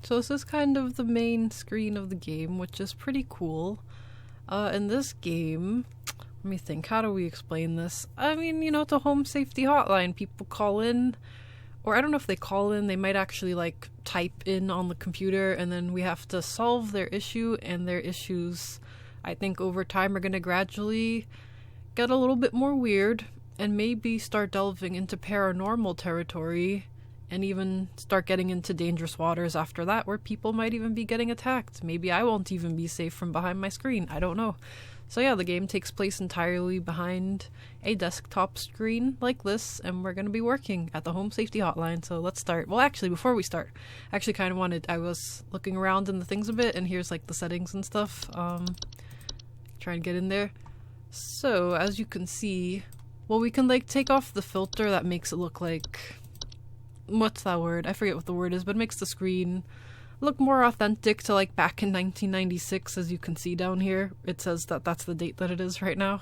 So this is kind of the main screen of the game, which is pretty cool. In this game, let me think, how do we explain this? I mean, you know, it's a home safety hotline. People call in, or I don't know if they call in, they might actually like type in on the computer, and then we have to solve their issue, and their issues, I think over time, are going to gradually get a little bit more weird, and maybe start delving into paranormal territory, and even start getting into dangerous waters after that, where people might even be getting attacked. Maybe I won't even be safe from behind my screen. I don't know. So yeah, the game takes place entirely behind a desktop screen like this, and we're going to be working at the Home Safety Hotline. So let's start. Well, actually, before we start, I was looking around in the things a bit, and here's like the settings and stuff. Try and get in there. So, as you can see, well, we can like take off the filter that makes it look like, what's that word? I forget what the word is, but it makes the screen look more authentic to like back in 1996, as you can see down here. It says that that's the date that it is right now.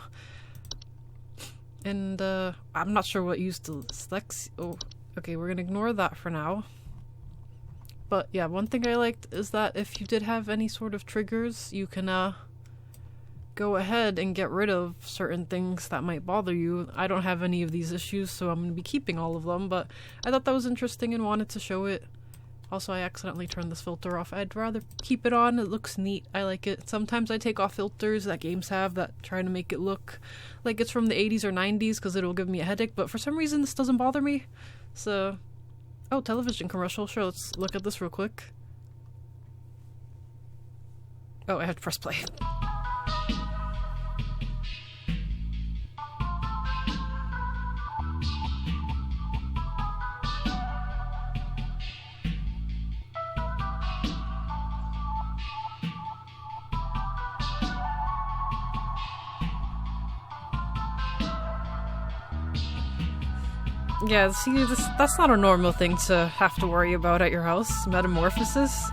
And I'm not sure what used to select. Oh, okay, we're gonna ignore that for now. But yeah, one thing I liked is that if you did have any sort of triggers, you can go ahead and get rid of certain things that might bother you. I don't have any of these issues, so I'm going to be keeping all of them, but I thought that was interesting and wanted to show it. Also, I accidentally turned this filter off. I'd rather keep it on. It looks neat. I like it. Sometimes I take off filters that games have that try to make it look like it's from the 80s or 90s because it'll give me a headache, but for some reason this doesn't bother me. So, oh, television commercial. Sure, let's look at this real quick. Oh, I have to press play. Yeah, see, that's not a normal thing to have to worry about at your house. Metamorphosis.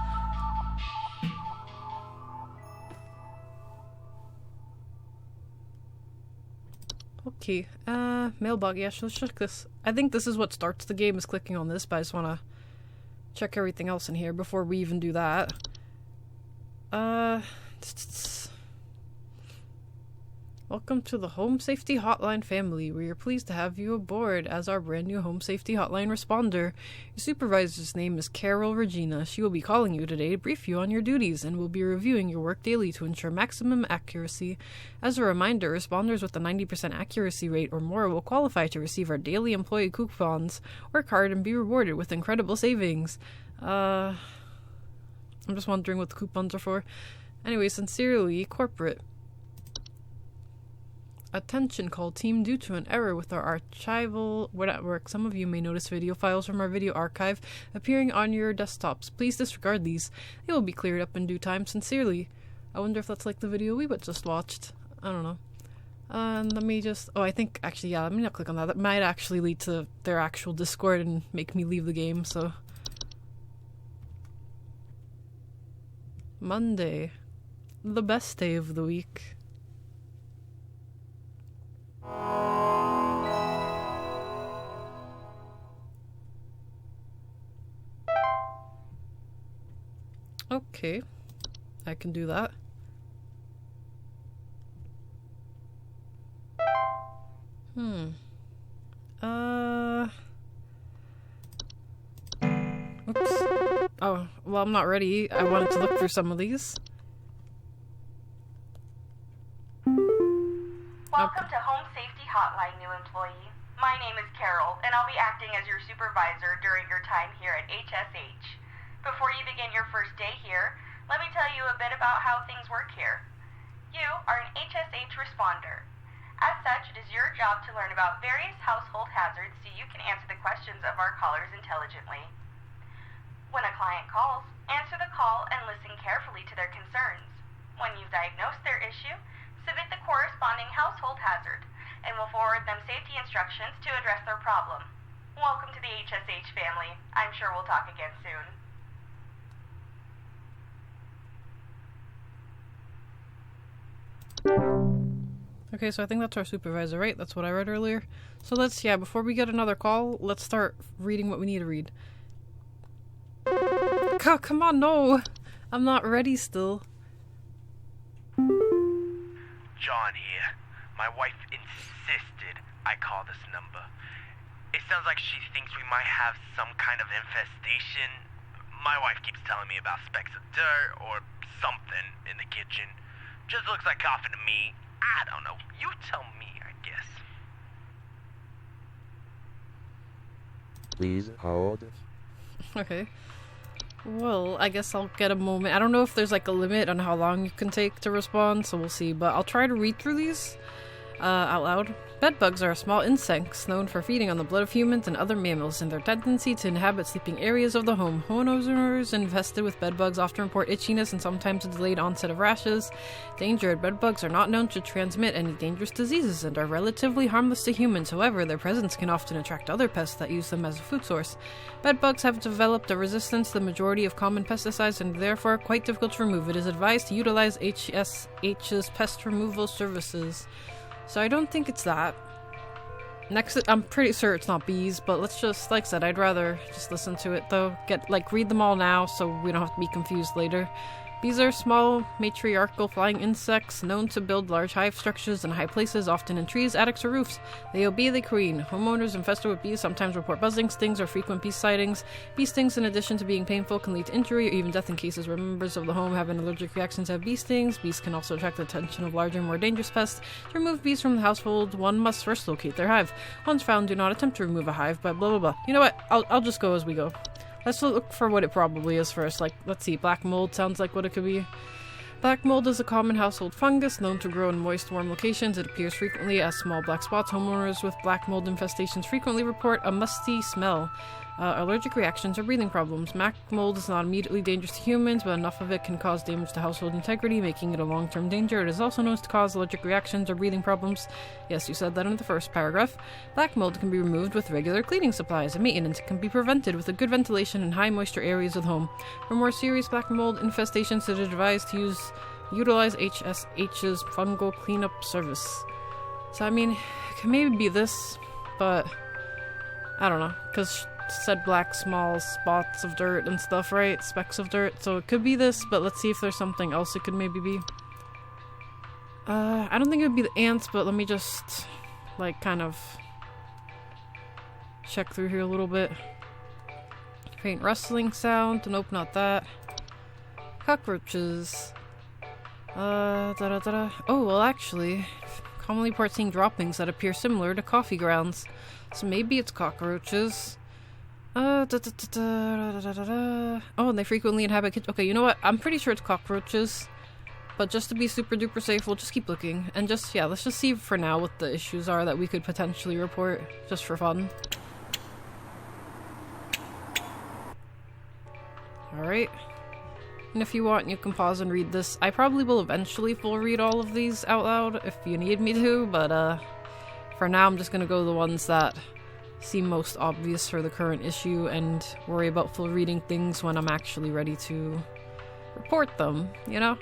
Okay, mailbox, yeah, let's check this. I think this is what starts the game, is clicking on this, but I just want to check everything else in here before we even do that. Welcome to the Home Safety Hotline family. We are pleased to have you aboard as our brand new Home Safety Hotline responder. Your supervisor's name is Carol Regina. She will be calling you today to brief you on your duties and will be reviewing your work daily to ensure maximum accuracy. As a reminder, responders with a 90% accuracy rate or more will qualify to receive our daily employee coupons. Work hard and be rewarded with incredible savings. I'm just wondering what the coupons are for. Anyway, sincerely, corporate. Attention call team, due to an error with our archival network, some of you may notice video files from our video archive appearing on your desktops. Please disregard these. They will be cleared up in due time. Sincerely. I wonder if that's like the video we just watched. I don't know. Let me just... Oh, I think... Actually, yeah, let me not click on that. That might actually lead to their actual Discord and make me leave the game, so... Monday. The best day of the week. Okay, I can do that. Oops. Oh, well, I'm not ready. I wanted to look through some of these. Welcome to Home Safety Hotline, new employee. My name is Carol, and I'll be acting as your supervisor during your time here at HSH. Before you begin your first day here, let me tell you a bit about how things work here. You are an HSH responder. As such, it is your job to learn about various household hazards so you can answer the questions of our callers intelligently. When a client calls, answer the call and listen carefully to their concerns. When you've diagnosed their issue, submit the corresponding household hazard, and we'll forward them safety instructions to address their problem. Welcome to the HSH family. I'm sure we'll talk again soon. Okay, so I think that's our supervisor, right? That's what I read earlier. So let's, before we get another call, let's start reading what we need to read. Oh, come on, no. I'm not ready still. John here. My wife insisted I call this number. It sounds like she thinks we might have some kind of infestation. My wife keeps telling me about specks of dirt or something in the kitchen. Just looks like coffee to me. I don't know. You tell me, I guess. Please hold. Okay. Well, I guess I'll get a moment. I don't know if there's like a limit on how long you can take to respond, so we'll see. But I'll try to read through these out loud. Bedbugs are small insects known for feeding on the blood of humans and other mammals, and their tendency to inhabit sleeping areas of the home. Homeowners infested with bedbugs often report itchiness and sometimes a delayed onset of rashes. Danger: bedbugs are not known to transmit any dangerous diseases and are relatively harmless to humans. However, their presence can often attract other pests that use them as a food source. Bedbugs have developed a resistance to the majority of common pesticides and therefore quite difficult to remove. It is advised to utilize HSH's pest removal services. So I don't think it's that. Next, I'm pretty sure it's not bees, but let's just, like I said, I'd rather just listen to it though. Read them all now so we don't have to be confused later. Bees are small, matriarchal flying insects known to build large hive structures in high places, often in trees, attics, or roofs. They obey the queen. Homeowners infested with bees sometimes report buzzing, stings, or frequent bee sightings. Bee stings, in addition to being painful, can lead to injury or even death in cases where members of the home have an allergic reaction to bee stings. Bees can also attract the attention of larger, more dangerous pests. To remove bees from the household, one must first locate their hive. Once found, do not attempt to remove a hive, but blah blah blah. You know what? I'll just go as we go. Let's look for what it probably is first. Let's see, black mold sounds like what it could be. Black mold is a common household fungus known to grow in moist, warm locations. It appears frequently as small black spots. Homeowners with black mold infestations frequently report a musty smell, allergic reactions, or breathing problems. Black mold is not immediately dangerous to humans, but enough of it can cause damage to household integrity, making it a long-term danger. It is also known to cause allergic reactions or breathing problems. Yes, you said that in the first paragraph. Black mold can be removed with regular cleaning supplies and maintenance. It can be prevented with a good ventilation in high moisture areas of the home. For more serious black mold infestations, it is advised to utilize HSH's fungal cleanup service. So I mean, it can maybe be this, but I don't know, because said black small spots of dirt and stuff, right? Specks of dirt. So it could be this, but let's see if there's something else it could maybe be. I don't think it would be the ants, but let me just kind of check through here a little bit. Faint rustling sound. Nope, not that. Cockroaches. Oh, well, actually, commonly report seeing droppings that appear similar to coffee grounds. So maybe it's cockroaches. Oh, and they frequently inhabit kitchens. Okay, you know what? I'm pretty sure it's cockroaches. But just to be super duper safe, we'll just keep looking. And let's just see for now what the issues are that we could potentially report, just for fun. Alright. And if you want, you can pause and read this. I probably will eventually full read all of these out loud if you need me to, but for now I'm just gonna go the ones that seem most obvious for the current issue and worry about full reading things when I'm actually ready to report them, you know?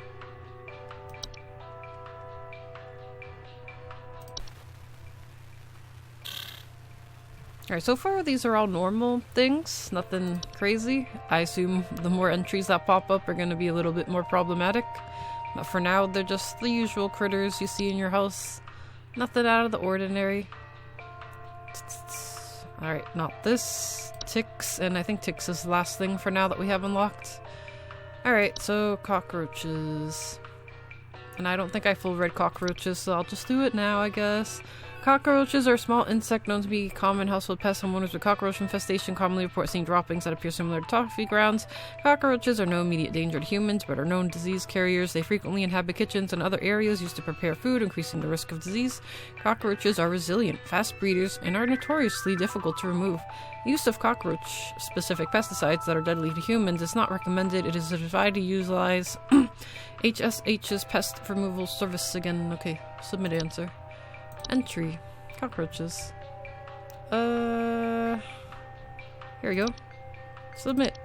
Alright, so far these are all normal things, nothing crazy. I assume the more entries that pop up are going to be a little bit more problematic. But for now, they're just the usual critters you see in your house. Nothing out of the ordinary. Alright, not this. Ticks, and I think ticks is the last thing for now that we have unlocked. Alright, so cockroaches. And I don't think I full read cockroaches, so I'll just do it now, I guess. Cockroaches are a small insect known to be common household pests. Homeowners with cockroach infestation commonly report seeing droppings that appear similar to toffee grounds. Cockroaches are no immediate danger to humans, but are known disease carriers. They frequently inhabit kitchens and other areas used to prepare food, increasing the risk of disease. Cockroaches are resilient, fast breeders, and are notoriously difficult to remove. Use of cockroach-specific pesticides that are deadly to humans is not recommended. It is advised to utilize HSH's pest removal service again. Okay, submit answer. Entry. Cockroaches. Here we go. Submit.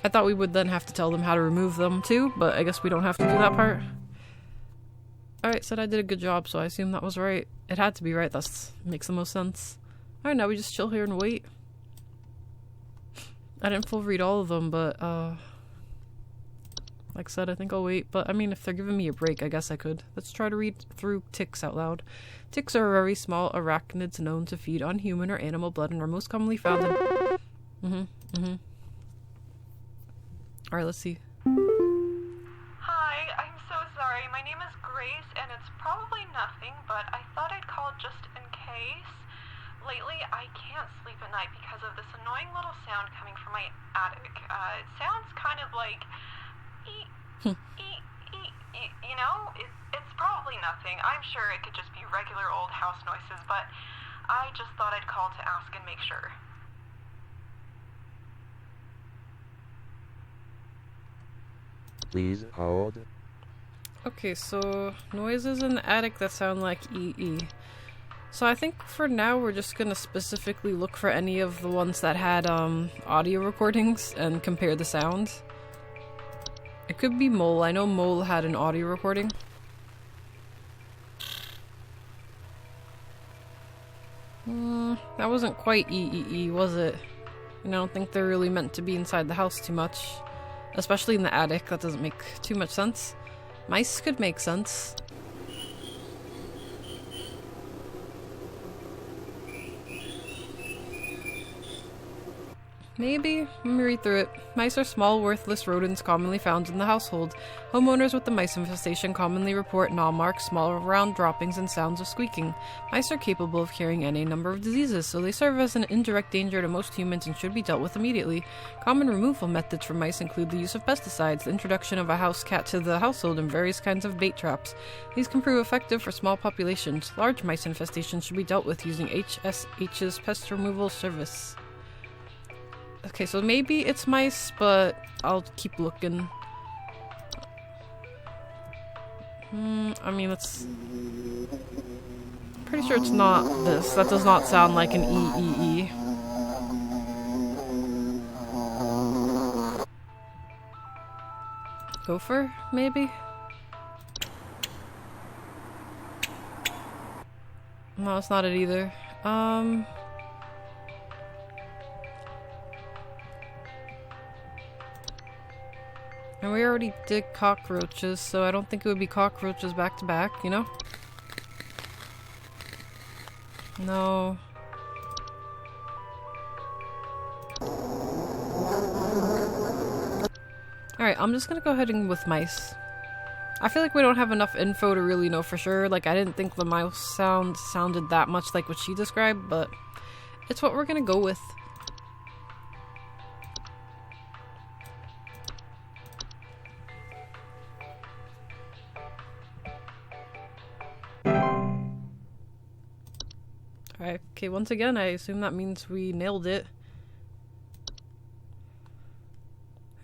I thought we would then have to tell them how to remove them too, but I guess we don't have to do that part. Alright, said I did a good job, so I assume that was right. It had to be right, that makes the most sense. Alright, now we just chill here and wait. I didn't full read all of them, but, like I said, I think I'll wait. But, I mean, if they're giving me a break, I guess I could. Let's try to read through ticks out loud. Ticks are very small arachnids known to feed on human or animal blood and are most commonly found in... Alright, let's see. Hi, I'm so sorry. My name is Grace, and it's probably nothing, but I thought I'd call just in case. Lately, I can't sleep at night because of this annoying little sound coming from my attic. It sounds kind of like... you know? It's probably nothing. I'm sure it could just be regular old house noises, but I just thought I'd call to ask and make sure. Please hold. Okay, so noises in the attic that sound like EE. So I think for now we're just gonna specifically look for any of the ones that had audio recordings and compare the sounds. It could be Mole. I know Mole had an audio recording. That wasn't quite EEE, was it? And I don't think they're really meant to be inside the house too much. Especially in the attic, that doesn't make too much sense. Mice could make sense. Maybe. Let me read through it. Mice are small, worthless rodents commonly found in the household. Homeowners with the mice infestation commonly report gnaw marks, small round droppings, and sounds of squeaking. Mice are capable of carrying any number of diseases, so they serve as an indirect danger to most humans and should be dealt with immediately. Common removal methods for mice include the use of pesticides, the introduction of a house cat to the household, and various kinds of bait traps. These can prove effective for small populations. Large mice infestations should be dealt with using HSH's pest removal service. Okay, so maybe it's mice, but I'll keep looking. I mean, it's... pretty sure it's not this. That does not sound like an EEE. Gopher, maybe? No, it's not it either. And we already did cockroaches, so I don't think it would be cockroaches back to back, you know? No. Alright, I'm just gonna go ahead and with mice. I feel like we don't have enough info to really know for sure. Like, I didn't think the mouse sounded that much like what she described, but it's what we're gonna go with. Alright, okay, once again, I assume that means we nailed it.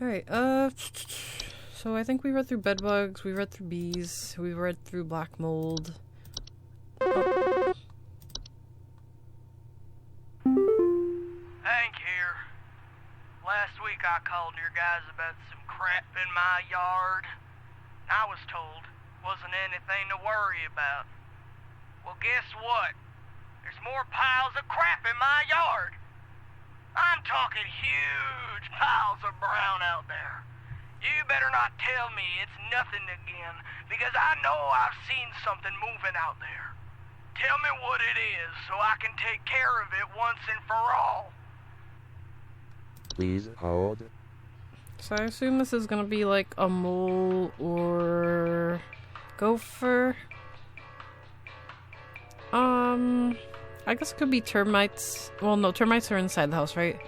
Alright, so I think we read through bedbugs, we read through bees, we read through black mold. Hank here. Last week I called your guys about some crap in my yard. I was told wasn't anything to worry about. Well, guess what? There's more piles of crap in my yard. I'm talking huge piles of brown out there. You better not tell me it's nothing again, because I know I've seen something moving out there. Tell me what it is so I can take care of it once and for all. Please hold. So I assume this is gonna be like a mole or gopher. I guess it could be termites. Well, no, termites are inside the house, right?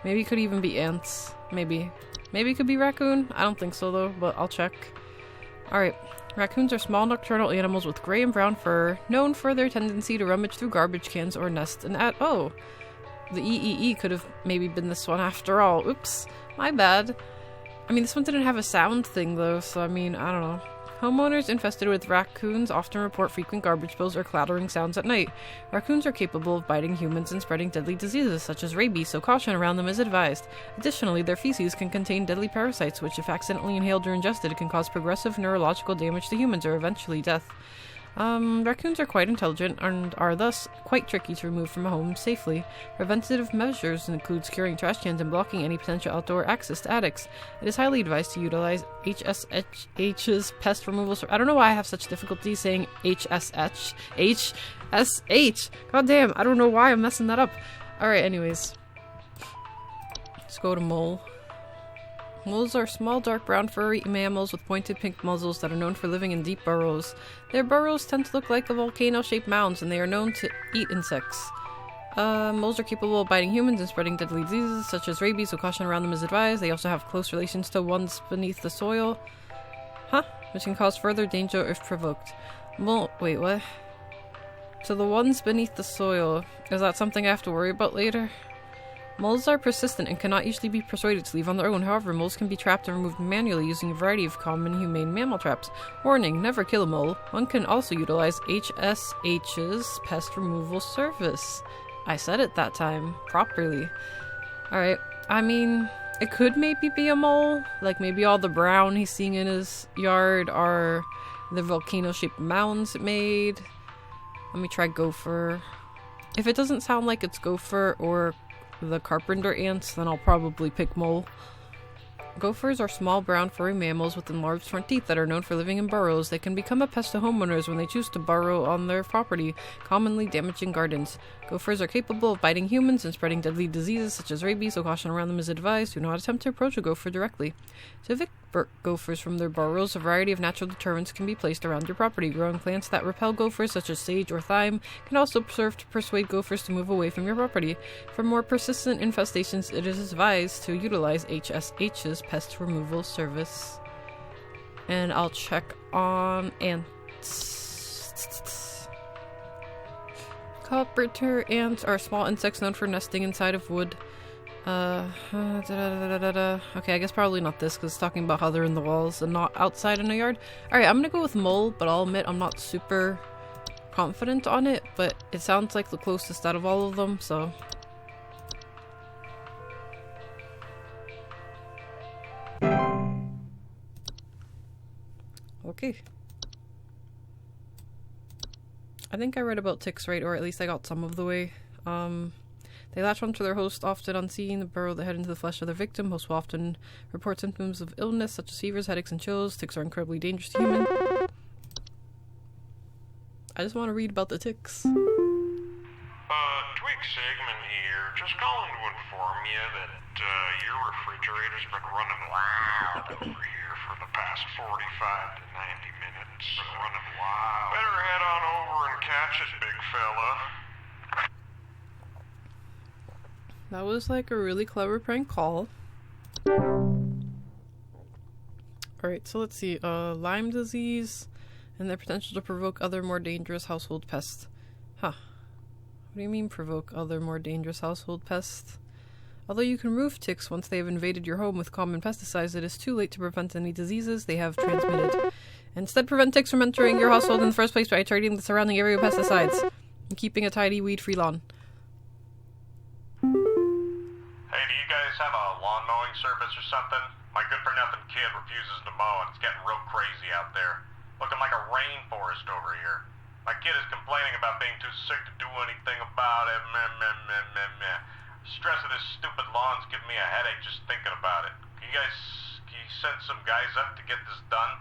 Maybe it could even be ants. Maybe. Maybe it could be raccoon. I don't think so, though, but I'll check. Alright. Raccoons are small nocturnal animals with gray and brown fur, known for their tendency to rummage through garbage cans or nest and oh! The EEE could have maybe been this one after all. Oops. My bad. I mean, this one didn't have a sound thing, though, so I mean, I don't know. Homeowners infested with raccoons often report frequent garbage spills or clattering sounds at night. Raccoons are capable of biting humans and spreading deadly diseases such as rabies, so caution around them is advised. Additionally, their feces can contain deadly parasites which, if accidentally inhaled or ingested, can cause progressive neurological damage to humans or eventually death. Raccoons are quite intelligent and are thus quite tricky to remove from a home safely. Preventative measures include securing trash cans and blocking any potential outdoor access to attics. It is highly advised to utilize HSH's pest removal. I don't know why I have such difficulty saying HSH. HSH! God damn, I don't know why I'm messing that up. Alright, anyways. Let's go to mole. Moles are small, dark brown, furry mammals with pointed pink muzzles that are known for living in deep burrows. Their burrows tend to look like a volcano-shaped mounds, and they are known to eat insects. Moles are capable of biting humans and spreading deadly diseases such as rabies, so caution around them is advised. They also have close relations to ones beneath the soil. Which can cause further danger if provoked. Wait, what? So the ones beneath the soil, is that something I have to worry about later? Moles are persistent and cannot usually be persuaded to leave on their own. However, moles can be trapped and removed manually using a variety of common humane mammal traps. Warning, never kill a mole. One can also utilize HSH's pest removal service. I said it that time. Properly. Alright, I mean, it could maybe be a mole. Like maybe all the brown he's seeing in his yard are the volcano-shaped mounds it made. Let me try gopher. If it doesn't sound like it's gopher or the carpenter ants, then I'll probably pick mole. Gophers are small brown furry mammals with enlarged front teeth that are known for living in burrows. They can become a pest to homeowners when they choose to burrow on their property, commonly damaging gardens. Gophers are capable of biting humans and spreading deadly diseases such as rabies, so caution around them is advised. Do not attempt to approach a gopher directly. To evict gophers from their burrows, a variety of natural deterrents can be placed around your property. Growing plants that repel gophers, such as sage or thyme, can also serve to persuade gophers to move away from your property. For more persistent infestations, it is advised to utilize HSH's pest removal service. And I'll check on ants. Carpenter ants are small insects known for nesting inside of wood. Okay, I guess probably not this, because it's talking about how they're in the walls and not outside in a yard. Alright, I'm gonna go with mole, but I'll admit I'm not super confident on it, but it sounds like the closest out of all of them, so... Okay. I think I read about ticks right, or at least I got some of the way. They latch onto their host, often unseen, burrow the head into the flesh of their victim. Hosts will often report symptoms of illness, such as fevers, headaches, and chills. Ticks are incredibly dangerous to humans. I just want to read about the ticks. Twig Segment here. Just calling to inform you that your refrigerator's been running wild over here for the past 45 to 90 minutes. Been running wild. Better head on over and catch it, big fella. That was like a really clever prank call. Alright, so let's see. Lyme disease and their potential to provoke other more dangerous household pests. What do you mean provoke other more dangerous household pests? Although you can remove ticks once they have invaded your home with common pesticides, it is too late to prevent any diseases they have transmitted. Instead, prevent ticks from entering your household in the first place by treating the surrounding area with pesticides and keeping a tidy, weed-free lawn. Hey, do you guys have a lawn mowing service or something? My good-for-nothing kid refuses to mow, and it's getting real crazy out there. Looking like a rainforest over here. My kid is complaining about being too sick to do anything about it. Stress of this stupid lawn's giving me a headache just thinking about it. Can you send some guys up to get this done?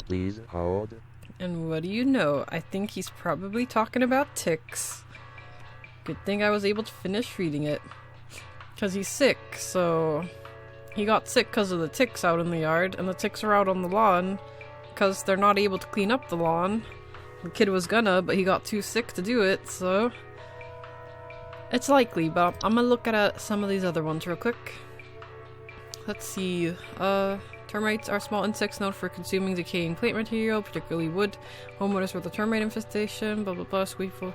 Please hold. And what do you know? I think he's probably talking about ticks. Good thing I was able to finish reading it. Because he's sick, so... He got sick because of the ticks out in the yard, and the ticks are out on the lawn because they're not able to clean up the lawn. The kid was gonna, but he got too sick to do it, so... It's likely, but I'm gonna look at some of these other ones real quick. Let's see. Termites are small insects known for consuming decaying plant material, particularly wood. Homeowners with a termite infestation, blah blah blah, squeakful.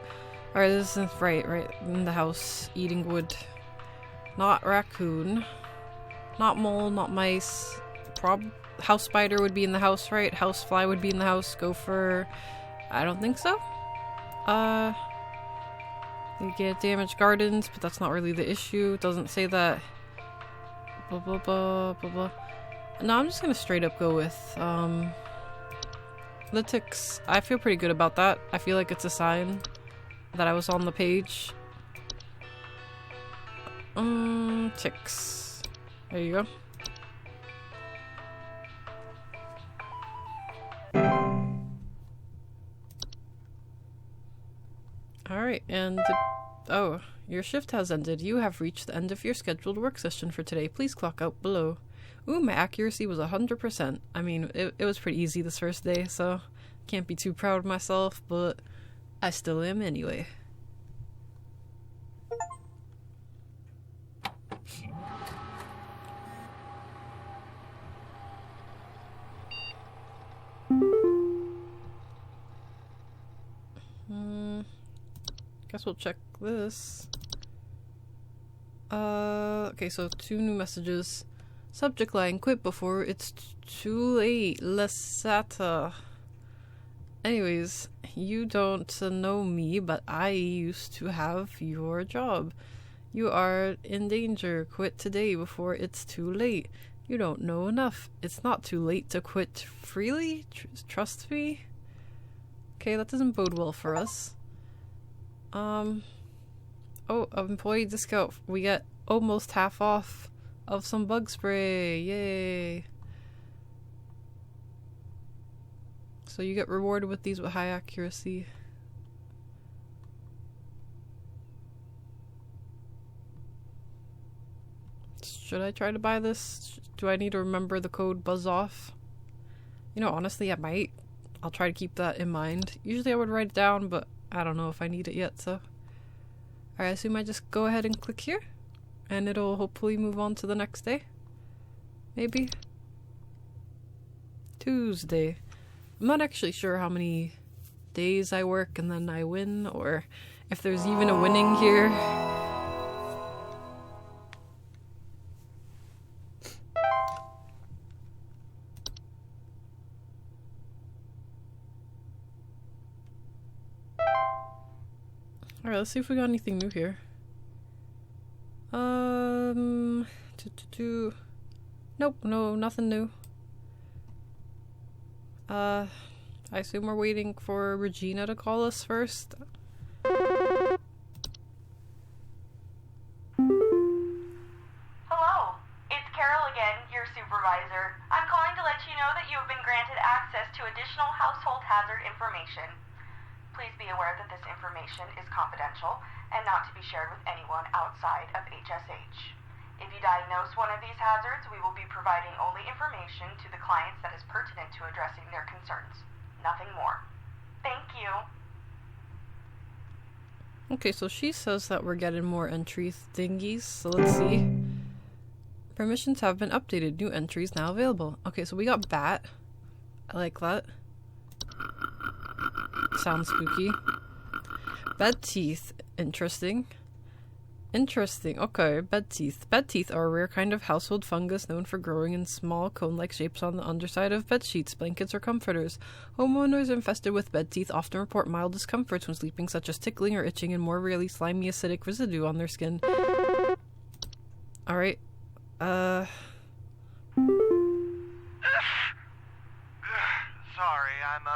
Alright, this is right in the house, eating wood. Not raccoon. Not mole, not mice. House spider would be in the house, right? House fly would be in the house. Gopher. I don't think so. They get damaged gardens, but that's not really the issue. It doesn't say that. Blah blah blah blah blah. No, I'm just gonna straight up go with, the ticks. I feel pretty good about that. I feel like it's a sign that I was on the page. Ticks. There you go. Alright, and oh, your shift has ended. You have reached the end of your scheduled work session for today. Please clock out below. Ooh, my accuracy was 100%. I mean, it was pretty easy this first day, so can't be too proud of myself, but I still am anyway. Guess we'll check this. Okay, so 2 new messages. Subject line, quit before it's too late. Lesata. Anyways, you don't know me, but I used to have your job. You are in danger. Quit today before it's too late. You don't know enough. It's not too late to quit freely. Trust me. Okay, that doesn't bode well for us. Oh, employee discount. We get almost half off of some bug spray. Yay. So you get rewarded with these with high accuracy. Should I try to buy this? Do I need to remember the code buzz off? You know, honestly, I might. I'll try to keep that in mind. Usually I would write it down, but I don't know if I need it yet, so. Alright, I assume I just go ahead and click here. And it'll hopefully move on to the next day. Maybe. Tuesday. I'm not actually sure how many days I work and then I win, or if there's even a winning here. Alright, let's see if we got anything new here. Nope, no, nothing new. I assume we're waiting for Regina to call us first. Hello, it's Carol again, your supervisor. I'm calling to let you know that you have been granted access to additional household hazard information. Please be aware that this information is confidential and not to be shared with anyone outside of HSH. If you diagnose one of these hazards, we will be providing only information to the clients that is pertinent to addressing their concerns. Nothing more. Thank you. Okay, so she says that we're getting more entry thingies, so let's see. Permissions have been updated. New entries now available. Okay, so we got bat. I like that. Sounds spooky. Bed teeth. Interesting. Interesting. Okay, bed teeth. Bed teeth are a rare kind of household fungus known for growing in small cone-like shapes on the underside of bed sheets, blankets, or comforters. Homeowners infested with bed teeth often report mild discomforts when sleeping, such as tickling or itching, and more rarely slimy acidic residue on their skin. Alright. Sorry, I'm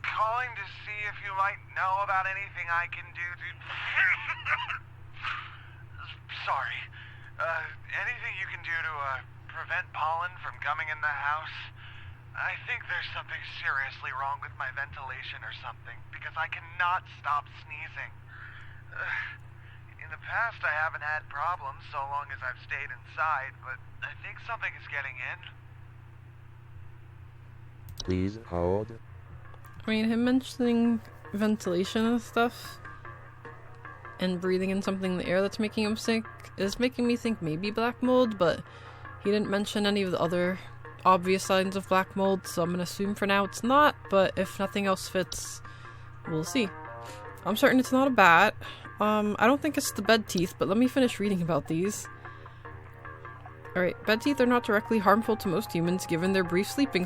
calling to see if you might know about anything I can do to... Sorry. Anything you can do to prevent pollen from coming in the house? I think there's something seriously wrong with my ventilation or something, because I cannot stop sneezing. In the past, I haven't had problems so long as I've stayed inside, but I think something is getting in. Please hold. I mean, him mentioning ventilation and stuff and breathing in something in the air that's making him sick is making me think maybe black mold, but he didn't mention any of the other obvious signs of black mold, so I'm gonna assume for now it's not, but if nothing else fits, we'll see. I'm certain it's not a bat. I don't think it's the bed teeth, but let me finish reading about these. Alright, bed teeth are not directly harmful to most humans given their brief sleeping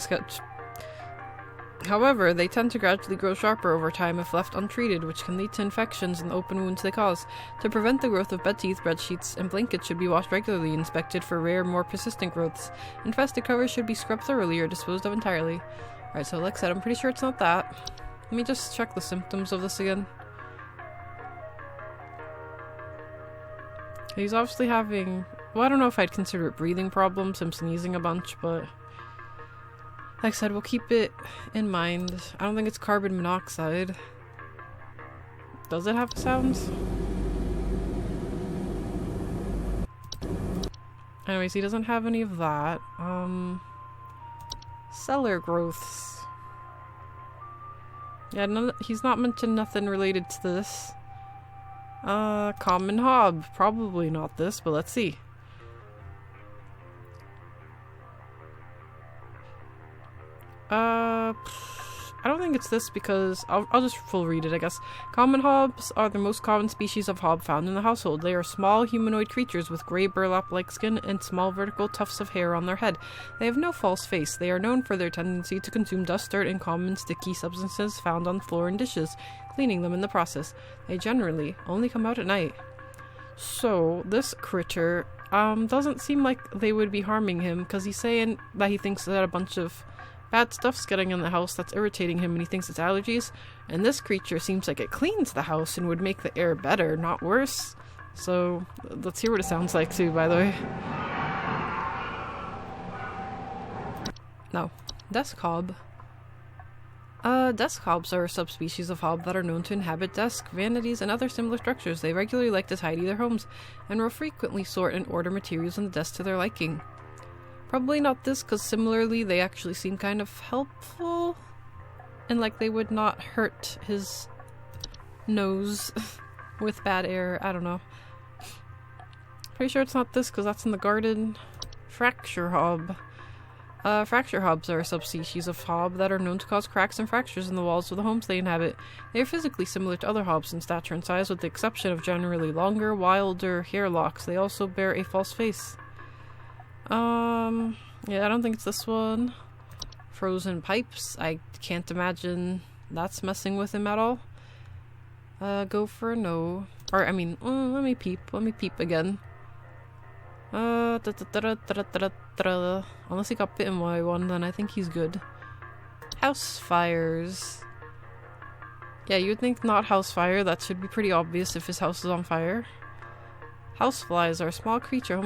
However, they tend to gradually grow sharper over time if left untreated, which can lead to infections and the open wounds they cause. To prevent the growth of bed teeth, bed sheets and blankets should be washed regularly and inspected for rare, more persistent growths. Infested covers should be scrubbed thoroughly or disposed of entirely. Alright, so like I said, I'm pretty sure it's not that. Let me just check the symptoms of this again. He's obviously having... well, I don't know if I'd consider it breathing problems, him sneezing a bunch, but... like I said, we'll keep it in mind. I don't think it's carbon monoxide. Does it have sounds? Anyways, he doesn't have any of that. Cellar growths. Yeah, he's not mentioned nothing related to this. Common hob. Probably not this, but let's see. I don't think it's this because I'll just full read it, I guess. Common hobs are the most common species of hob found in the household. They are small humanoid creatures with grey burlap-like skin and small vertical tufts of hair on their head. They have no false face. They are known for their tendency to consume dust, dirt, and common sticky substances found on floor and dishes, cleaning them in the process. They generally only come out at night. So, this critter doesn't seem like they would be harming him, because he's saying that he thinks that a bunch of bad stuff's getting in the house that's irritating him and he thinks it's allergies. And this creature seems like it cleans the house and would make the air better, not worse. So, let's hear what it sounds like too, by the way. No. Desk hob. Desk hobs are a subspecies of hob that are known to inhabit desks, vanities, and other similar structures. They regularly like to tidy their homes, and will frequently sort and order materials on the desk to their liking. Probably not this, because similarly they actually seem kind of helpful, and like they would not hurt his nose with bad air. I don't know. Pretty sure it's not this, because that's in the garden. Fracture hob. Fracture hobs are a subspecies of hob that are known to cause cracks and fractures in the walls of the homes they inhabit. They are physically similar to other hobs in stature and size, with the exception of generally longer, wilder hair locks. They also bear a false face. Yeah, I don't think it's this one. Frozen pipes. I can't imagine that's messing with him at all. Go for a no. Or, I mean, let me peep. Let me peep again. Unless he got bitten by one, then I think he's good. House fires. Yeah, you would think not house fire. That should be pretty obvious if his house is on fire. Houseflies are a small creature.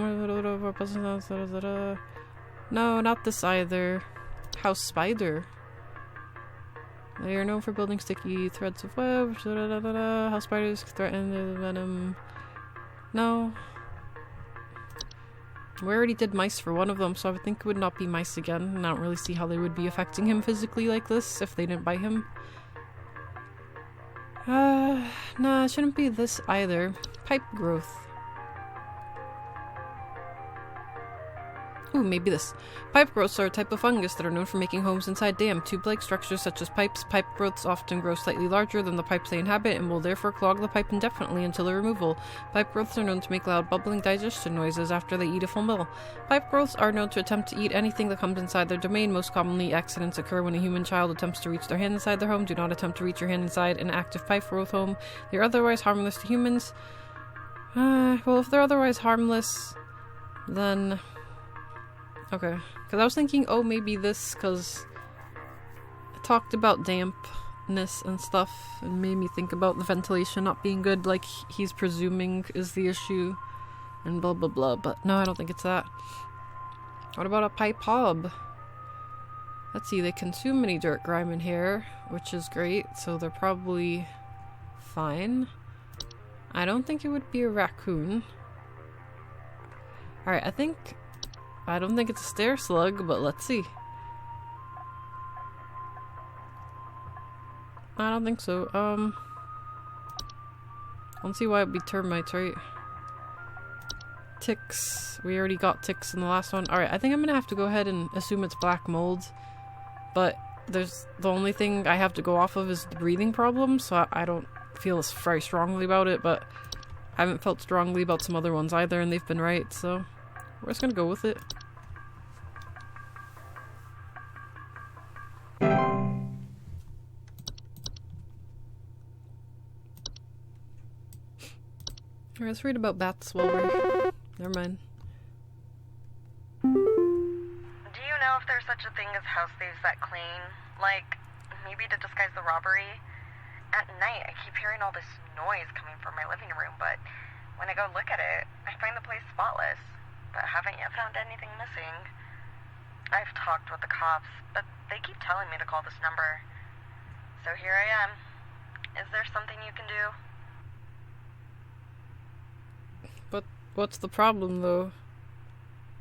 No, not this either. House spider. They are known for building sticky threads of web. House spiders threaten the venom. No. We already did mice for one of them, so I would think it would not be mice again. I don't really see how they would be affecting him physically like this if they didn't bite him. Nah, it shouldn't be this either. Pipe growth. Ooh, maybe this. Pipe growths are a type of fungus that are known for making homes inside damp, tube-like structures such as pipes. Pipe growths often grow slightly larger than the pipes they inhabit and will therefore clog the pipe indefinitely until their removal. Pipe growths are known to make loud bubbling digestion noises after they eat a full meal. Pipe growths are known to attempt to eat anything that comes inside their domain. Most commonly, accidents occur when a human child attempts to reach their hand inside their home. Do not attempt to reach your hand inside an active pipe growth home. They are otherwise harmless to humans. Well, if they're otherwise harmless, then... okay, because I was thinking, oh, maybe this, because I talked about dampness and stuff, and made me think about the ventilation not being good, like he's presuming is the issue, and blah blah blah, but no, I don't think it's that. What about a pipe hob? Let's see, they consume any dirt, grime, and hair, which is great, so they're probably fine. I don't think it would be a raccoon. Alright, I don't think it's a stair slug, but let's see. I don't think so. I don't see why it'd be termites, right? Ticks. We already got ticks in the last one. Alright, I think I'm gonna have to go ahead and assume it's black mold. But the only thing I have to go off of is the breathing problem, so I don't feel very strongly about it, but I haven't felt strongly about some other ones either, and they've been right, so we're just gonna go with it. Let's read about bats while we're... Never mind. Do you know if there's such a thing as house thieves that clean? Like, maybe to disguise the robbery? At night, I keep hearing all this noise coming from my living room, but when I go look at it, I find the place spotless, but haven't yet found anything missing. I've talked with the cops, but they keep telling me to call this number. So here I am. Is there something you can do? But what's the problem, though?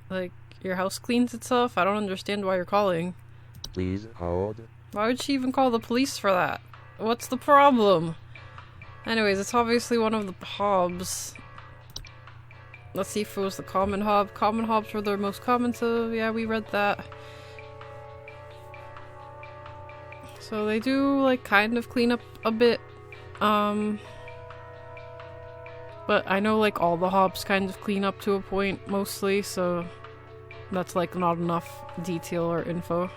Like, your house cleans itself? I don't understand why you're calling. Please hold. Why would she even call the police for that? What's the problem? Anyways, it's obviously one of the hobs. Let's see if it was the common hob. Common hobs were the most common, so yeah, we read that. So they do, like, kind of clean up a bit. But I know, like, all the hobs kind of clean up to a point, mostly, so that's, like, not enough detail or info.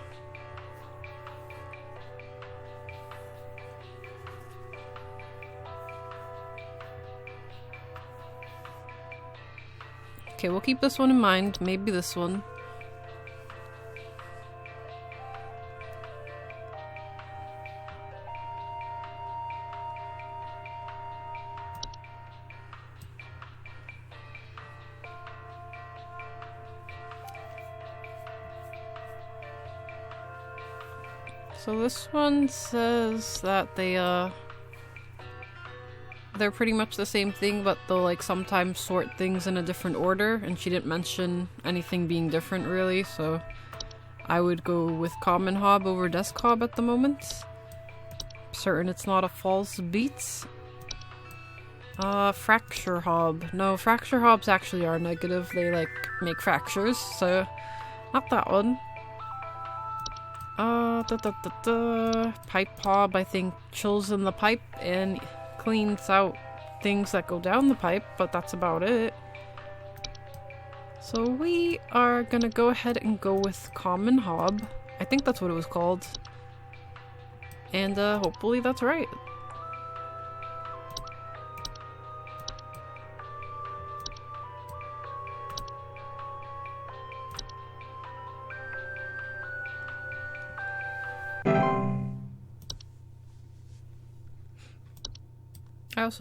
Okay, we'll keep this one in mind. Maybe this one. So this one says that they're pretty much the same thing, but they'll like sometimes sort things in a different order, and she didn't mention anything being different really, so I would go with common hob over desk hob at the moment. Certain it's not a false beat. Fracture hob. No, fracture hobs actually are negative. They like make fractures, so not that one. Pipe hob, I think, chills in the pipe and cleans out things that go down the pipe, but that's about it. So we are gonna go ahead and go with common hob. I think that's what it was called. And hopefully that's right.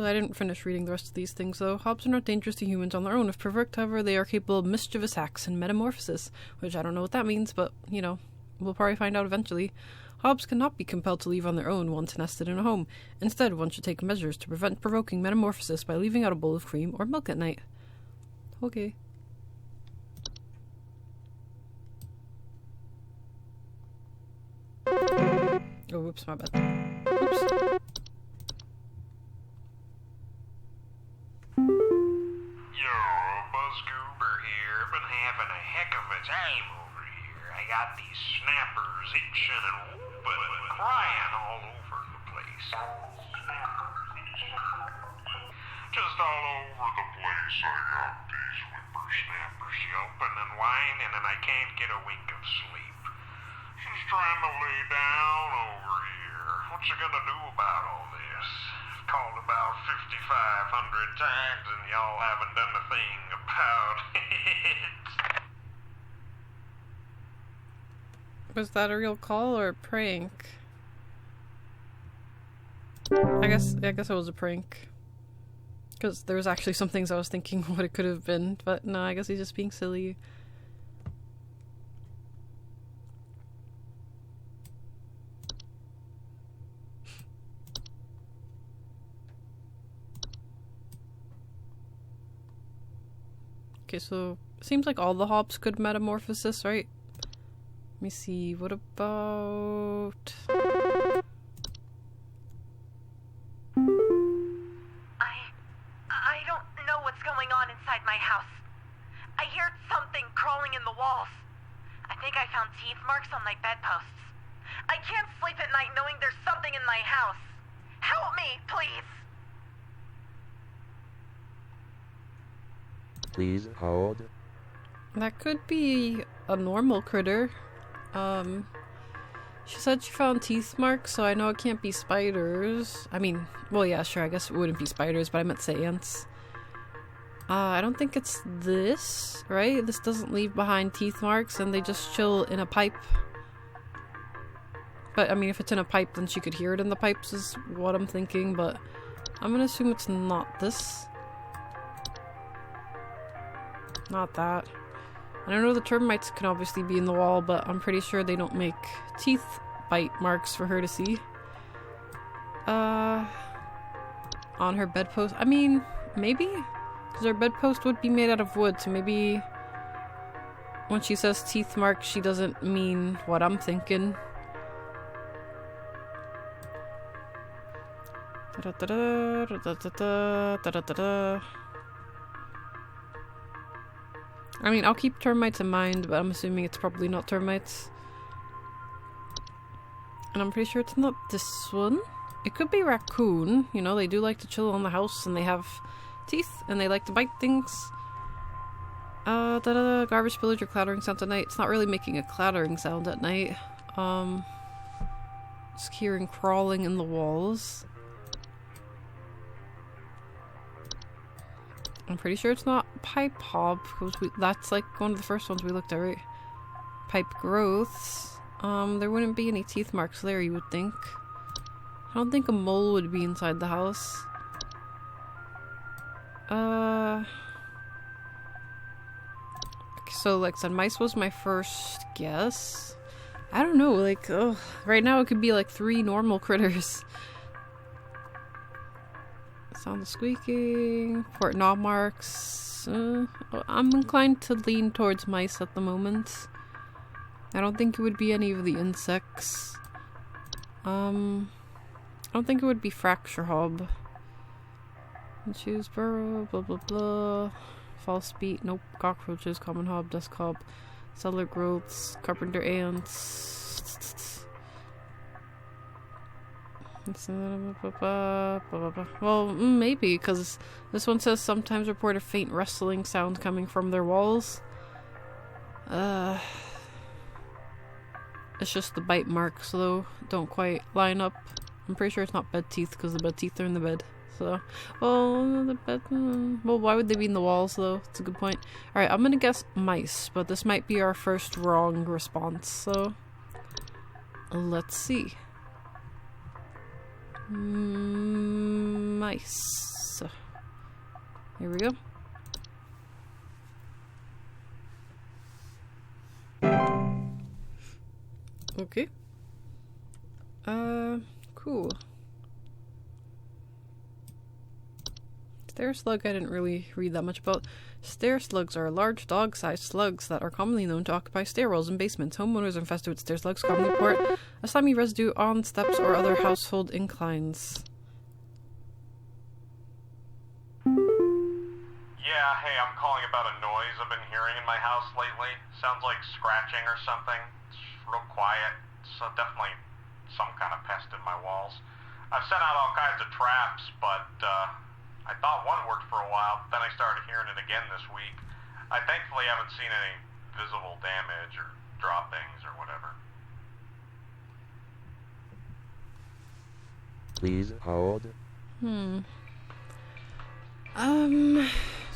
I didn't finish reading the rest of these things though. Hobs are not dangerous to humans on their own. If provoked, however, they are capable of mischievous acts and metamorphosis, which I don't know what that means, but, you know, we'll probably find out eventually. Hobs cannot be compelled to leave on their own once nested in a home. Instead, one should take measures to prevent provoking metamorphosis by leaving out a bowl of cream or milk at night. Okay. Oh, whoops, my bad. Oops. Having a heck of a time over here. I got these snappers itching and whooping and crying all over the place. Just all over the place I got these whippersnappers yelping and whining, and I can't get a wink of sleep. She's trying to lay down over here. What's she gonna do about all this? I've called about 5,500 times and y'all haven't done a thing about it. Was that a real call or a prank? I guess it was a prank. Because there was actually some things I was thinking what it could have been, but no, I guess he's just being silly. Okay, so it seems like all the hobs could metamorphosis, right? Let me see, what about... I don't know what's going on inside my house. I hear something crawling in the walls. I think I found teeth marks on my bedposts. I can't sleep at night knowing there's something in my house. Help me, please! Please hold. That could be a normal critter. She said she found teeth marks, so I know it can't be spiders. I mean, well, yeah, sure, I guess it wouldn't be spiders, but I meant to say ants. I don't think it's this, right? This doesn't leave behind teeth marks and they just chill in a pipe. But, I mean, if it's in a pipe, then she could hear it in the pipes is what I'm thinking, but I'm gonna assume it's not this. Not that. I don't know, the termites can obviously be in the wall, but I'm pretty sure they don't make teeth bite marks for her to see. On her bedpost. I mean, maybe? Because her bedpost would be made out of wood, so maybe when she says teeth marks, she doesn't mean what I'm thinking. I mean, I'll keep termites in mind, but I'm assuming it's probably not termites. And I'm pretty sure it's not this one. It could be raccoon. You know, they do like to chill on the house and they have teeth and they like to bite things. Garbage spillage or clattering sounds at night. It's not really making a clattering sound at night. Just hearing crawling in the walls. I'm pretty sure it's not pipe hob, because that's like one of the first ones we looked at, right? Pipe growths. There wouldn't be any teeth marks there, you would think. I don't think a mole would be inside the house. So like I said, mice was my first guess. I don't know, like, right now it could be like 3 normal critters. Sound of squeaking, port knob marks. I'm inclined to lean towards mice at the moment. I don't think it would be any of the insects. I don't think it would be fracture hob. Choose burrow, blah blah blah. False beat, nope. Cockroaches, common hob, dust hob, cellar growths, carpenter ants. Well, maybe, because this one says sometimes report a faint rustling sound coming from their walls. It's just the bite marks, though, don't quite line up. I'm pretty sure it's not bed teeth, because the bed teeth are in the bed. So, well, the bed... well, why would they be in the walls, though? It's a good point. Alright, I'm gonna guess mice, but this might be our first wrong response, so... let's see. Mice. Here we go. Okay. Cool. Stair slug I didn't really read that much about. Stair slugs are large dog-sized slugs that are commonly known to occupy stairwells and basements. Homeowners infested with stair slugs commonly report a slimy residue on steps or other household inclines. Yeah, hey, I'm calling about a noise I've been hearing in my house lately. Sounds like scratching or something. It's real quiet. So definitely some kind of pest in my walls. I've sent out all kinds of traps, but I thought one worked for a while, then I started hearing it again this week. I thankfully haven't seen any visible damage or droppings or whatever. Please hold.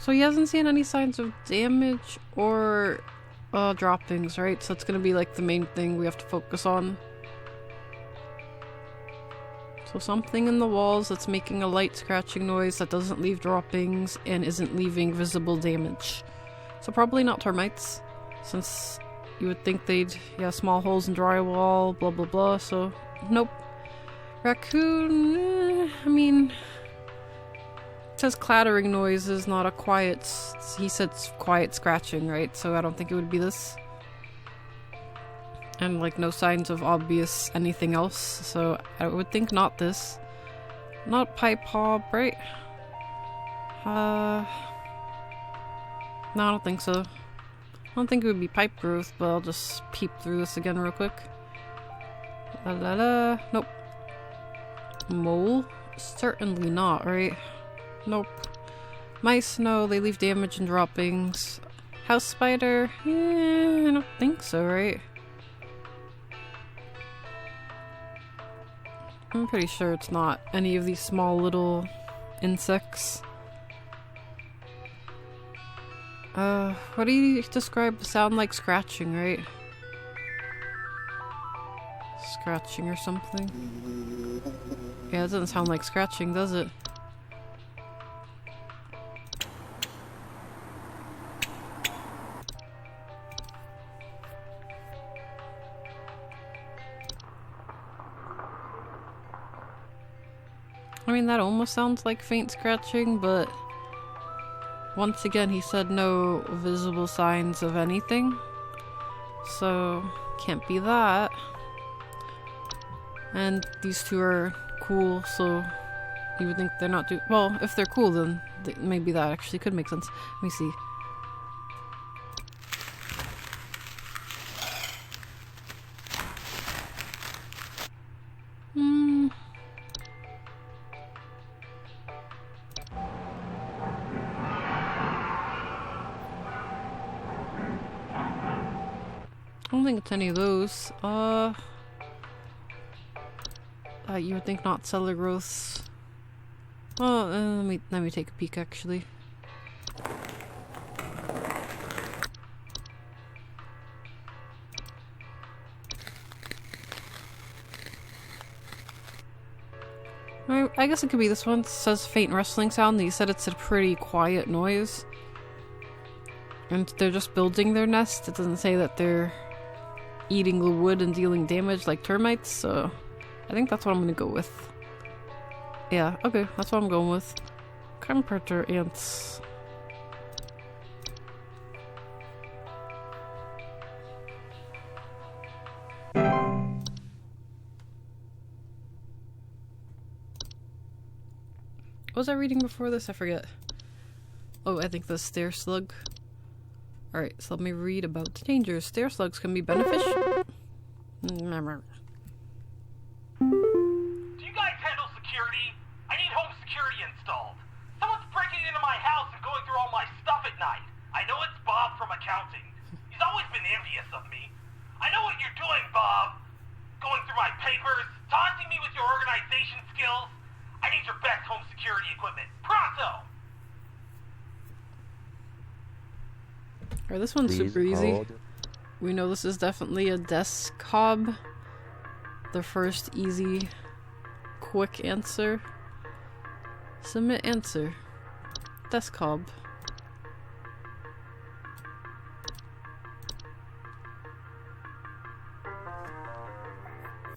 So he hasn't seen any signs of damage or droppings, right? So it's gonna be like the main thing we have to focus on. So something in the walls that's making a light scratching noise that doesn't leave droppings and isn't leaving visible damage. So probably not termites, since you would think they'd, small holes in drywall, blah blah blah, so nope. Raccoon, I mean, it says clattering noises, not a quiet, he said quiet scratching, right? So I don't think it would be this. And like no signs of obvious anything else, so I would think not this. Not pipe hob, right? No, I don't think so. I don't think it would be pipe growth, but I'll just peep through this again real quick. Nope. Mole? Certainly not, right? Nope. Mice, no, they leave damage and droppings. House spider? Yeah, I don't think so, right? I'm pretty sure it's not any of these small little insects. What do you describe sound like? Scratching, right? Scratching or something? Yeah, it doesn't sound like scratching, does it? I mean, that almost sounds like faint scratching, but once again, he said no visible signs of anything. So, can't be that. And these two are cool, so you would think they're not well, if they're cool, then maybe that actually could make sense. Let me see. I don't think it's any of those. You would think not cellar growths. Oh, let me take a peek actually. I guess it could be this one. It says faint rustling sound. They said it's a pretty quiet noise. And they're just building their nest. It doesn't say that they're eating the wood and dealing damage like termites, so I think that's what I'm gonna go with. Yeah, okay, that's what I'm going with. Comforter ants. What was I reading before this? I forget. Oh, I think the stair slug. Alright, so let me read about the dangers. Stair slugs can be beneficial. Do you guys handle security? I need home security installed. Someone's breaking into my house and going through all my stuff at night. I know it's Bob from accounting. He's always been envious of me. I know what you're doing, Bob. Going through my papers, taunting me with your organization skills. I need your best home security equipment. Pronto! Alright, this one's Please super easy. hold. We know this is definitely a desk hob. The first easy, quick answer. Submit answer. Desk hob.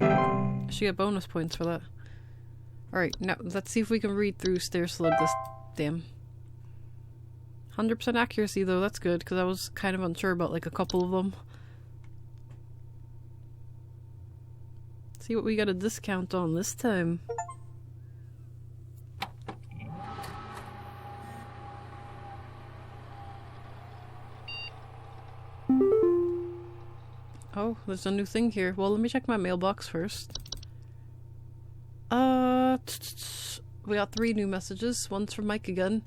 I should get bonus points for that. Alright, now let's see if we can read through stair slug this damn. 100% accuracy though, that's good, because I was kind of unsure about like a couple of them. See what we got a discount on this time. Oh, there's a new thing here. Well, let me check my mailbox first. We got 3 new messages. One's from Mike again.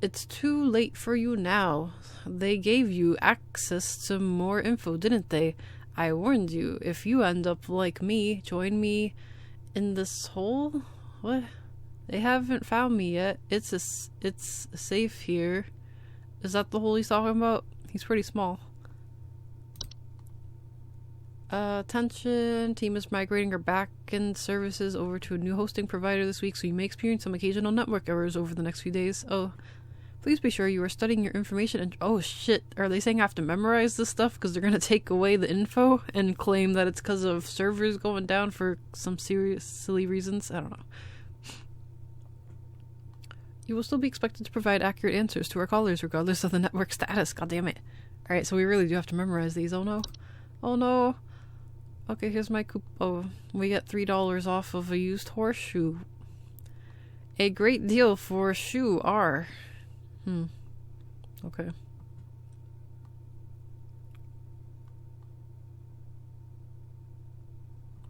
It's too late for you now. They gave you access to more info, didn't they? I warned you. If you end up like me, join me in this hole? What? They haven't found me yet. It's safe here. Is that the hole he's talking about? He's pretty small. Attention. Team is migrating our back-end services over to a new hosting provider this week, so you may experience some occasional network errors over the next few days. Oh. Please be sure you are studying your information and- oh shit, are they saying I have to memorize this stuff because they're gonna take away the info and claim that it's because of servers going down for some silly reasons? I don't know. You will still be expected to provide accurate answers to our callers regardless of the network status. God damn it. Alright, so we really do have to memorize these. Oh no. Oh no. Okay, here's my oh, we get $3 off of a used horseshoe. A great deal for a shoe R. Okay.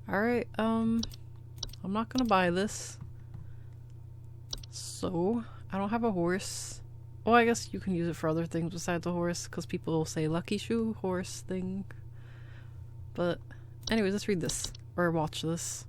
Alright, I'm not gonna buy this. So, I don't have a horse. Oh, I guess you can use it for other things besides a horse, because people will say lucky shoe, horse thing. But, anyways, let's read this. Or watch this.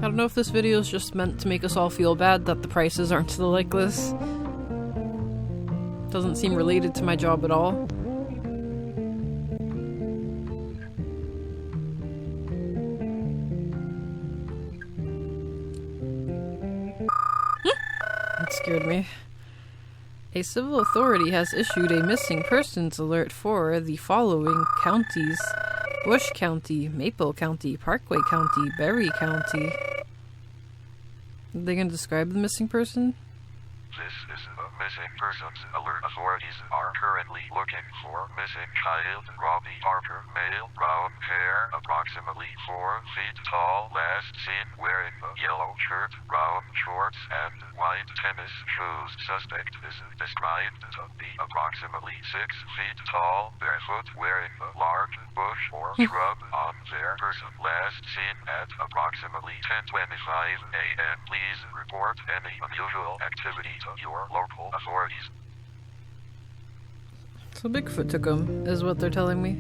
don't know if this video is just meant to make us all feel bad that the prices aren't still like this. Doesn't seem related to my job at all. That scared me. A civil authority has issued a missing persons alert for the following counties: Bush County, Maple County, Parkway County, Berry County. Are they gonna describe the missing person? This is a missing persons alert. Authorities are currently looking for missing child Robbie Parker, male, brown hair, approximately 4 feet tall, last seen wearing a yellow shirt, brown shorts, and white tennis shoes. Suspect is described to be approximately 6 feet tall, barefoot, wearing a large bush or shrub on their person. Last seen at approximately 10:25 a.m. Please report any unusual activity to your local authorities. So Bigfoot took him, is what they're telling me.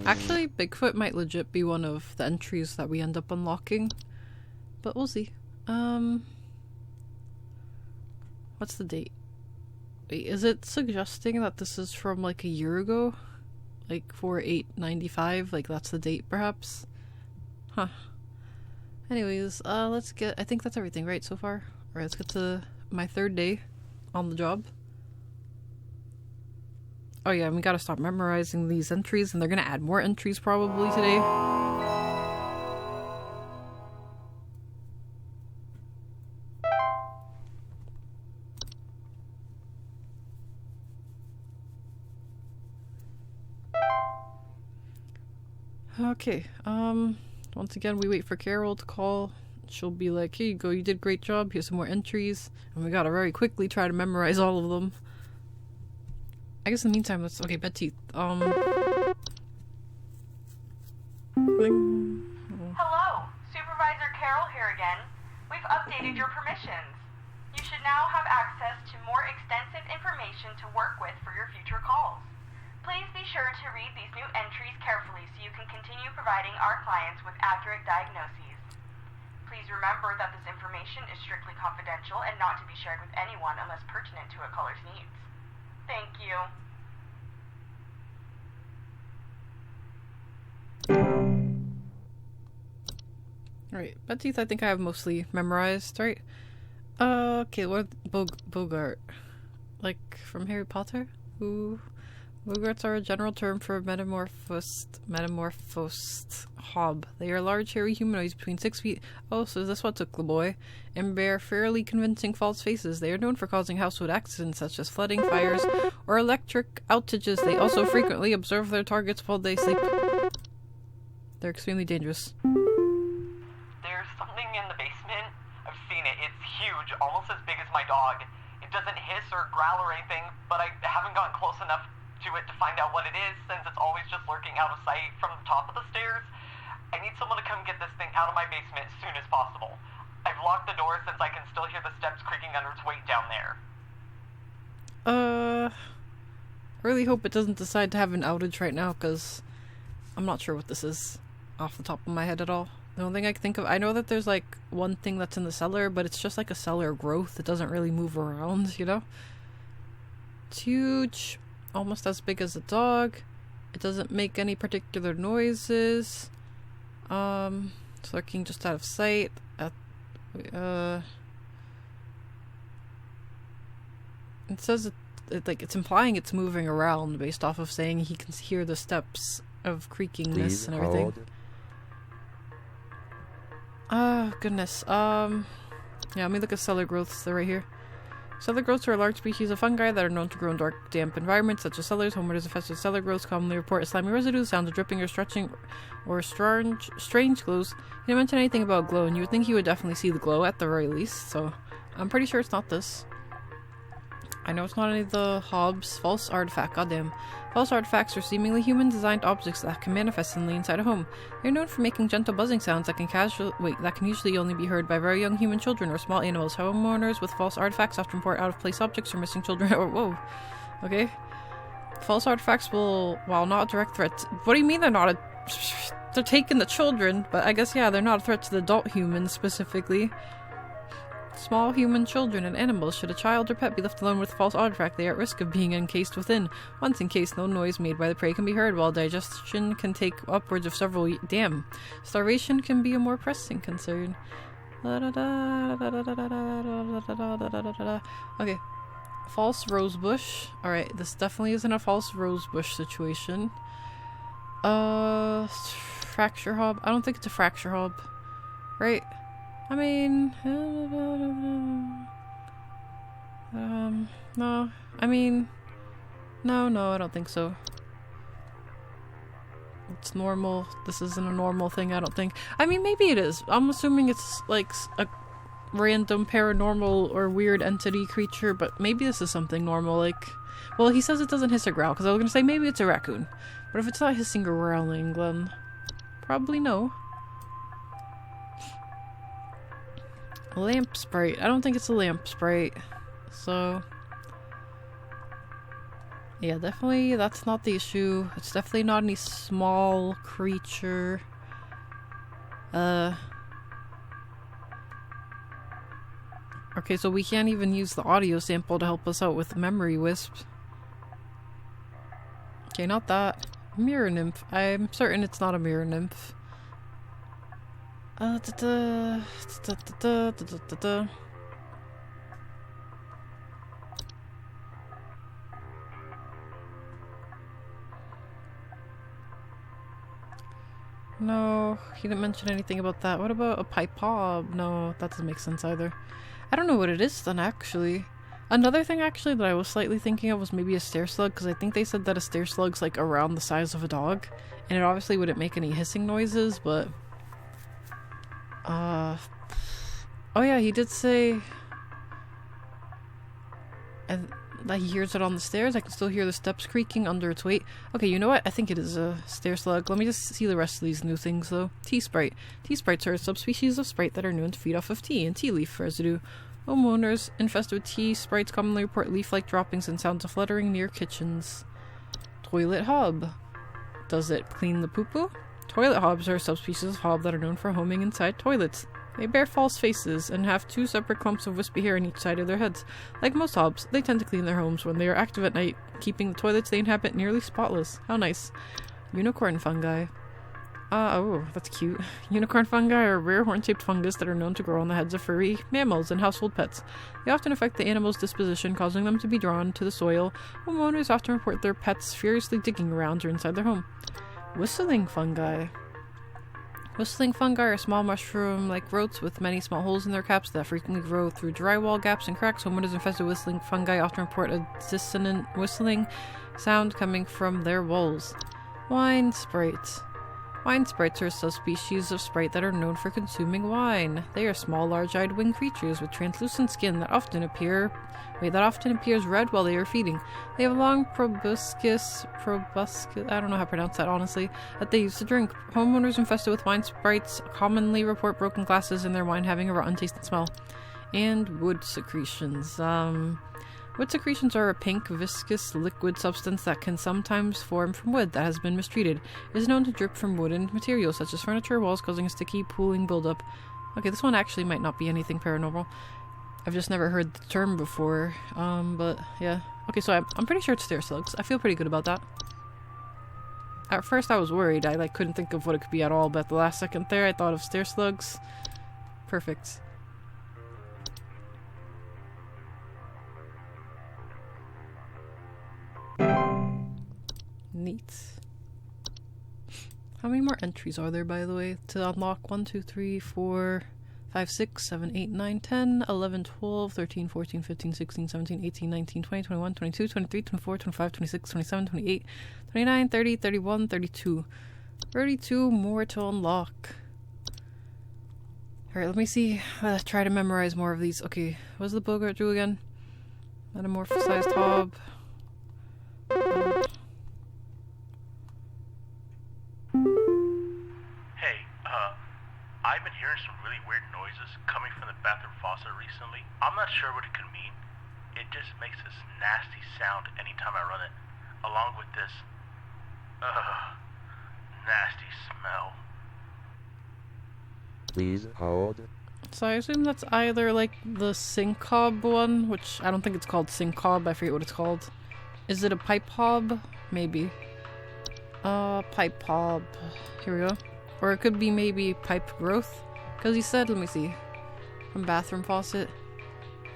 Actually, Bigfoot might legit be one of the entries that we end up unlocking. But we'll see. What's the date? Wait, is it suggesting that this is from like a year ago? Like 4/8/95? Like that's the date perhaps? Huh. Anyways, let's get, I think that's everything, right, so far? Alright, let's get to my third day on the job. Oh yeah, and we gotta stop memorizing these entries, and they're gonna add more entries probably today. Okay, once again, we wait for Carol to call. She'll be like, here you go, you did a great job, here's some more entries. And we gotta very quickly try to memorize all of them. I guess in the meantime, let's... Okay, bed teeth. Hello, Supervisor Carol here again. We've updated your permissions. You should now have access to more extensive information to work with for your future calls. Please be sure to read these new entries carefully so you can continue providing our clients with accurate diagnoses. Please remember that this information is strictly confidential and not to be shared with anyone unless pertinent to a caller's needs. Thank you. Alright, bed teeth I think I have mostly memorized, right? Okay, what... Bogart. Like, from Harry Potter? Ooh... Bogarts are a general term for metamorphosed hob. They are large, hairy humanoids between 6 feet. Oh, so is this what took the boy? And bear fairly convincing false faces. They are known for causing household accidents such as flooding, fires, or electric outages. They also frequently observe their targets while they sleep. They're extremely dangerous. There's something in the basement. I've seen it. It's huge, almost as big as my dog. It doesn't hiss or growl or anything, but I haven't gotten close enough to it to find out what it is, since it's always just lurking out of sight from the top of the stairs. I need someone to come get this thing out of my basement as soon as possible. I've locked the door since I can still hear the steps creaking under its weight down there. I really hope it doesn't decide to have an outage right now, because I'm not sure what this is off the top of my head at all. The only thing I can think of, I know that there's like one thing that's in the cellar, but it's just like a cellar growth. It doesn't really move around, you know? It's huge. Almost as big as a dog. It doesn't make any particular noises. It's lurking just out of sight. It says it's implying it's moving around based off of saying he can hear the steps of creakingness and everything. Oh goodness. Yeah, let me look at cellar growths. They're right here. Cellar growths are a large species of fungi that are known to grow in dark, damp environments such as cellars. Homeowners infested with cellar growths commonly report slimy residue, sounds of dripping or stretching, or strange glows. He didn't mention anything about glow, and you would think he would definitely see the glow at the very least, so I'm pretty sure it's not this. I know it's not any of the Hobbs' false artifact. Goddamn. False artifacts are seemingly human-designed objects that can manifest suddenly inside a home. They're known for making gentle buzzing sounds that can usually only be heard by very young human children or small animals. Homeowners with false artifacts often report out-of-place objects or missing children. Or whoa. Okay. False artifacts will, while not a direct threat. What do you mean they're not a... They're taking the children, but I guess, yeah, they're not a threat to the adult humans specifically. Small human children and animals. Should a child or pet be left alone with a false artifact, they are at risk of being encased within. Once encased, no noise made by the prey can be heard, while digestion can take upwards of several Damn. Starvation can be a more pressing concern. Okay. False rosebush. Alright, this definitely isn't a false rosebush situation. Fracture hob. I don't think it's a fracture hob. Right? I mean... no. I mean... No, I don't think so. It's normal. This isn't a normal thing, I don't think. I mean, maybe it is. I'm assuming it's like a random paranormal or weird entity creature, but maybe this is something normal, like... Well, he says it doesn't hiss or growl, because I was gonna say maybe it's a raccoon. But if it's not hissing or growling, then... Probably no. Lamp sprite. I don't think it's a lamp sprite. So... Yeah, definitely that's not the issue. It's definitely not any small creature. Okay, so we can't even use the audio sample to help us out with memory wisp. Okay, not that. Mirror nymph. I'm certain it's not a mirror nymph. No, he didn't mention anything about that. What about a pipe hob? No, that doesn't make sense either. I don't know what it is then, actually. Another thing, actually, that I was slightly thinking of was maybe a stair slug, because I think they said that a stair slug's, like, around the size of a dog. And it obviously wouldn't make any hissing noises, but... Oh yeah, he did say... And that he hears it on the stairs. I can still hear the steps creaking under its weight. Okay, you know what? I think it is a stair slug. Let me just see the rest of these new things, though. Tea sprite. Tea sprites are a subspecies of sprite that are known to feed off of tea and tea leaf residue. Homeowners infested with tea sprites commonly report leaf-like droppings and sounds of fluttering near kitchens. Toilet hob. Does it clean the poo-poo? Toilet hobs are a subspecies of hob that are known for homing inside toilets. They bear false faces and have two separate clumps of wispy hair on each side of their heads. Like most hobs, they tend to clean their homes when they are active at night, keeping the toilets they inhabit nearly spotless. How nice. Unicorn fungi. Oh, that's cute. Unicorn fungi are rare horn-shaped fungus that are known to grow on the heads of furry mammals and household pets. They often affect the animal's disposition, causing them to be drawn to the soil. Homeowners often report their pets furiously digging around or inside their home. Whistling fungi. Whistling fungi are small mushroom-like growths with many small holes in their caps that frequently grow through drywall gaps and cracks. Homeowners infested with whistling fungi often report a dissonant whistling sound coming from their walls. Wine sprites. Wine sprites are a subspecies of sprite that are known for consuming wine. They are small, large-eyed winged creatures with translucent skin that often appears red while they are feeding. They have a long proboscis, I don't know how to pronounce that honestly, that they use to drink. Homeowners infested with wine sprites commonly report broken glasses and their wine having a rotten taste and smell. And wood secretions. Wood secretions are a pink, viscous liquid substance that can sometimes form from wood that has been mistreated. It is known to drip from wooden materials such as furniture or walls, causing a sticky, pooling buildup. Okay, this one actually might not be anything paranormal. I've just never heard the term before, but yeah. Okay, so I'm pretty sure it's stair slugs. I feel pretty good about that. At first I was worried. I couldn't think of what it could be at all, but at the last second there I thought of stair slugs. Perfect. Neat. How many more entries are there, by the way, to unlock? 1, 2, 3, 4, 5, 6, 7, 8, 9, 10, 11, 12, 13, 14, 15, 16, 17, 18, 19, 20, 21, 22, 23, 24, 25, 26, 27, 28, 29, 30, 31, 32. 32 more to unlock. Alright, let me see. Try to memorize more of these. Okay, what does the bogart do again? Metamorphosized hob. I've been hearing some really weird noises coming from the bathroom faucet recently. I'm not sure what it could mean. It just makes this nasty sound anytime I run it. along with this, nasty smell. Please hold. So I assume that's either like the syncob one, which I don't think it's called syncob, I forget what it's called. Is it a pipe hob? Maybe. Pipe hob. Here we go. Or it could be maybe pipe growth. Because he said, let me see. From bathroom faucet.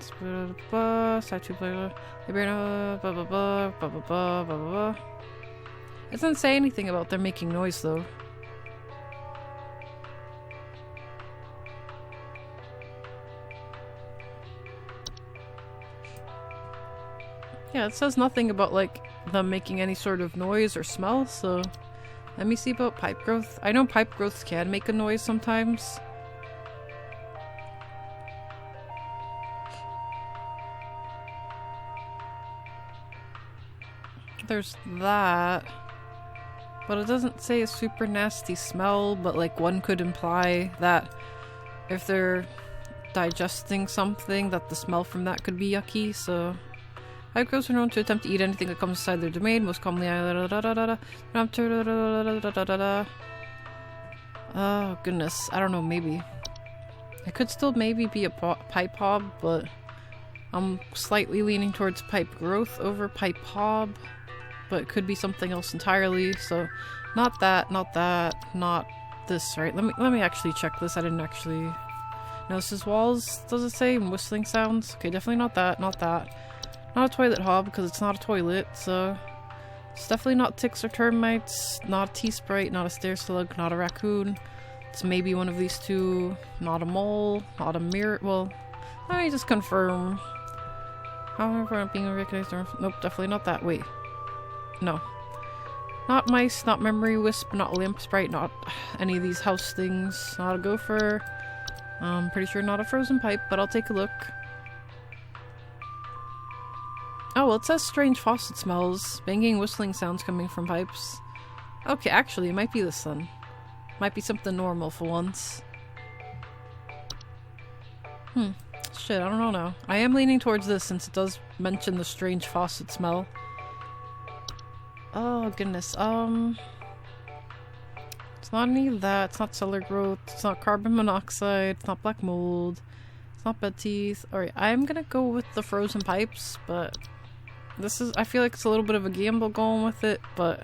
Statue player. It doesn't say anything about them making noise though. Yeah, it says nothing about like them making any sort of noise or smell, so let me see about pipe growth. I know pipe growths can make a noise sometimes. There's that. But it doesn't say a super nasty smell, but like one could imply that if they're digesting something, that the smell from that could be yucky, so... Pipe growths are known to attempt to eat anything that comes inside their domain, most commonly... Oh, goodness. I don't know, maybe. It could still maybe be a pipe hob, but I'm slightly leaning towards pipe growth over pipe hob. But it could be something else entirely, so not that, not this, right? Let me actually check this. I didn't actually notice his walls. Does it say whistling sounds? Okay, definitely not that. Not a toilet hob, because it's not a toilet, so it's definitely not ticks or termites, not a T-sprite, not a stair slug, not a raccoon. It's maybe one of these two, not a mole, not a mirror. Well, let me just confirm. However, not being recognized. Nope, definitely not that. Wait. No. Not mice, not memory wisp, not lamp sprite, not any of these house things, not a gopher. I'm pretty sure not a frozen pipe, but I'll take a look. Oh, well, it says strange faucet smells, banging, whistling sounds coming from pipes. Okay, actually, it might be this then. Might be something normal for once. Shit, I don't know now. I am leaning towards this since it does mention the strange faucet smell. Oh, goodness. It's not any of that. It's not cellar growth. It's not carbon monoxide. It's not black mold. It's not bed teeth. Alright, I'm gonna go with the frozen pipes, but this is, I feel like it's a little bit of a gamble going with it, but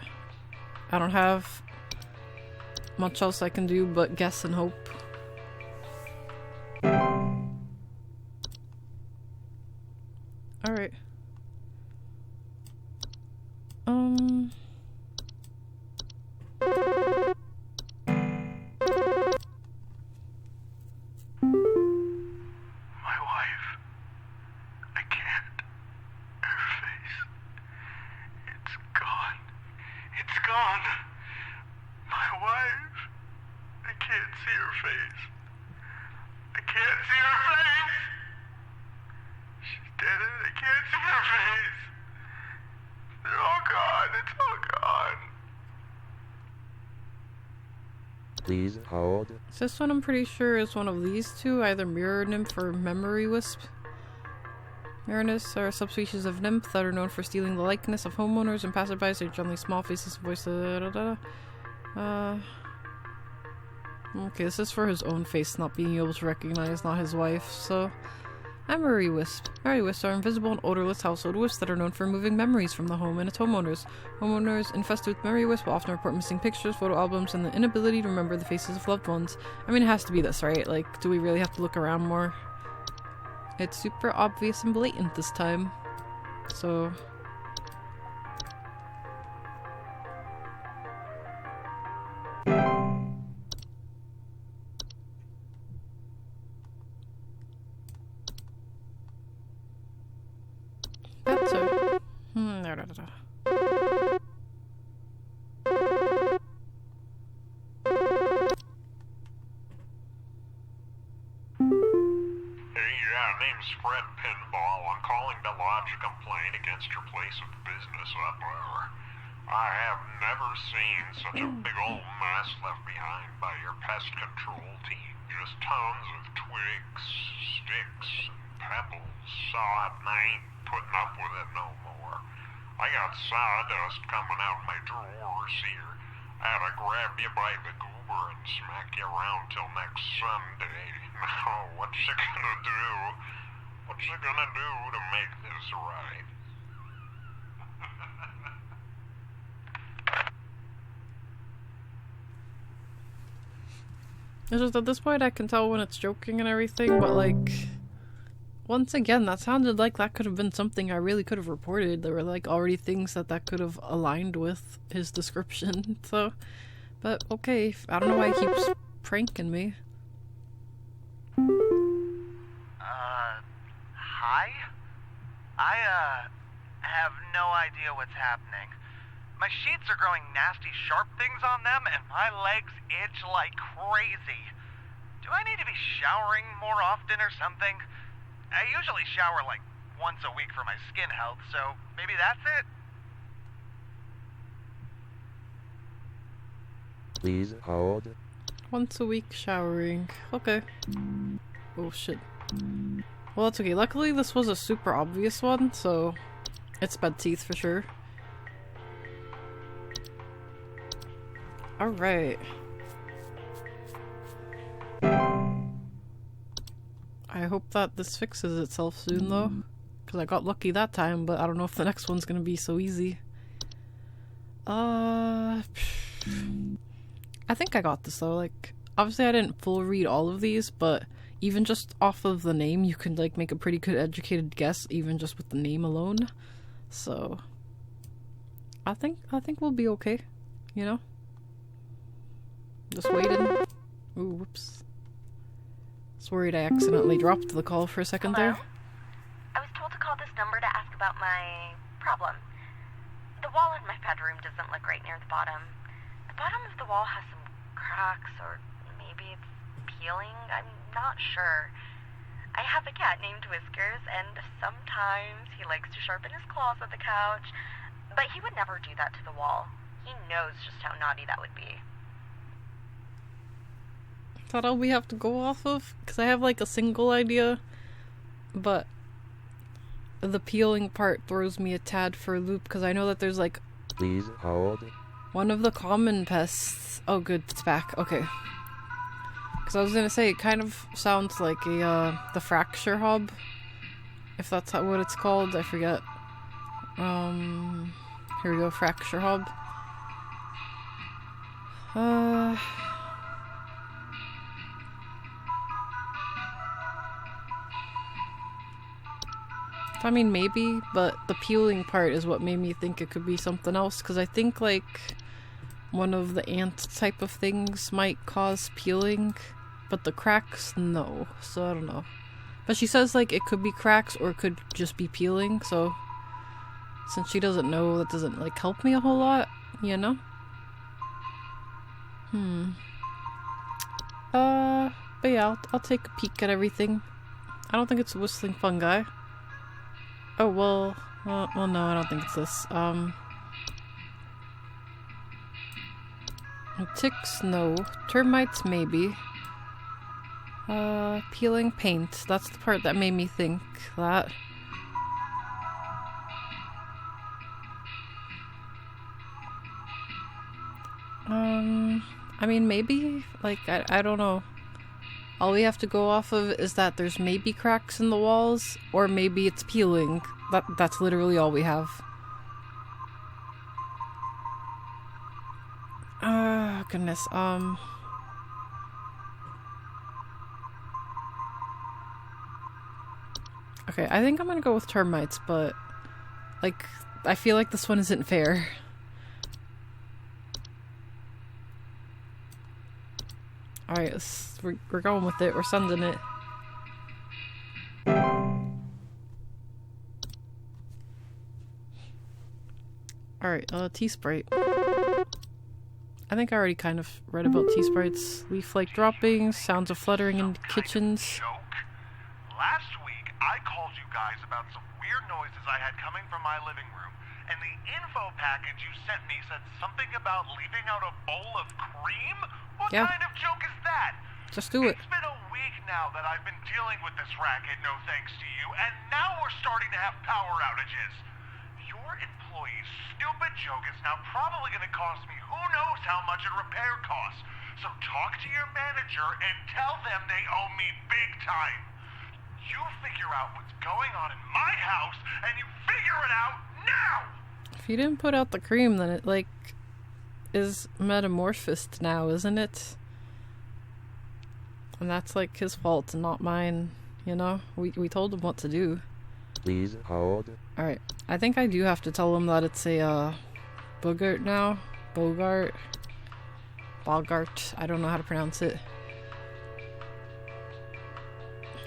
I don't have much else I can do but guess and hope. Alright. My wife. I can't. Her face. It's gone. It's gone. My wife. I can't see her face. I can't see her face. She's dead and I can't see her face. They're all gone. It's all gone. Please hold. This one I'm pretty sure is one of these two, either mirror nymph or memory wisp. Mirror nymphs are a subspecies of nymph that are known for stealing the likeness of homeowners and passerbys. They're generally small faces, voices. Okay, this is for his own face not being able to recognize, not his wife, so... Memory wisp. Memory wisps are invisible and odorless household wisps that are known for removing memories from the home and its homeowners. Homeowners infested with memory wisps will often report missing pictures, photo albums, and the inability to remember the faces of loved ones. I mean, it has to be this, right? Like, do we really have to look around more? It's super obvious and blatant this time. So... That's a... Name's Fred Pinball. I'm calling to lodge a complaint against your place of business up there. I have never seen such a big old mess left behind by your pest control team. Just tons of twigs, sticks, and pebbles. So I ain't putting up with it no more. I got sawdust coming out my drawers here. I had to grab you by the goober and smack you around till next Sunday. Now, what's you gonna do? What's you gonna do to make this right? It's just at this point I can tell when it's joking and everything, but like, once again, that sounded like that could have been something I really could have reported. There were like already things that could have aligned with his description, so, but okay, I don't know why he keeps pranking me. Hi? I have no idea what's happening. My sheets are growing nasty sharp things on them, and my legs itch like crazy. Do I need to be showering more often or something? I usually shower like once a week for my skin health, so maybe that's it? Please hold. Once a week showering. Okay. Oh shit. Well, that's okay. Luckily this was a super obvious one, so it's bad teeth for sure. Alright. I hope that this fixes itself soon though, because I got lucky that time, but I don't know if the next one's gonna be so easy. I think I got this though. Like, obviously I didn't full read all of these, but even just off of the name you can like make a pretty good educated guess even just with the name alone. So I think we'll be okay, you know? Just waiting. Ooh, whoops. I was worried I accidentally dropped the call for a second Hello? there. I was told to call this number to ask about my problem. The wall in my bedroom doesn't look right near the bottom. The bottom of the wall has some cracks, or maybe it's peeling. I'm not sure. I have a cat named Whiskers, and sometimes he likes to sharpen his claws at the couch, but he would never do that to the wall. He knows just how naughty that would be. Is that all we have to go off of? Because I have like a single idea, but the peeling part throws me a tad for a loop, because I know that there's like Please hold. one of the common pests. Oh good, it's back. Okay. Because I was gonna say, it kind of sounds like a the fracture hub, if that's what it's called. I forget. Here we go, fracture hub. I mean, maybe, but the peeling part is what made me think it could be something else, because I think, like, one of the ant type of things might cause peeling, but the cracks, no, so I don't know. But she says, like, it could be cracks, or it could just be peeling, so since she doesn't know, that doesn't, like, help me a whole lot, you know? But yeah, I'll take a peek at everything. I don't think it's whistling fungi. Oh, well, no, I don't think it's this. Ticks, no. Termites, maybe. Peeling paint. That's the part that made me think that. I mean, maybe? Like, I don't know. All we have to go off of is that there's maybe cracks in the walls, or maybe it's peeling. That's literally all we have. Oh, goodness, okay, I think I'm gonna go with termites, but, like, I feel like this one isn't fair. Alright, we're going with it. We're sending it. Alright, T-Sprite. I think I already kind of read about T-Sprites. Leaf flake droppings, sounds of fluttering in kitchens. Last week, I called you guys about some weird noises I had coming from my living room, and the info package you sent me said something about leaving out a bowl of cream? What kind of joke is that? Just do it. It's been a week now that I've been dealing with this racket, no thanks to you, and now we're starting to have power outages. Your Your employee's stupid joke is now probably going to cost me who knows how much in repair costs. So talk to your manager and tell them they owe me big time. You figure out what's going on in my house, and you figure it out now! If you didn't put out the cream, then it, like, is metamorphosed now, isn't it? And that's, like, his fault and not mine, you know? We told him what to do. Please hold. Alright, I think I do have to tell him that it's a, Bogart now. Bogart, I don't know how to pronounce it.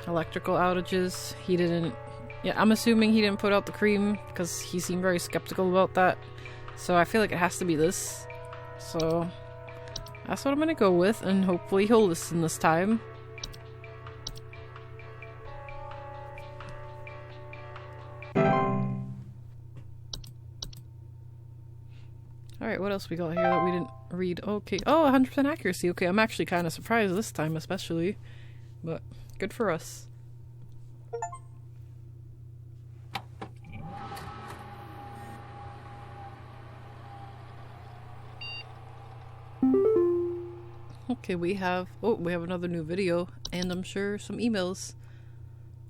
Electrical outages. He didn't... Yeah, I'm assuming he didn't put out the cream because he seemed very skeptical about that. So I feel like it has to be this. So that's what I'm gonna go with, and hopefully he'll listen this time. Alright, what else we got here that we didn't read? Okay. Oh, 100% accuracy. Okay, I'm actually kind of surprised this time, especially. But good for us. Okay, we have another new video, and I'm sure some emails.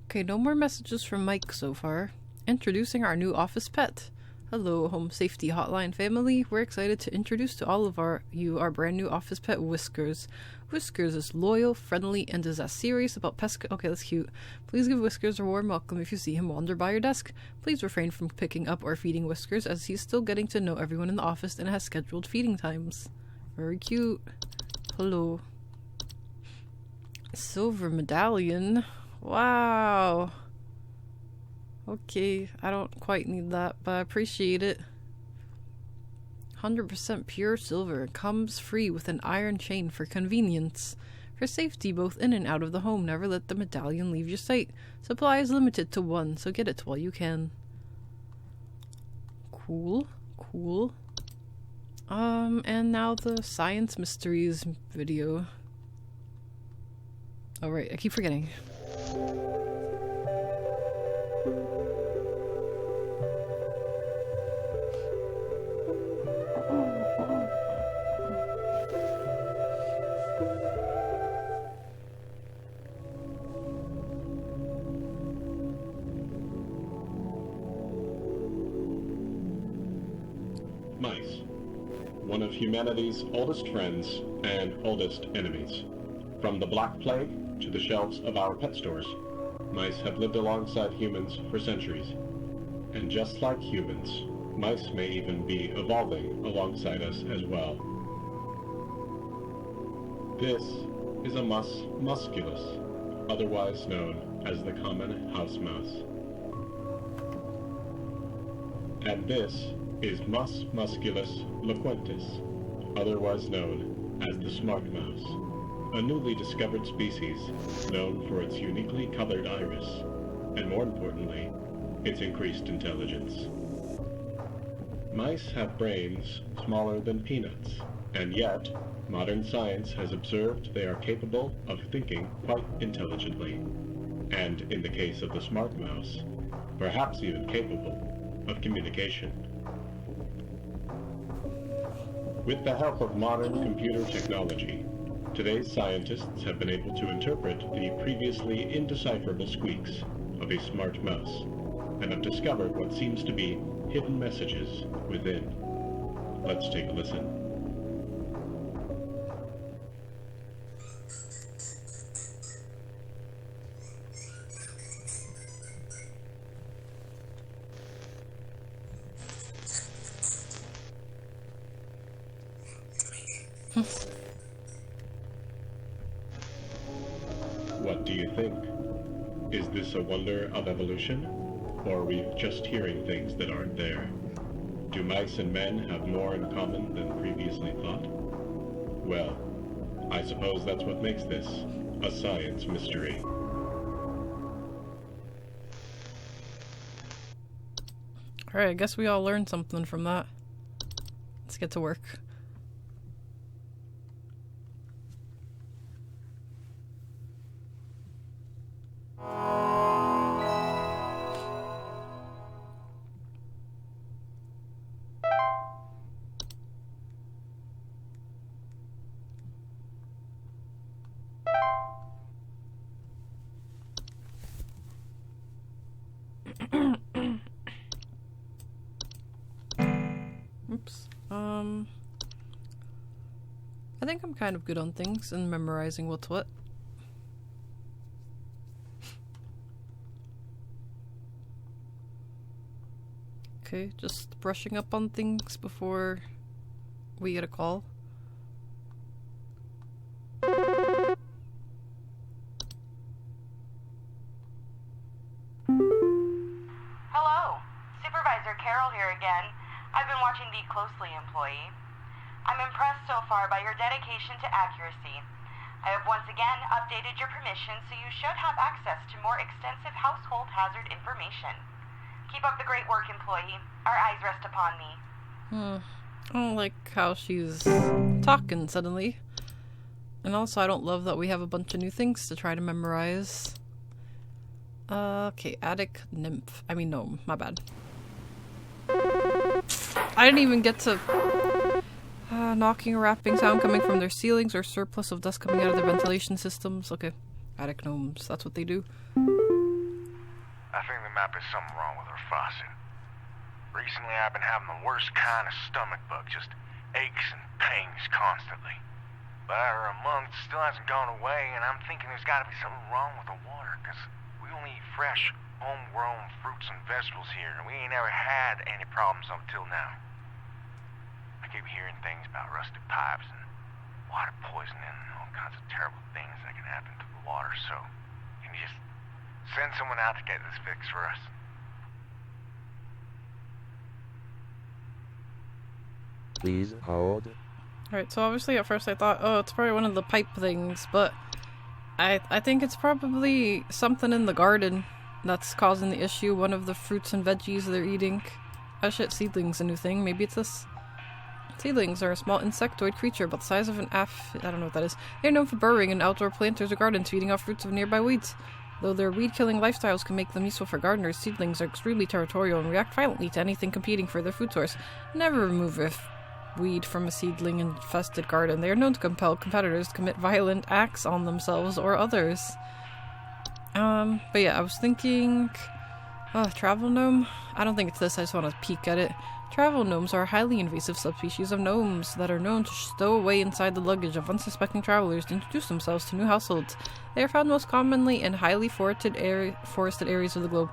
Okay, no more messages from Mike so far. Introducing our new office pet. Hello, Home Safety Hotline family. We're excited to introduce to all of you our brand new office pet, Whiskers. Whiskers is loyal, friendly, and is as serious about pest. Okay, that's cute. Please give Whiskers a warm welcome if you see him wander by your desk. Please refrain from picking up or feeding Whiskers, as he's still getting to know everyone in the office and has scheduled feeding times. Very cute. Hello. Silver medallion. Wow. Okay, I don't quite need that, but I appreciate it. 100% pure silver. Comes free with an iron chain for convenience. For safety both in and out of the home, never let the medallion leave your sight. Supply is limited to one, so get it while you can. Cool. Cool. And now the Science Mysteries video. Oh, right, I keep forgetting. Mice. One of humanity's oldest friends and oldest enemies. From the Black Plague to the shelves of our pet stores, mice have lived alongside humans for centuries. And just like humans, mice may even be evolving alongside us as well. This is a mus musculus, otherwise known as the common house mouse. And this is Mus musculus loquentis, otherwise known as the smart mouse, a newly discovered species known for its uniquely colored iris, and more importantly, its increased intelligence. Mice have brains smaller than peanuts, and yet, modern science has observed they are capable of thinking quite intelligently, and in the case of the smart mouse, perhaps even capable of communication. With the help of modern computer technology, today's scientists have been able to interpret the previously indecipherable squeaks of a smart mouse, and have discovered what seems to be hidden messages within. Let's take a listen. What do you think? Is this a wonder of evolution? Or are we just hearing things that aren't there? Do mice and men have more in common than previously thought? Well, I suppose that's what makes this a science mystery. Alright, I guess we all learned something from that. Let's get to work. I think I'm kind of good on things and memorizing what's what. Okay, just brushing up on things before we get a call. Hello, Supervisor Carol here again. I've been watching thee closely, employee. I'm impressed so far by your dedication to accuracy. I have once again updated your permission so you should have access to more extensive household hazard information. Keep up the great work, employee. Our eyes rest upon thee. I don't like how she's talking suddenly. And also I don't love that we have a bunch of new things to try to memorize. Okay, attic nymph. I mean gnome, my bad. I didn't even get to... knocking or rapping sound coming from their ceilings or surplus of dust coming out of their ventilation systems. Okay, attic gnomes, that's what they do. I think there might be something wrong with her faucet. Recently I've been having the worst kind of stomach bug, just aches and pains constantly. But after a month, it still hasn't gone away, and I'm thinking there's got to be something wrong with the water, because we only eat fresh, homegrown fruits and vegetables here, and we ain't ever had any problems up till now. I keep hearing things about rusted pipes and water poisoning and all kinds of terrible things that can happen to the water, so can you just send someone out to get this fixed for us? Please hold. Alright, so obviously at first I thought, oh, it's probably one of the pipe things, but I think it's probably something in the garden that's causing the issue. One of the fruits and veggies they're eating. Oh shit, seedling's a new thing. Maybe it's this. Seedlings are a small insectoid creature about the size of an I don't know what that is. They're known for burrowing in outdoor planters or gardens, feeding off roots of nearby weeds. Though their weed-killing lifestyles can make them useful for gardeners, seedlings are extremely territorial and react violently to anything competing for their food source. Never remove weed from a seedling-infested garden. They are known to compel competitors to commit violent acts on themselves or others. But yeah, I was thinking... travel gnome? I don't think it's this, I just want to peek at it. Travel gnomes are a highly invasive subspecies of gnomes that are known to stow away inside the luggage of unsuspecting travelers to introduce themselves to new households. They are found most commonly in highly forested areas of the globe.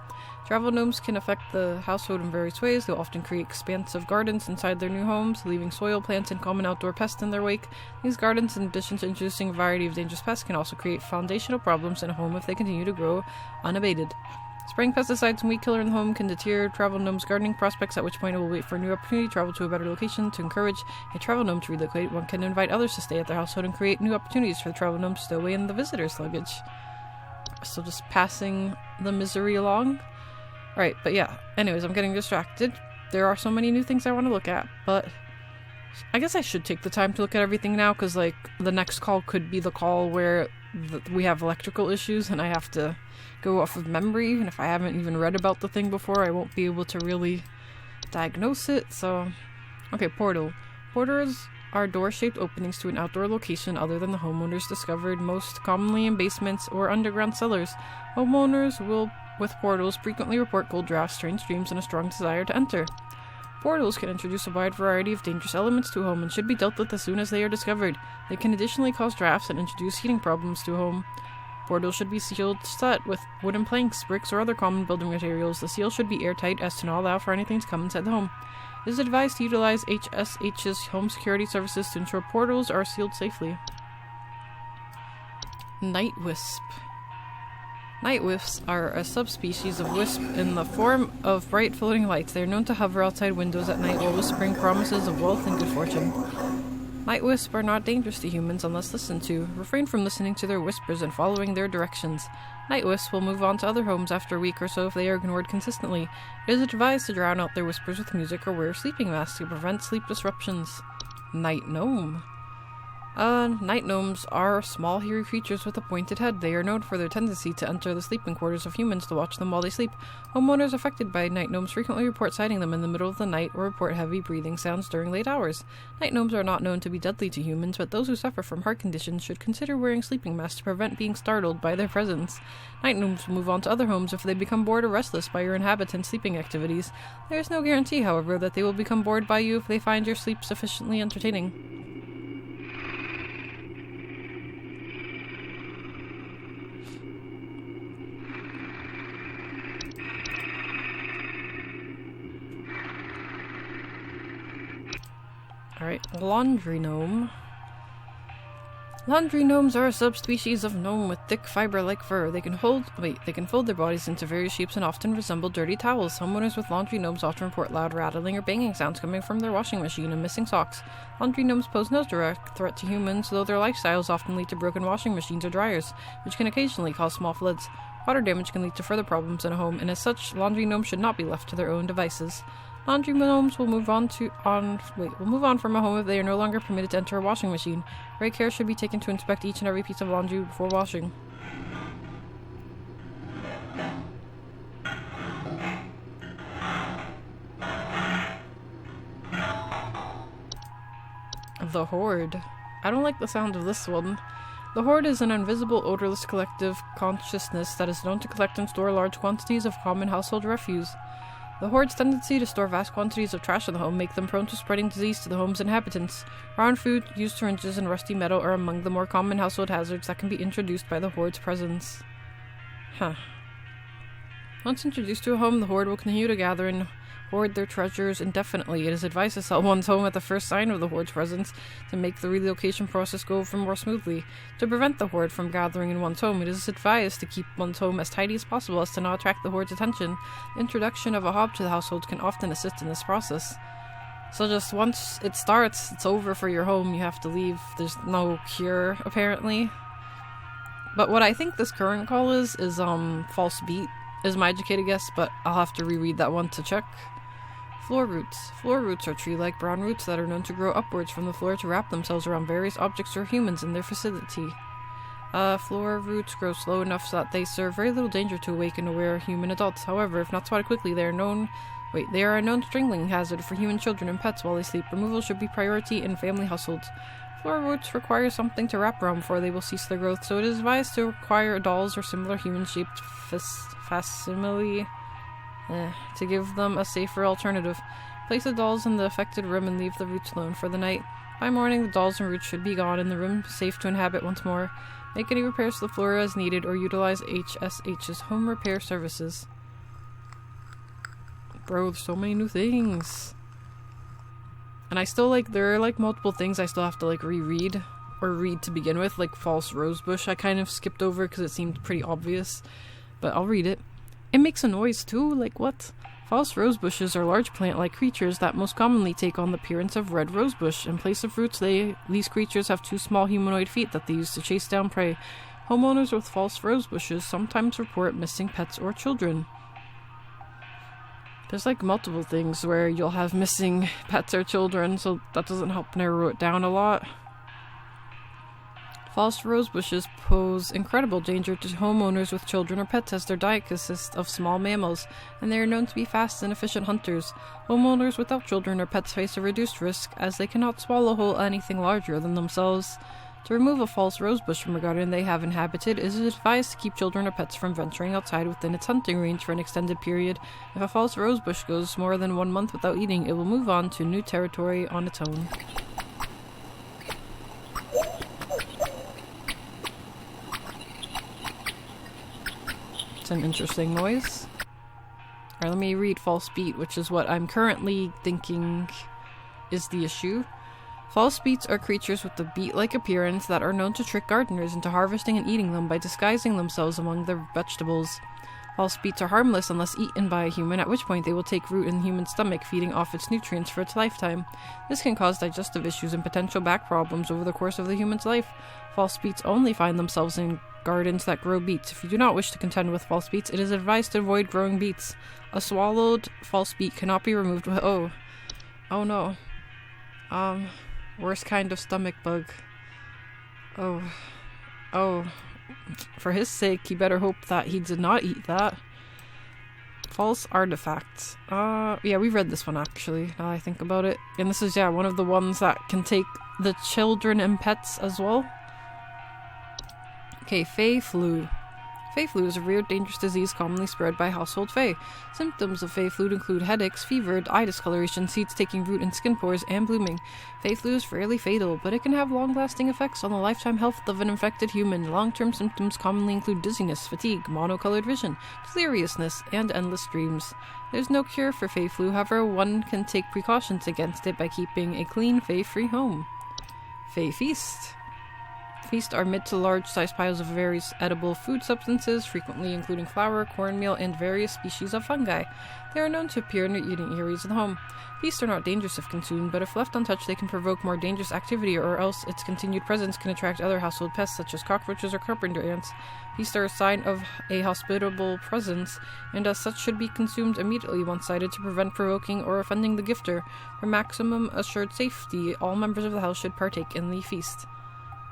Travel gnomes can affect the household in various ways. They will often create expansive gardens inside their new homes, leaving soil, plants, and common outdoor pests in their wake. These gardens, in addition to introducing a variety of dangerous pests, can also create foundational problems in a home if they continue to grow unabated. Spraying pesticides and weed killer in the home can deter travel gnome's gardening prospects, at which point it will wait for a new opportunity to travel to a better location. To encourage a travel gnome to relocate, one can invite others to stay at their household and create new opportunities for the travel gnome to stow away in the visitor's luggage. So just passing the misery along. Right, but yeah, anyways, I'm getting distracted. There are so many new things I want to look at, but I guess I should take the time to look at everything now, because, like, the next call could be the call where we have electrical issues and I have to go off of memory, and if I haven't even read about the thing before, I won't be able to really diagnose it, so... Okay, portal. Portals are door-shaped openings to an outdoor location other than the homeowners discovered, most commonly in basements or underground cellars. Homeowners with portals frequently report cold drafts, strange dreams, and a strong desire to enter. Portals can introduce a wide variety of dangerous elements to a home and should be dealt with as soon as they are discovered. They can additionally cause drafts and introduce heating problems to a home. Portals should be sealed shut with wooden planks, bricks, or other common building materials. The seal should be airtight as to not allow for anything to come inside the home. It is advised to utilize HSH's home security services to ensure portals are sealed safely. Night wisp. Night wisps are a subspecies of wisp in the form of bright floating lights. They are known to hover outside windows at night while whispering promises of wealth and good fortune. Night wisps are not dangerous to humans unless listened to. Refrain from listening to their whispers and following their directions. Night wisps will move on to other homes after a week or so if they are ignored consistently. It is advised to drown out their whispers with music or wear sleeping masks to prevent sleep disruptions. Night gnome. Night gnomes are small, hairy creatures with a pointed head. They are known for their tendency to enter the sleeping quarters of humans to watch them while they sleep. Homeowners affected by night gnomes frequently report sighting them in the middle of the night or report heavy breathing sounds during late hours. Night gnomes are not known to be deadly to humans, but those who suffer from heart conditions should consider wearing sleeping masks to prevent being startled by their presence. Night gnomes will move on to other homes if they become bored or restless by your inhabitants' sleeping activities. There is no guarantee, however, that they will become bored by you if they find your sleep sufficiently entertaining. Alright, laundry gnome. Laundry gnomes are a subspecies of gnome with thick fiber-like fur. They can fold their bodies into various shapes and often resemble dirty towels. Homeowners with laundry gnomes often report loud rattling or banging sounds coming from their washing machine and missing socks. Laundry gnomes pose no direct threat to humans, though their lifestyles often lead to broken washing machines or dryers, which can occasionally cause small floods. Water damage can lead to further problems in a home, and as such, laundry gnomes should not be left to their own devices. Laundry gnomes will move on from a home if they are no longer permitted to enter a washing machine. Great care should be taken to inspect each and every piece of laundry before washing. The Horde. I don't like the sound of this one. The Horde is an invisible, odorless collective consciousness that is known to collect and store large quantities of common household refuse. The Horde's tendency to store vast quantities of trash in the home make them prone to spreading disease to the home's inhabitants. Rotten food, used syringes, and rusty metal are among the more common household hazards that can be introduced by the Horde's presence. Once introduced to a home, the Horde will continue to gather and hoard their treasures indefinitely. It is advised to sell one's home at the first sign of the Horde's presence to make the relocation process go over more smoothly. To prevent the Horde from gathering in one's home, it is advised to keep one's home as tidy as possible as to not attract the Horde's attention. The introduction of a hob to the household can often assist in this process. So just once it starts, it's over for your home. You have to leave. There's no cure, apparently. But what I think this current call is false beat, is my educated guess, but I'll have to reread that one to check. Floor roots. Floor roots are tree-like brown roots that are known to grow upwards from the floor to wrap themselves around various objects or humans in their vicinity. Floor roots grow slow enough so that they serve very little danger to awaken aware human adults. However, if not spotted quickly, they are a known strangling hazard for human children and pets while they sleep. Removal should be priority in family households. Floor roots require something to wrap around before they will cease their growth, so it is advised to acquire dolls or similar human-shaped facsimile to give them a safer alternative. Place the dolls in the affected room and leave the roots alone for the night. By morning, the dolls and roots should be gone and the room safe to inhabit once more. Make any repairs to the floor as needed or utilize HSH's home repair services. Bro, there's so many new things. And I still there are multiple things I still have to reread or read to begin with, like false rosebush. I kind of skipped over because it seemed pretty obvious, but I'll read it. It makes a noise too, what? False rosebushes are large plant-like creatures that most commonly take on the appearance of red rosebush. In place of roots, these creatures have two small humanoid feet that they use to chase down prey. Homeowners with false rosebushes sometimes report missing pets or children. There's multiple things where you'll have missing pets or children, so that doesn't help narrow it down a lot. False rosebushes pose incredible danger to homeowners with children or pets as their diet consists of small mammals, and they are known to be fast and efficient hunters. Homeowners without children or pets face a reduced risk as they cannot swallow whole anything larger than themselves. To remove a false rosebush from a garden they have inhabited, it is advised to keep children or pets from venturing outside within its hunting range for an extended period. If a false rosebush goes more than 1 month without eating, it will move on to new territory on its own. It's an interesting noise. Alright, let me read false beat, which is what I'm currently thinking is the issue. False beets are creatures with a beet-like appearance that are known to trick gardeners into harvesting and eating them by disguising themselves among their vegetables. False beets are harmless unless eaten by a human, at which point they will take root in the human stomach, feeding off its nutrients for its lifetime. This can cause digestive issues and potential back problems over the course of the human's life. False beets only find themselves in gardens that grow beets. If you do not wish to contend with false beets, it is advised to avoid growing beets. A swallowed false beet cannot be removed with— oh no. Worst kind of stomach bug. Oh. For his sake, he better hope that he did not eat that. False artifacts. Yeah, we read this one actually, now I think about it. And this is, one of the ones that can take the children and pets as well. Okay, Fey Flu. Fae flu is a rare, dangerous disease commonly spread by household fae. Symptoms of fae flu include headaches, fever, eye discoloration, seeds taking root in skin pores, and blooming. Fae flu is rarely fatal, but it can have long-lasting effects on the lifetime health of an infected human. Long-term symptoms commonly include dizziness, fatigue, monocolored vision, deliriousness, and endless dreams. There's no cure for fae flu, however, one can take precautions against it by keeping a clean, fae-free home. Fae feast. Feast are mid to large sized piles of various edible food substances, frequently including flour, cornmeal, and various species of fungi. They are known to appear in the eating areas of the home. Feasts are not dangerous if consumed, but if left untouched they can provoke more dangerous activity, or else its continued presence can attract other household pests such as cockroaches or carpenter ants. Feasts are a sign of a hospitable presence, and as such should be consumed immediately once sighted to prevent provoking or offending the gifter. For maximum assured safety, all members of the house should partake in the feast.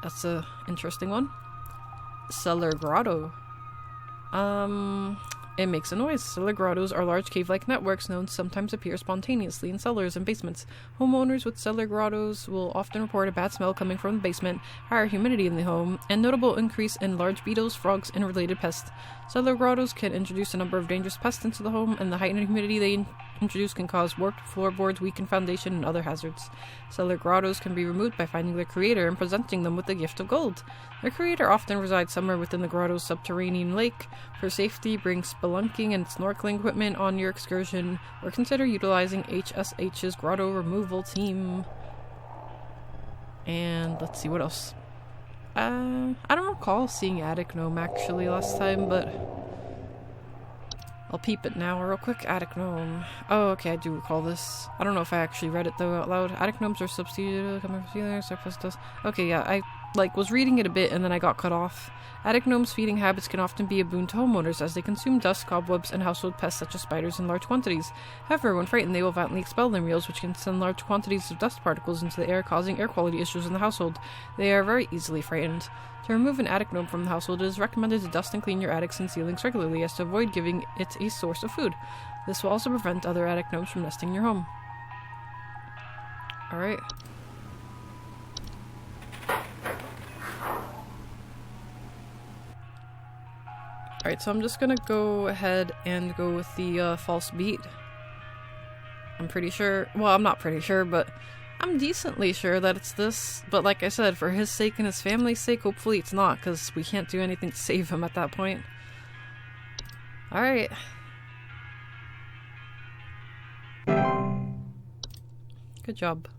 That's a interesting one. Cellar grotto. It makes a noise. Cellar grottos are large cave-like networks known to sometimes appear spontaneously in cellars and basements. Homeowners with cellar grottos will often report a bad smell coming from the basement, higher humidity in the home, and notable increase in large beetles, frogs, and related pests. Cellar grottos can introduce a number of dangerous pests into the home, and the heightened humidity they introduce can cause warped floorboards, weakened foundation, and other hazards. Cellar grottos can be removed by finding their creator and presenting them with the gift of gold. Their creator often resides somewhere within the grotto's subterranean lake. For safety, bring spelunking and snorkeling equipment on your excursion, or consider utilizing HSH's grotto removal team. And let's see what else. I don't recall seeing Attic Gnome actually last time, but I'll peep it now real quick. Attic Gnome. Oh, okay, I do recall this. I don't know if I actually read it though out loud. Attic Gnomes are substituted coming from ceilings, surface dust. Okay, yeah, I was reading it a bit and then I got cut off. Attic gnomes' feeding habits can often be a boon to homeowners as they consume dust, cobwebs, and household pests such as spiders in large quantities. However, when frightened, they will violently expel their meals, which can send large quantities of dust particles into the air, causing air quality issues in the household. They are very easily frightened. To remove an attic gnome from the household, it is recommended to dust and clean your attics and ceilings regularly as to avoid giving it a source of food. This will also prevent other attic gnomes from nesting in your home. Alright. Alright, so I'm just gonna go ahead and go with the false beat. I'm pretty sure, well, I'm not pretty sure, but I'm decently sure that it's this. But like I said, for his sake and his family's sake, hopefully it's not, because we can't do anything to save him at that point. Alright. Good job.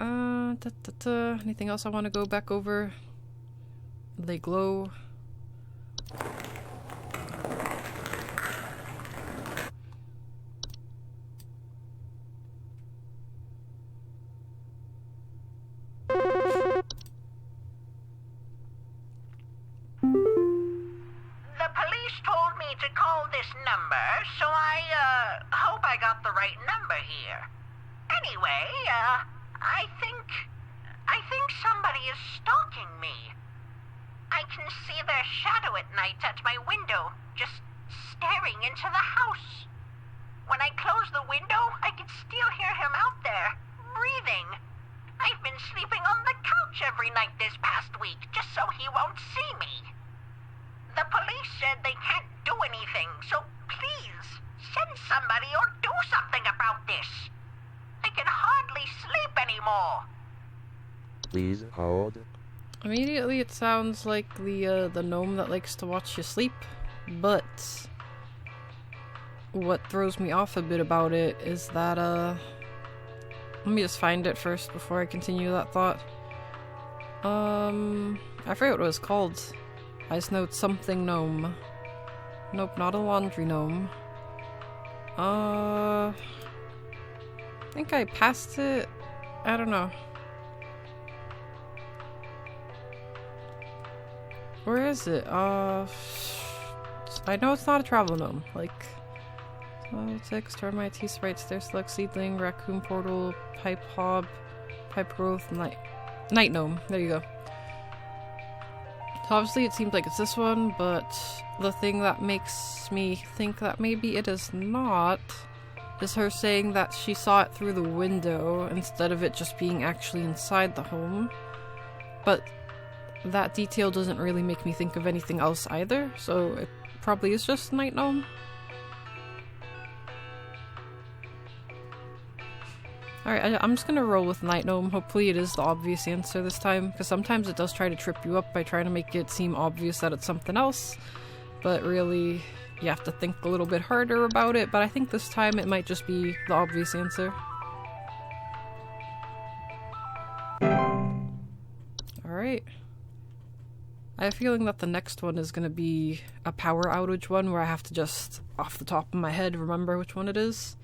Anything else I want to go back over? They glow. So I hope I got the right number here. Anyway, I think somebody is stalking me. I can see their shadow at night at my window, just staring into the house. When I close the window, I can still hear him out there, breathing. I've been sleeping on the couch every night this past week, just so he won't see me. The police said they can't do anything, so please, send somebody or do something about this. I can hardly sleep anymore. Please hold. Immediately it sounds like the gnome that likes to watch you sleep, but what throws me off a bit about it is that, let me just find it first before I continue that thought. I forget what it was called. I just know it's something gnome. Nope, not a laundry gnome. I think I passed it. I don't know. Where is it? I know it's not a travel gnome. Like, ticks, termite, tea sprite, stair select, seedling, raccoon portal, pipe hob, pipe growth, night gnome. There you go. So obviously it seems like it's this one, but the thing that makes me think that maybe it is not is her saying that she saw it through the window instead of it just being actually inside the home. But that detail doesn't really make me think of anything else either, so it probably is just Night Gnome. Alright, I'm just gonna roll with Night Gnome. Hopefully it is the obvious answer this time, because sometimes it does try to trip you up by trying to make it seem obvious that it's something else, but really you have to think a little bit harder about it, but I think this time it might just be the obvious answer. Alright. I have a feeling that the next one is gonna be a power outage one where I have to just, off the top of my head, remember which one it is.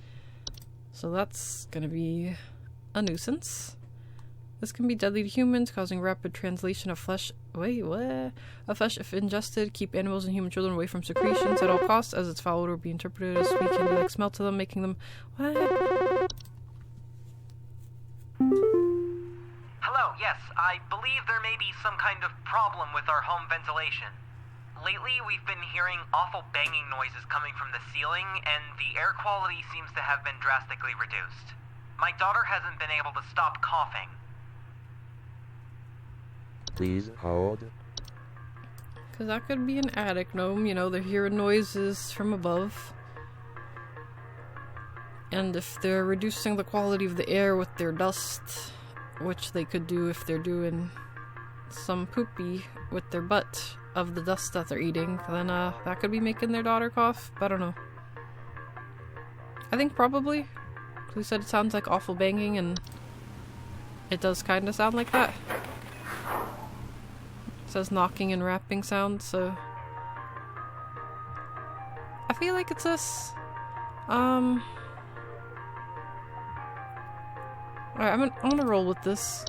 So that's gonna be a nuisance. This can be deadly to humans, causing rapid translation of flesh. Wait, what? Of flesh if ingested. Keep animals and human children away from secretions at all costs, as its foul odor will be interpreted as sweet candy-like smell to them, making them. What? Hello, yes, I believe there may be some kind of problem with our home ventilation. Lately, we've been hearing awful banging noises coming from the ceiling, and the air quality seems to have been drastically reduced. My daughter hasn't been able to stop coughing. Please hold. Because that could be an attic gnome, you know, they're hearing noises from above. And if they're reducing the quality of the air with their dust, which they could do if they're doing some poopy with their butt of the dust that they're eating, then that could be making their daughter cough. But I don't know. I think probably. We said it sounds like awful banging, and it does kind of sound like that. It says knocking and rapping sounds, so I feel like it's this. Alright, I'm gonna roll with this.